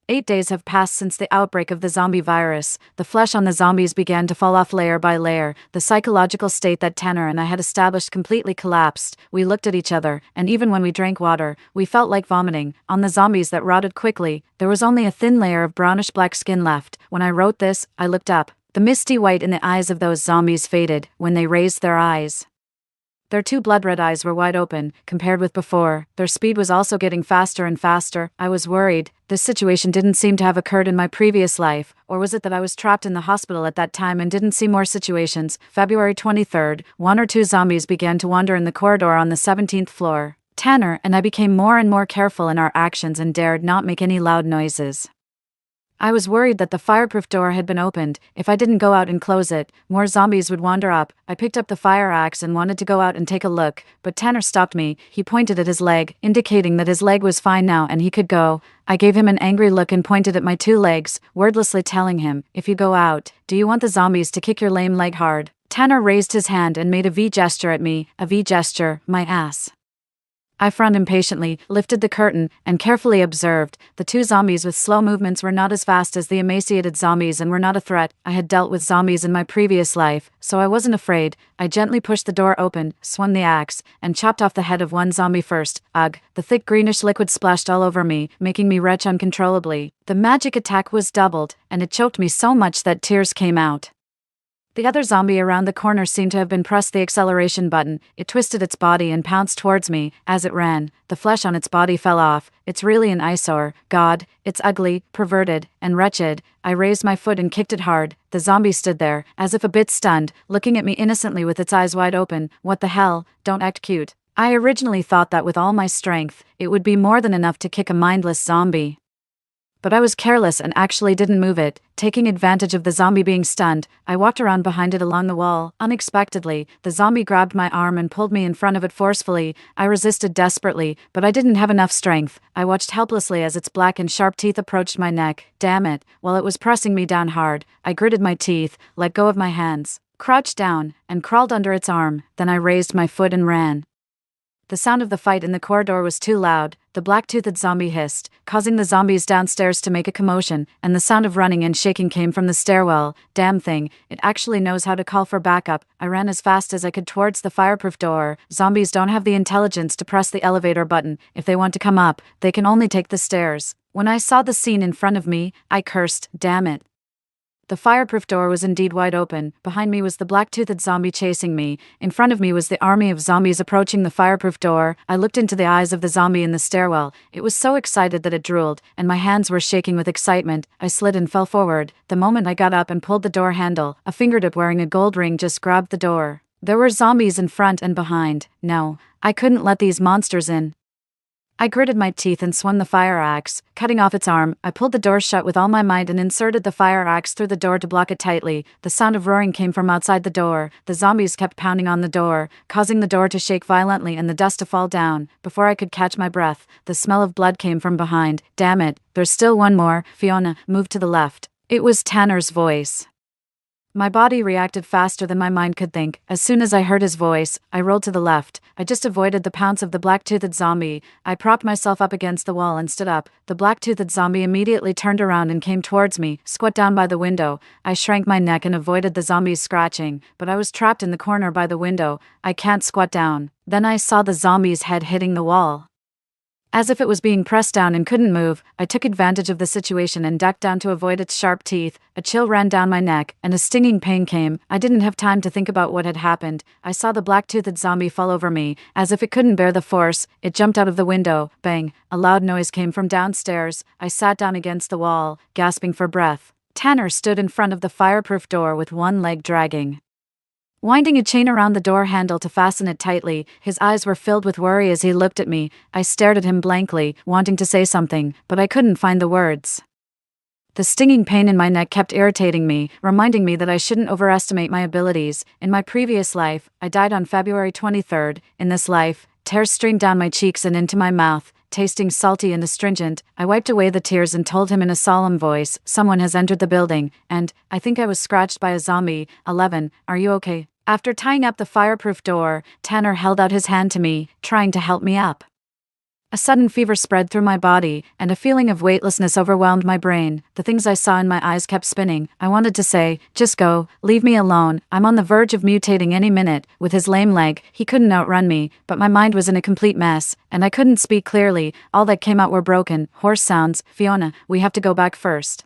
Speaker 1: 8 days have passed since the outbreak of the zombie virus. The flesh on the zombies began to fall off layer by layer. The psychological state that Tanner and I had established completely collapsed. We looked at each other, and even when we drank water, we felt like vomiting. On the zombies that rotted quickly, there was only a thin layer of brownish-black skin left. When I wrote this, I looked up. The misty white in the eyes of those zombies faded when they raised their eyes. Their 2 blood-red eyes were wide open, compared with before. Their speed was also getting faster and faster. I was worried. This situation didn't seem to have occurred in my previous life, or was it that I was trapped in the hospital at that time and didn't see more situations? February 23rd, 1 or 2 zombies began to wander in the corridor on the 17th floor. Tanner and I became more and more careful in our actions and dared not make any loud noises. I was worried that the fireproof door had been opened. If I didn't go out and close it, more zombies would wander up. I picked up the fire axe and wanted to go out and take a look, but Tanner stopped me. He pointed at his leg, indicating that his leg was fine now and he could go. I gave him an angry look and pointed at my 2 legs, wordlessly telling him, "If you go out, do you want the zombies to kick your lame leg hard?" Tanner raised his hand and made a V gesture at me, a V gesture, my ass. I frowned impatiently, lifted the curtain, and carefully observed. The 2 zombies with slow movements were not as fast as the emaciated zombies and were not a threat. I had dealt with zombies in my previous life, so I wasn't afraid. I gently pushed the door open, swung the axe, and chopped off the head of one zombie first. Ugh, the thick greenish liquid splashed all over me, making me retch uncontrollably. The magic attack was doubled, and it choked me so much that tears came out. The other zombie around the corner seemed to have been pressed the acceleration button. It twisted its body and pounced towards me. As it ran, the flesh on its body fell off. It's really an eyesore. God, it's ugly, perverted, and wretched. I raised my foot and kicked it hard. The zombie stood there, as if a bit stunned, looking at me innocently with its eyes wide open. What the hell? Don't act cute. I originally thought that with all my strength, it would be more than enough to kick a mindless zombie. But I was careless and actually didn't move it. Taking advantage of the zombie being stunned, I walked around behind it along the wall. Unexpectedly, the zombie grabbed my arm and pulled me in front of it forcefully. I resisted desperately, but I didn't have enough strength. I watched helplessly as its black and sharp teeth approached my neck. Damn it, while it was pressing me down hard, I gritted my teeth, let go of my hands, crouched down, and crawled under its arm. Then I raised my foot and ran. The sound of the fight in the corridor was too loud. The black-toothed zombie hissed, causing the zombies downstairs to make a commotion, and the sound of running and shaking came from the stairwell. Damn thing, it actually knows how to call for backup. I ran as fast as I could towards the fireproof door. Zombies don't have the intelligence to press the elevator button. If they want to come up, they can only take the stairs. When I saw the scene in front of me, I cursed, damn it. The fireproof door was indeed wide open. Behind me was the black-toothed zombie chasing me. In front of me was the army of zombies approaching the fireproof door. I looked into the eyes of the zombie in the stairwell. It was so excited that it drooled, and my hands were shaking with excitement. I slid and fell forward. The moment I got up and pulled the door handle, a fingertip wearing a gold ring just grabbed the door. There were zombies in front and behind. No, I couldn't let these monsters in. I gritted my teeth and swung the fire axe, cutting off its arm. I pulled the door shut with all my might and inserted the fire axe through the door to block it tightly. The sound of roaring came from outside the door. The zombies kept pounding on the door, causing the door to shake violently and the dust to fall down. Before I could catch my breath, the smell of blood came from behind. Damn it, there's still one more. Fiona, move to the left. It was Tanner's voice. My body reacted faster than my mind could think. As soon as I heard his voice, I rolled to the left. I just avoided the pounce of the black-toothed zombie. I propped myself up against the wall and stood up. The black-toothed zombie immediately turned around and came towards me, squat down by the window. I shrank my neck and avoided the zombie's scratching, but I was trapped in the corner by the window. I can't squat down. Then I saw the zombie's head hitting the wall. As if it was being pressed down and couldn't move, I took advantage of the situation and ducked down to avoid its sharp teeth. A chill ran down my neck, and a stinging pain came. I didn't have time to think about what had happened. I saw the black-toothed zombie fall over me. As if it couldn't bear the force, it jumped out of the window. Bang! A loud noise came from downstairs. I sat down against the wall, gasping for breath. Tanner stood in front of the fireproof door with one leg dragging, winding a chain around the door handle to fasten it tightly. His eyes were filled with worry as he looked at me. I stared at him blankly, wanting to say something, but I couldn't find the words. The stinging pain in my neck kept irritating me, reminding me that I shouldn't overestimate my abilities. In my previous life, I died on February 23rd. In this life, tears streamed down my cheeks and into my mouth, tasting salty and astringent. I wiped away the tears and told him in a solemn voice, "Someone has entered the building, and I think I was scratched by a zombie. 11, are you okay?" After tying up the fireproof door, Tanner held out his hand to me, trying to help me up. A sudden fever spread through my body, and a feeling of weightlessness overwhelmed my brain. The things I saw in my eyes kept spinning. I wanted to say, "Just go, leave me alone, I'm on the verge of mutating any minute." With his lame leg, he couldn't outrun me, but my mind was in a complete mess, and I couldn't speak clearly. All that came out were broken, hoarse sounds. "Fiona, we have to go back first."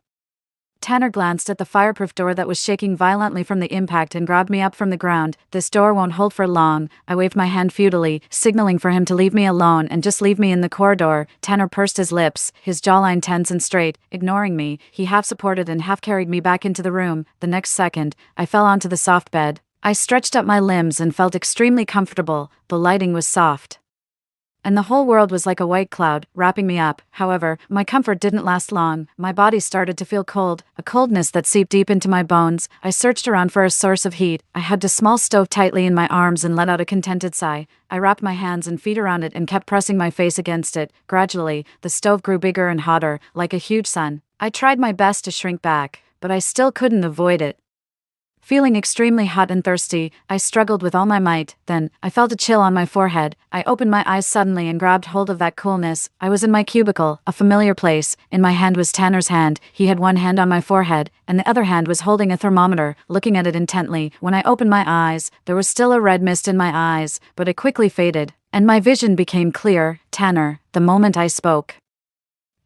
Speaker 1: Tanner glanced at the fireproof door that was shaking violently from the impact and grabbed me up from the ground. "This door won't hold for long." I waved my hand futilely, signaling for him to leave me alone and just leave me in the corridor. Tanner pursed his lips, his jawline tense and straight. Ignoring me, he half supported and half carried me back into the room. The next second, I fell onto the soft bed. I stretched up my limbs and felt extremely comfortable. The lighting was soft. and the whole world was like a white cloud, wrapping me up. However, my comfort didn't last long. My body started to feel cold, a coldness that seeped deep into my bones. I searched around for a source of heat. I hugged a small stove tightly in my arms and let out a contented sigh. I wrapped my hands and feet around it and kept pressing my face against it. Gradually, the stove grew bigger and hotter, like a huge sun. I tried my best to shrink back, but I still couldn't avoid it. Feeling extremely hot and thirsty, I struggled with all my might. Then, I felt a chill on my forehead. I opened my eyes suddenly and grabbed hold of that coolness. I was in my cubicle, a familiar place. In my hand was Tanner's hand. He had one hand on my forehead, and the other hand was holding a thermometer, looking at it intently. When I opened my eyes, there was still a red mist in my eyes, but it quickly faded, and my vision became clear. Tanner, the moment I spoke.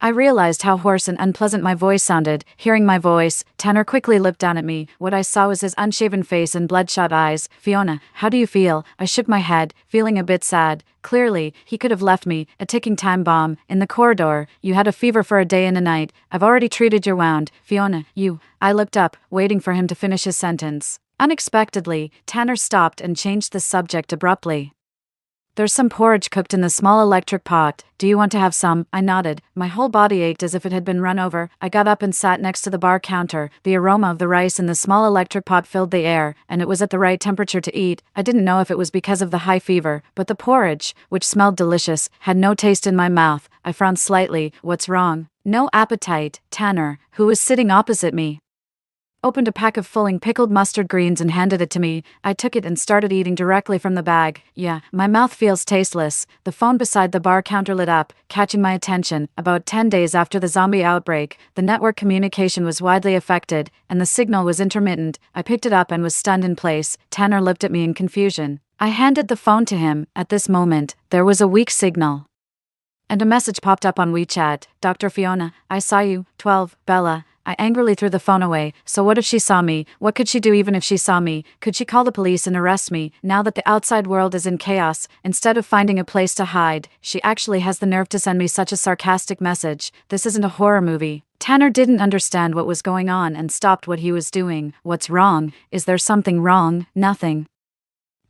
Speaker 1: I realized how hoarse and unpleasant my voice sounded. Hearing my voice, Tanner quickly looked down at me. What I saw was his unshaven face and bloodshot eyes. Fiona, how do you feel? I shook my head, feeling a bit sad. Clearly, he could have left me, a ticking time bomb, in the corridor. You had a fever for a day and a night. I've already treated your wound. Fiona, you. I looked up, waiting for him to finish his sentence. Unexpectedly, Tanner stopped and changed the subject abruptly. There's some porridge cooked in the small electric pot. Do you want to have some? I nodded. My whole body ached as if it had been run over. I got up and sat next to the bar counter. The aroma of the rice in the small electric pot filled the air, and it was at the right temperature to eat. I didn't know if it was because of the high fever, but the porridge, which smelled delicious, had no taste in my mouth. I frowned slightly. What's wrong? No appetite. Tanner, who was sitting opposite me, opened a pack of fulling pickled mustard greens and handed it to me. I took it and started eating directly from the bag. Yeah, my mouth feels tasteless. The phone beside the bar counter lit up, catching my attention. About 10 days after the zombie outbreak, the network communication was widely affected, and the signal was intermittent. I picked it up and was stunned in place. Tanner looked at me in confusion. I handed the phone to him. At this moment, there was a weak signal, and a message popped up on WeChat. Dr. Fiona, I saw you. 12, Bella. I angrily threw the phone away. So what if she saw me? What could she do even if she saw me? Could she call the police and arrest me? Now that the outside world is in chaos, instead of finding a place to hide, she actually has the nerve to send me such a sarcastic message. This isn't a horror movie. Tanner didn't understand what was going on and stopped what he was doing. What's wrong? Is there something wrong? Nothing.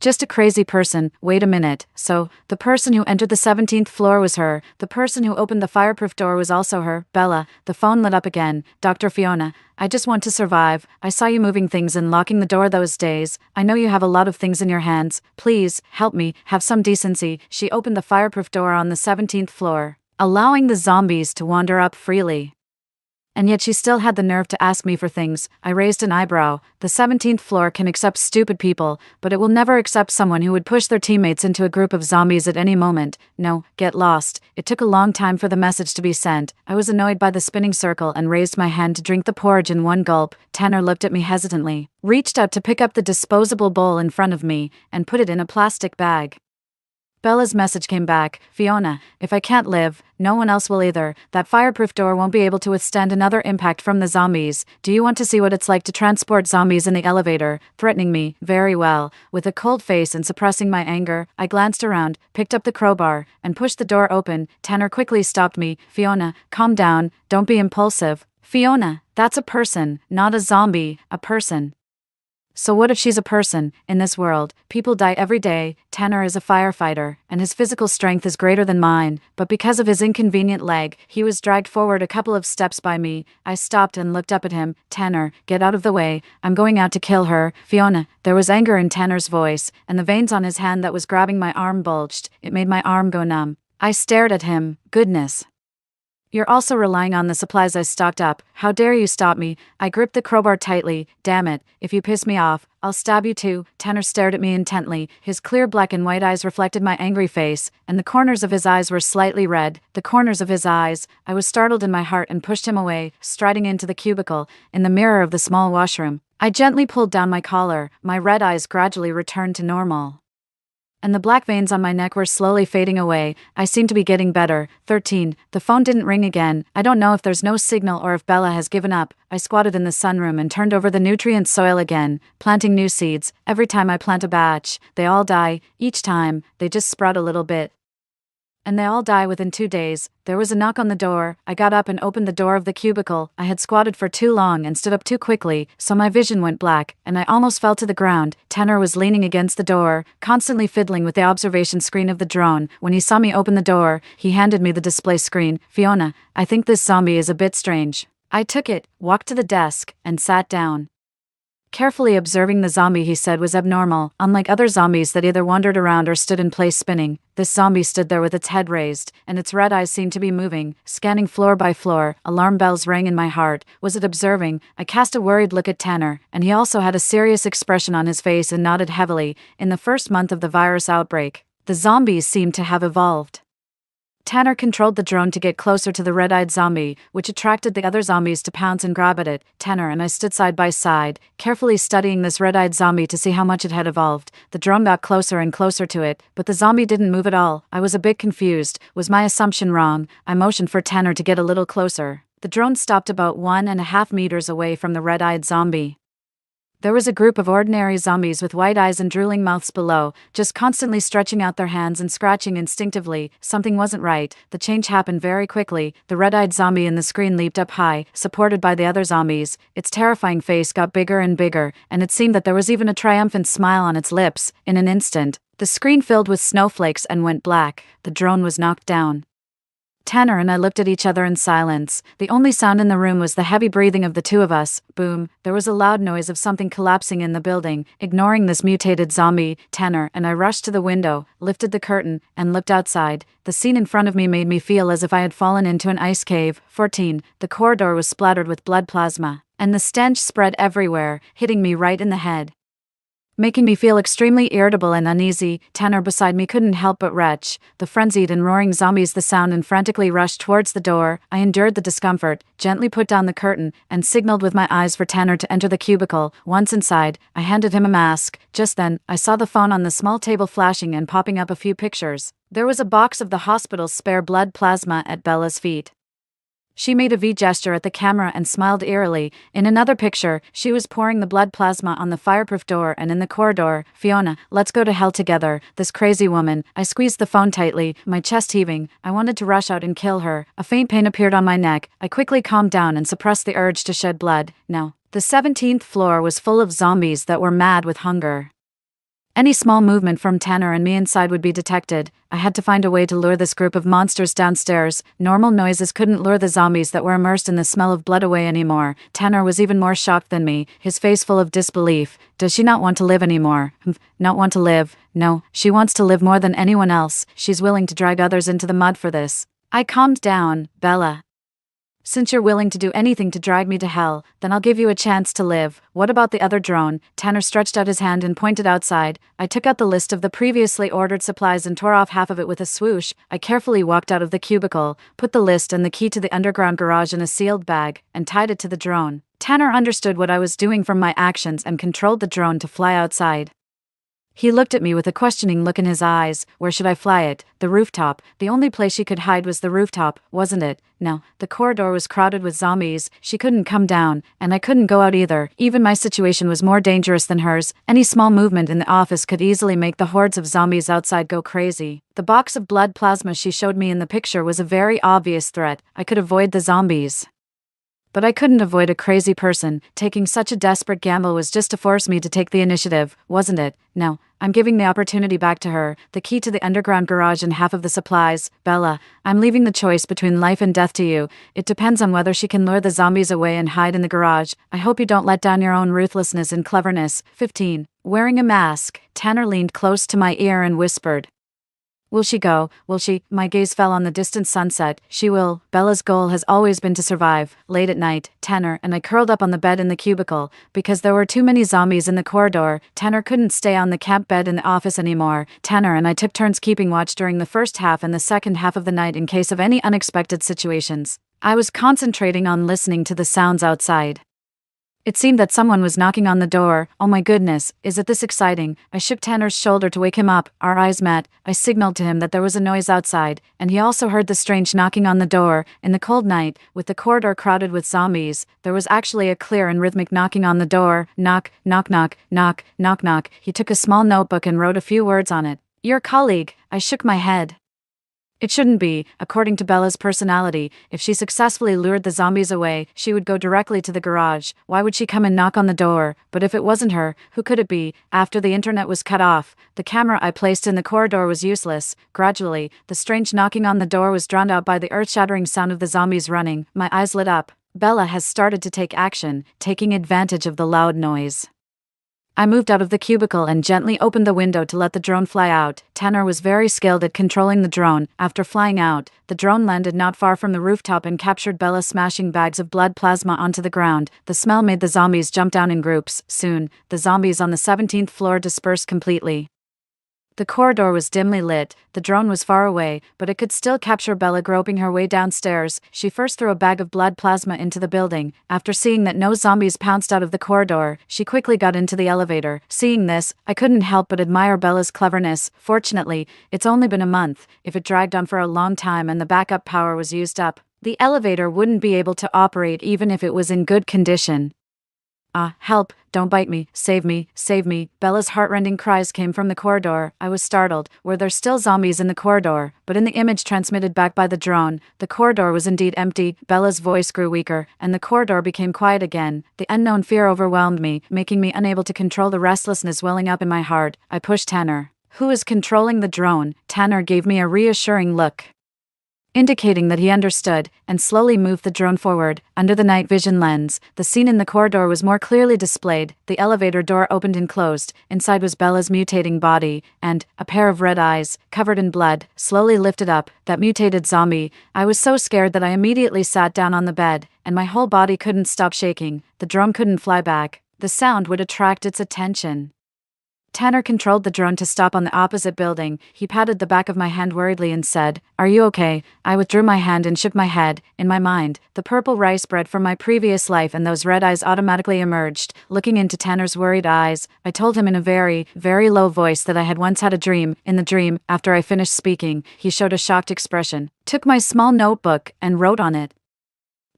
Speaker 1: Just a crazy person. Wait a minute. So, the person who entered the 17th floor was her. The person who opened the fireproof door was also her. Bella. The phone lit up again. Dr. Fiona, I just want to survive. I saw you moving things and locking the door those days. I know you have a lot of things in your hands. Please, help me. Have some decency. She opened the fireproof door on the 17th floor, allowing the zombies to wander up freely. And yet she still had the nerve to ask me for things. I raised an eyebrow. The 17th floor can accept stupid people, but it will never accept someone who would push their teammates into a group of zombies at any moment. No, get lost. It took a long time for the message to be sent. I was annoyed by the spinning circle and raised my hand to drink the porridge in one gulp. Tanner looked at me hesitantly, reached out to pick up the disposable bowl in front of me, and put it in a plastic bag. Bella's message came back. Fiona, if I can't live, no one else will either. That fireproof door won't be able to withstand another impact from the zombies. Do you want to see what it's like to transport zombies in the elevator? Threatening me. Very well. With a cold face and suppressing my anger, I glanced around, picked up the crowbar, and pushed the door open. Tanner quickly stopped me. Fiona, calm down. Don't be impulsive. Fiona, that's a person, not a zombie, a person. So what if she's a person? In this world, people die every day. Tanner is a firefighter, and his physical strength is greater than mine, but because of his inconvenient leg, he was dragged forward a couple of steps by me. I stopped and looked up at him. Tanner, get out of the way. I'm going out to kill her. Fiona. There was anger in Tanner's voice, and the veins on his hand that was grabbing my arm bulged. It made my arm go numb. I stared at him. Goodness. You're also relying on the supplies I stocked up. How dare you stop me? I gripped the crowbar tightly. Damn it, if you piss me off, I'll stab you too. Tanner stared at me intently. His clear black and white eyes reflected my angry face, and the corners of his eyes were slightly red. The corners of his eyes. I was startled in my heart and pushed him away, striding into the cubicle. In the mirror of the small washroom, I gently pulled down my collar. My red eyes gradually returned to normal, and the black veins on my neck were slowly fading away. I seemed to be getting better. 13. The phone didn't ring again. I don't know if there's no signal or if Bella has given up. I squatted in the sunroom and turned over the nutrient soil again, planting new seeds. Every time I plant a batch, they all die. Each time, they just sprout a little bit. And they all die within 2 days. There was a knock on the door. I got up and opened the door of the cubicle. I had squatted for too long and stood up too quickly, so my vision went black, and I almost fell to the ground. Tanner was leaning against the door, constantly fiddling with the observation screen of the drone. When he saw me open the door, he handed me the display screen. "Fiona, I think this zombie is a bit strange." I took it, walked to the desk, and sat down. Carefully observing the zombie, he said, was abnormal. Unlike other zombies that either wandered around or stood in place spinning, this zombie stood there with its head raised, and its red eyes seemed to be moving, scanning floor by floor. Alarm bells rang in my heart. Was it observing? I cast a worried look at Tanner, and he also had a serious expression on his face and nodded heavily. In the first month of the virus outbreak, the zombies seemed to have evolved. Tanner controlled the drone to get closer to the red-eyed zombie, which attracted the other zombies to pounce and grab at it. Tanner and I stood side by side, carefully studying this red-eyed zombie to see how much it had evolved. The drone got closer and closer to it, but the zombie didn't move at all. I was a bit confused. Was my assumption wrong? I motioned for Tanner to get a little closer. The drone stopped about 1.5 meters away from the red-eyed zombie. There was a group of ordinary zombies with white eyes and drooling mouths below, just constantly stretching out their hands and scratching instinctively. Something wasn't right. The change happened very quickly. The red-eyed zombie in the screen leaped up high, supported by the other zombies. Its terrifying face got bigger and bigger, and it seemed that there was even a triumphant smile on its lips. In an instant, the screen filled with snowflakes and went black. The drone was knocked down. Tanner and I looked at each other in silence. The only sound in the room was the heavy breathing of the two of us. Boom. There was a loud noise of something collapsing in the building. Ignoring this mutated zombie, Tanner and I rushed to the window, lifted the curtain, and looked outside. The scene in front of me made me feel as if I had fallen into an ice cave. 14. The corridor was splattered with blood plasma, and the stench spread everywhere, hitting me right in the head, making me feel extremely irritable and uneasy. Tanner beside me couldn't help but retch. The frenzied and roaring zombies the sound and frantically rushed towards the door. I endured the discomfort, gently put down the curtain, and signaled with my eyes for Tanner to enter the cubicle. Once inside, I handed him a mask. Just then, I saw the phone on the small table flashing and popping up a few pictures. There was a box of the hospital's spare blood plasma at Bella's feet. She made a V gesture at the camera and smiled eerily. In another picture, she was pouring the blood plasma on the fireproof door and in the corridor. "Fiona, let's go to hell together. This crazy woman." I squeezed the phone tightly, my chest heaving. I wanted to rush out and kill her. A faint pain appeared on my neck. I quickly calmed down and suppressed the urge to shed blood. No. The 17th floor was full of zombies that were mad with hunger. Any small movement from Tanner and me inside would be detected. I had to find a way to lure this group of monsters downstairs. Normal noises couldn't lure the zombies that were immersed in the smell of blood away anymore. Tanner was even more shocked than me, his face full of disbelief. Does she not want to live anymore? Not want to live? No, she wants to live more than anyone else. She's willing to drag others into the mud for this. I calmed down. "Bella, since you're willing to do anything to drag me to hell, then I'll give you a chance to live. What about the other drone?" Tanner stretched out his hand and pointed outside. I took out the list of the previously ordered supplies and tore off half of it with a swoosh. I carefully walked out of the cubicle, put the list and the key to the underground garage in a sealed bag, and tied it to the drone. Tanner understood what I was doing from my actions and controlled the drone to fly outside. He looked at me with a questioning look in his eyes. Where should I fly it? The rooftop. The only place she could hide was the rooftop, wasn't it? No. The corridor was crowded with zombies. She couldn't come down, and I couldn't go out either. Even my situation was more dangerous than hers. Any small movement in the office could easily make the hordes of zombies outside go crazy. The box of blood plasma she showed me in the picture was a very obvious threat. I could avoid the zombies, but I couldn't avoid a crazy person. Taking such a desperate gamble was just to force me to take the initiative, wasn't it? No, I'm giving the opportunity back to her, the key to the underground garage and half of the supplies. "Bella, I'm leaving the choice between life and death to you. It depends on whether she can lure the zombies away and hide in the garage. I hope you don't let down your own ruthlessness and cleverness." 15. Wearing a mask, Tanner leaned close to my ear and whispered, "Will she go? Will she?" My gaze fell on the distant sunset. "She will. Bella's goal has always been to survive." Late at night, Tanner and I curled up on the bed in the cubicle. Because there were too many zombies in the corridor, Tanner couldn't stay on the camp bed in the office anymore. Tanner and I took turns keeping watch during the first half and the second half of the night in case of any unexpected situations. I was concentrating on listening to the sounds outside. It seemed that someone was knocking on the door. Oh my goodness, is it this exciting? I shook Tanner's shoulder to wake him up. Our eyes met. I signaled to him that there was a noise outside, and he also heard the strange knocking on the door. In the cold night, with the corridor crowded with zombies, there was actually a clear and rhythmic knocking on the door. Knock, knock, knock, knock, knock, knock. He took a small notebook and wrote a few words on it. "Your colleague." I shook my head. It shouldn't be. According to Bella's personality, if she successfully lured the zombies away, she would go directly to the garage. Why would she come and knock on the door? But if it wasn't her, who could it be? After the internet was cut off, the camera I placed in the corridor was useless. Gradually, the strange knocking on the door was drowned out by the earth-shattering sound of the zombies running. My eyes lit up. Bella has started to take action, taking advantage of the loud noise. I moved out of the cubicle and gently opened the window to let the drone fly out. Tanner was very skilled at controlling the drone. After flying out, the drone landed not far from the rooftop and captured Bella smashing bags of blood plasma onto the ground. The smell made the zombies jump down in groups. Soon, the zombies on the 17th floor dispersed completely. The corridor was dimly lit. The drone was far away, but it could still capture Bella groping her way downstairs. She first threw a bag of blood plasma into the building. After seeing that no zombies pounced out of the corridor, she quickly got into the elevator. Seeing this, I couldn't help but admire Bella's cleverness. Fortunately, it's only been a month. If it dragged on for a long time and the backup power was used up, the elevator wouldn't be able to operate even if it was in good condition. Help, don't bite me, save me, save me. Bella's heartrending cries came from the corridor. I was startled. Were there still zombies in the corridor? But in the image transmitted back by the drone, the corridor was indeed empty. Bella's voice grew weaker, and the corridor became quiet again. The unknown fear overwhelmed me, making me unable to control the restlessness welling up in my heart. I pushed Tanner. Who is controlling the drone? Tanner gave me a reassuring look, indicating that he understood, and slowly moved the drone forward. Under the night vision lens, the scene in the corridor was more clearly displayed. The elevator door opened and closed. Inside was Bella's mutating body, and a pair of red eyes, covered in blood, slowly lifted up. That mutated zombie. I was so scared that I immediately sat down on the bed, and my whole body couldn't stop shaking. The drone couldn't fly back. The sound would attract its attention. Tanner controlled the drone to stop on the opposite building. He patted the back of my hand worriedly and said, "Are you okay?" I withdrew my hand and shook my head. In my mind, the purple rice bread from my previous life and those red eyes automatically emerged. Looking into Tanner's worried eyes, I told him in a very, very low voice that I had once had a dream. In the dream, after I finished speaking, he showed a shocked expression, took my small notebook, and wrote on it.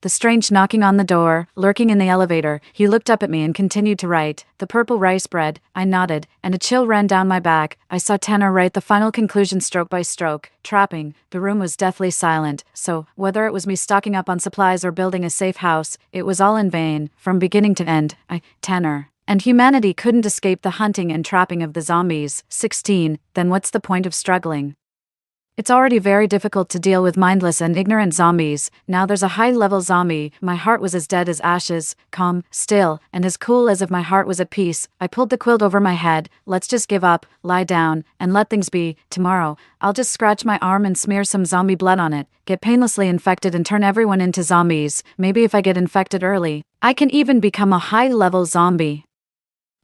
Speaker 1: The strange knocking on the door, lurking in the elevator. He looked up at me and continued to write. The purple rice bread. I nodded, and a chill ran down my back. I saw Tanner write the final conclusion stroke by stroke. Trapping. The room was deathly silent, so, whether it was me stocking up on supplies or building a safe house, it was all in vain. From beginning to end, Tanner, and humanity couldn't escape the hunting and trapping of the zombies. 16. Then what's the point of struggling? It's already very difficult to deal with mindless and ignorant zombies. Now there's a high-level zombie. My heart was as dead as ashes, calm, still, and as cool as if my heart was at peace. I pulled the quilt over my head. Let's just give up, lie down, and let things be. Tomorrow, I'll just scratch my arm and smear some zombie blood on it, get painlessly infected and turn everyone into zombies. Maybe if I get infected early, I can even become a high-level zombie.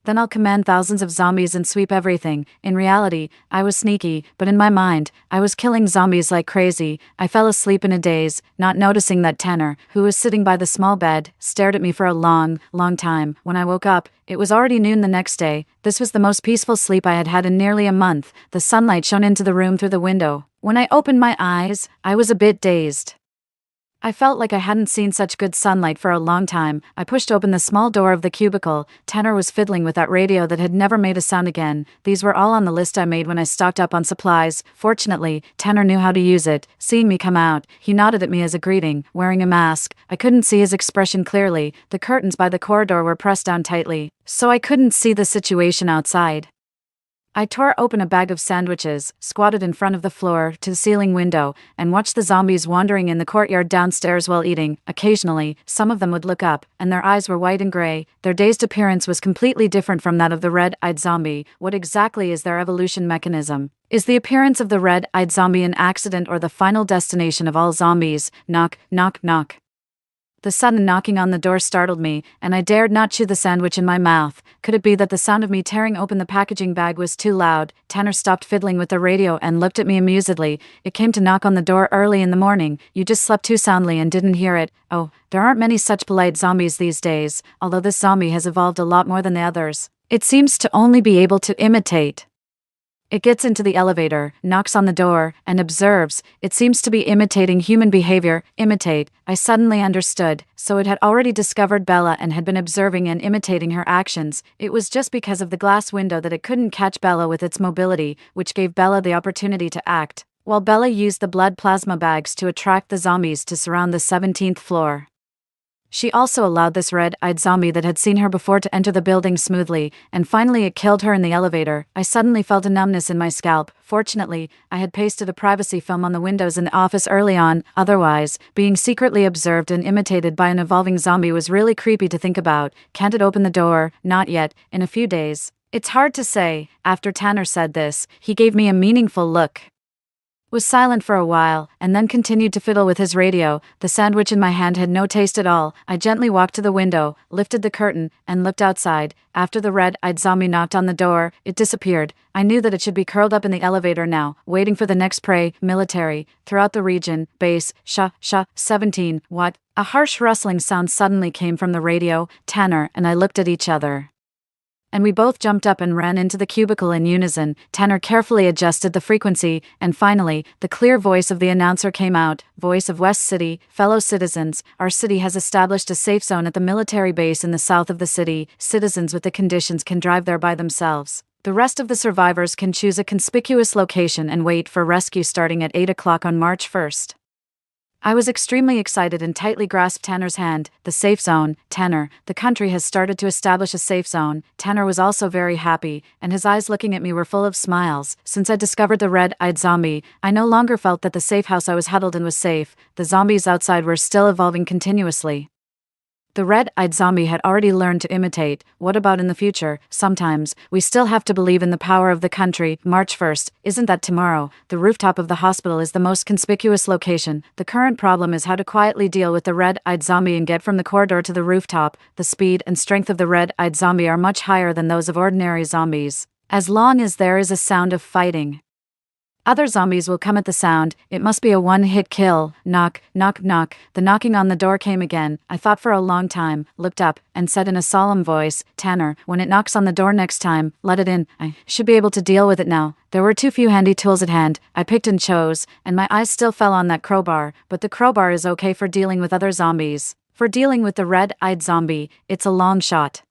Speaker 1: Then I'll command thousands of zombies and sweep everything. In reality, I was sneaky, but in my mind, I was killing zombies like crazy. I fell asleep in a daze, not noticing that Tanner, who was sitting by the small bed, stared at me for a long, long time. When I woke up, it was already noon the next day. This was the most peaceful sleep I had had in nearly a month. The sunlight shone into the room through the window. When I opened my eyes, I was a bit dazed. I felt like I hadn't seen such good sunlight for a long time. I pushed open the small door of the cubicle. Tanner was fiddling with that radio that had never made a sound again. These were all on the list I made when I stocked up on supplies. Fortunately, Tanner knew how to use it. Seeing me come out, he nodded at me as a greeting, wearing a mask. I couldn't see his expression clearly. The curtains by the corridor were pressed down tightly, so I couldn't see the situation outside. I tore open a bag of sandwiches, squatted in front of the floor to the ceiling window, and watched the zombies wandering in the courtyard downstairs while eating. Occasionally, some of them would look up, and their eyes were white and gray. Their dazed appearance was completely different from that of the red-eyed zombie. What exactly is their evolution mechanism? Is the appearance of the red-eyed zombie an accident or the final destination of all zombies? Knock, knock, knock. The sudden knocking on the door startled me, and I dared not chew the sandwich in my mouth. Could it be that the sound of me tearing open the packaging bag was too loud? Tanner stopped fiddling with the radio and looked at me amusedly. It came to knock on the door early in the morning. You just slept too soundly and didn't hear it. Oh, there aren't many such polite zombies these days, although this zombie has evolved a lot more than the others. It seems to only be able to imitate. It gets into the elevator, knocks on the door, and observes. It seems to be imitating human behavior. Imitate. I suddenly understood. So it had already discovered Bella and had been observing and imitating her actions. It was just because of the glass window that it couldn't catch Bella with its mobility, which gave Bella the opportunity to act. while Bella used the blood plasma bags to attract the zombies to surround the 17th floor. She also allowed this red-eyed zombie that had seen her before to enter the building smoothly, and finally it killed her in the elevator. I suddenly felt a numbness in my scalp. Fortunately, I had pasted a privacy film on the windows in the office early on, otherwise, being secretly observed and imitated by an evolving zombie was really creepy to think about. Can't it open the door? Not yet, in a few days. It's hard to say. After Tanner said this, he gave me a meaningful look. Was silent for a while, and then continued to fiddle with his radio. The sandwich in my hand had no taste at all. I gently walked to the window, lifted the curtain, and looked outside. After the red-eyed zombie knocked on the door, it disappeared. I knew that it should be curled up in the elevator now, waiting for the next prey. Military. Throughout the region, base, 17, what? A harsh rustling sound suddenly came from the radio. Tanner and I looked at each other, and we both jumped up and ran into the cubicle in unison. Tanner carefully adjusted the frequency, and finally, the clear voice of the announcer came out. Voice of West City, fellow citizens, our city has established a safe zone at the military base in the south of the city. Citizens with the conditions can drive there by themselves. The rest of the survivors can choose a conspicuous location and wait for rescue starting at 8 o'clock on March 1st. I was extremely excited and tightly grasped Tanner's hand. The safe zone. Tanner, the country has started to establish a safe zone. Tanner was also very happy, and his eyes looking at me were full of smiles. Since I discovered the red-eyed zombie, I no longer felt that the safe house I was huddled in was safe. The zombies outside were still evolving continuously. The red-eyed zombie had already learned to imitate. What about in the future? Sometimes, we still have to believe in the power of the country. March 1st, isn't that tomorrow? The rooftop of the hospital is the most conspicuous location. The current problem is how to quietly deal with the red-eyed zombie and get from the corridor to the rooftop. The speed and strength of the red-eyed zombie are much higher than those of ordinary zombies, as long as there is a sound of fighting. Other zombies will come at the sound. It must be a one-hit kill. Knock, knock, knock. The knocking on the door came again. I thought for a long time, looked up, and said in a solemn voice, Tanner, when it knocks on the door next time, let it in. I should be able to deal with it now. There were too few handy tools at hand. I picked and chose, and my eyes still fell on that crowbar, but the crowbar is okay for dealing with other zombies. For dealing with the red-eyed zombie, it's a long shot.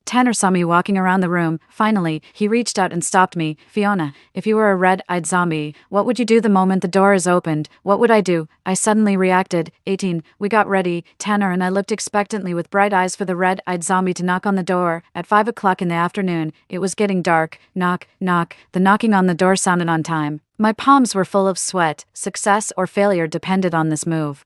Speaker 1: Tanner saw me walking around the room. Finally, he reached out and stopped me. Fiona, if you were a red-eyed zombie, what would you do the moment the door is opened? What would I do? I suddenly reacted. 18. We got ready. Tanner and I looked expectantly with bright eyes for the red-eyed zombie to knock on the door. At 5 o'clock in the afternoon, it was getting dark. Knock, knock. The knocking on the door sounded on time. My palms were full of sweat. Success or failure depended on this move.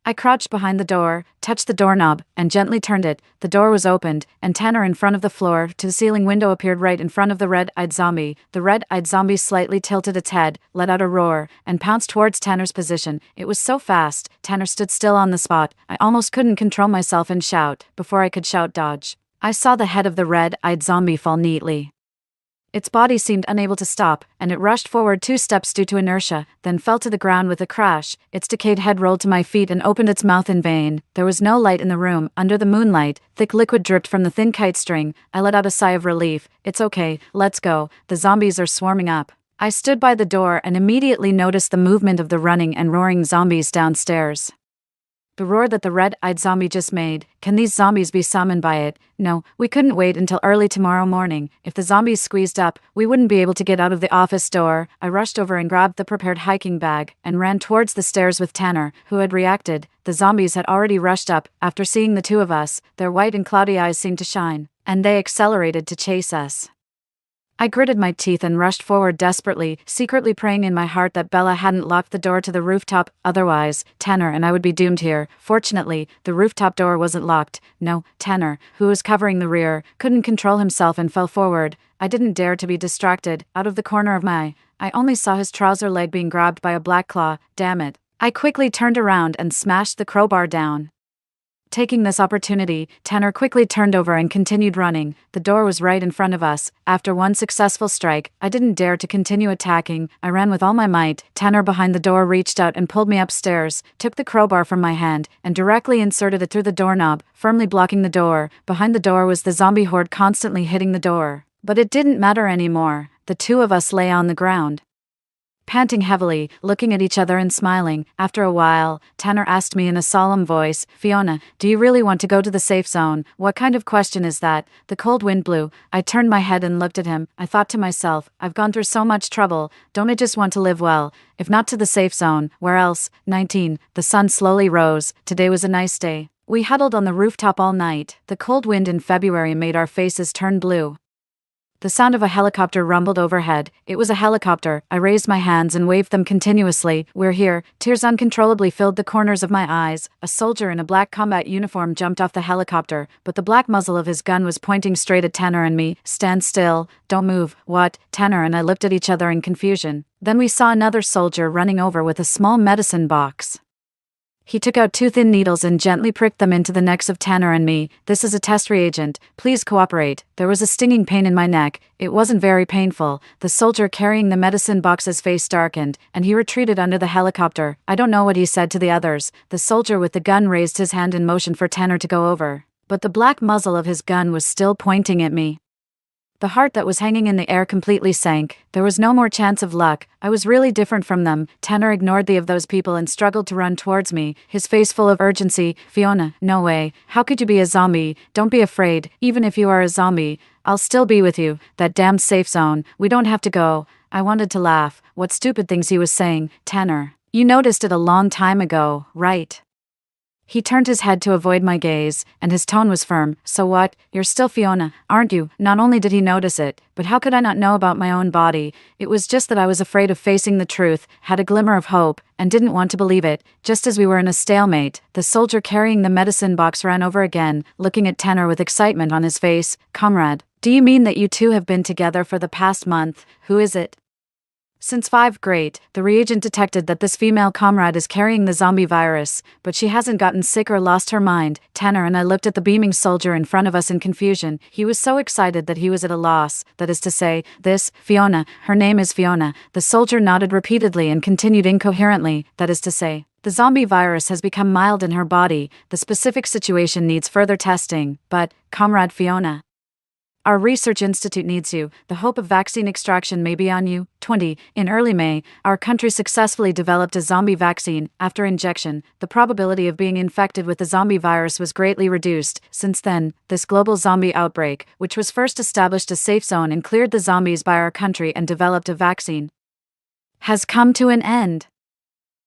Speaker 1: I crouched behind the door, touched the doorknob, and gently turned it. The door was opened, and Tanner in front of the floor-to-the-ceiling window appeared right in front of the red-eyed zombie. The red-eyed zombie slightly tilted its head, let out a roar, and pounced towards Tanner's position. It was so fast, Tanner stood still on the spot. I almost couldn't control myself and shout. Before I could shout dodge, I saw the head of the red-eyed zombie fall neatly. Its body seemed unable to stop, and it rushed forward 2 steps due to inertia, then fell to the ground with a crash. Its decayed head rolled to my feet and opened its mouth in vain. There was no light in the room. Under the moonlight, thick liquid dripped from the thin kite string. I let out a sigh of relief. It's okay, let's go. The zombies are swarming up. I stood by the door and immediately noticed the movement of the running and roaring zombies downstairs. The roar that the red-eyed zombie just made, can these zombies be summoned by it? No, we couldn't wait until early tomorrow morning. If the zombies squeezed up, we wouldn't be able to get out of the office door. I rushed over and grabbed the prepared hiking bag, and ran towards the stairs with Tanner, who had reacted. The zombies had already rushed up. After seeing the two of us, their white and cloudy eyes seemed to shine, and they accelerated to chase us. I gritted my teeth and rushed forward desperately, secretly praying in my heart that Bella hadn't locked the door to the rooftop, otherwise, Tanner and I would be doomed here. Fortunately, the rooftop door wasn't locked. No, Tanner, who was covering the rear, couldn't control himself and fell forward. I didn't dare to be distracted. Out of the corner of my eye, I only saw his trouser leg being grabbed by a black claw. Damn it. I quickly turned around and smashed the crowbar down. Taking this opportunity, Tanner quickly turned over and continued running. The door was right in front of us. After one successful strike, I didn't dare to continue attacking. I ran with all my might. Tanner behind the door reached out and pulled me upstairs, took the crowbar from my hand, and directly inserted it through the doorknob, firmly blocking the door. Behind the door was the zombie horde constantly hitting the door. But it didn't matter anymore. The two of us lay on the ground. panting heavily, looking at each other and smiling. After a while, Tanner asked me in a solemn voice, "Fiona, do you really want to go to the safe zone?" What kind of question is that? The cold wind blew. I turned my head and looked at him. I thought to myself, I've gone through so much trouble, don't I just want to live well? If not to the safe zone, where else? 19. The sun slowly rose. Today was a nice day. We huddled on the rooftop all night. The cold wind in February made our faces turn blue. The sound of a helicopter rumbled overhead. It was a helicopter. I raised my hands and waved them continuously. "We're here." Tears uncontrollably filled the corners of my eyes. A soldier in a black combat uniform jumped off the helicopter, but the black muzzle of his gun was pointing straight at Tanner and me. "Stand still. Don't move." "What?" Tanner and I looked at each other in confusion. Then we saw another soldier running over with a small medicine box. He took out 2 thin needles and gently pricked them into the necks of Tanner and me. "This is a test reagent. Please cooperate." There was a stinging pain in my neck. It wasn't very painful. The soldier carrying the medicine box's face darkened, and he retreated under the helicopter. I don't know what he said to the others. The soldier with the gun raised his hand in motion for Tanner to go over, but the black muzzle of his gun was still pointing at me. The heart that was hanging in the air completely sank. There was no more chance of luck. I was really different from them. Tanner ignored the of those people and struggled to run towards me, his face full of urgency. "Fiona, no way. How could you be a zombie? Don't be afraid. Even if you are a zombie, I'll still be with you. That damned safe zone. We don't have to go." I wanted to laugh. What stupid things he was saying. "Tanner, you noticed it a long time ago, right?" He turned his head to avoid my gaze, and his tone was firm. "So what? You're still Fiona, aren't you?" Not only did he notice it, but how could I not know about my own body? It was just that I was afraid of facing the truth, had a glimmer of hope, and didn't want to believe it. Just as we were in a stalemate, the soldier carrying the medicine box ran over again, looking at Tanner with excitement on his face. "Comrade, do you mean that you two have been together for the past month? Who is it?" "Since 5th grade, the reagent detected that this female comrade is carrying the zombie virus, but she hasn't gotten sick or lost her mind." Tanner and I looked at the beaming soldier in front of us in confusion. He was so excited that he was at a loss. "That is to say, this, Fiona, her name is Fiona." The soldier nodded repeatedly and continued incoherently. "That is to say, the zombie virus has become mild in her body. The specific situation needs further testing, but, Comrade Fiona, our research institute needs you. The hope of vaccine extraction may be on you." 20. In early May, our country successfully developed a zombie vaccine. After injection, the probability of being infected with the zombie virus was greatly reduced. Since then, this global zombie outbreak, which was first established a safe zone and cleared the zombies by our country and developed a vaccine, has come to an end.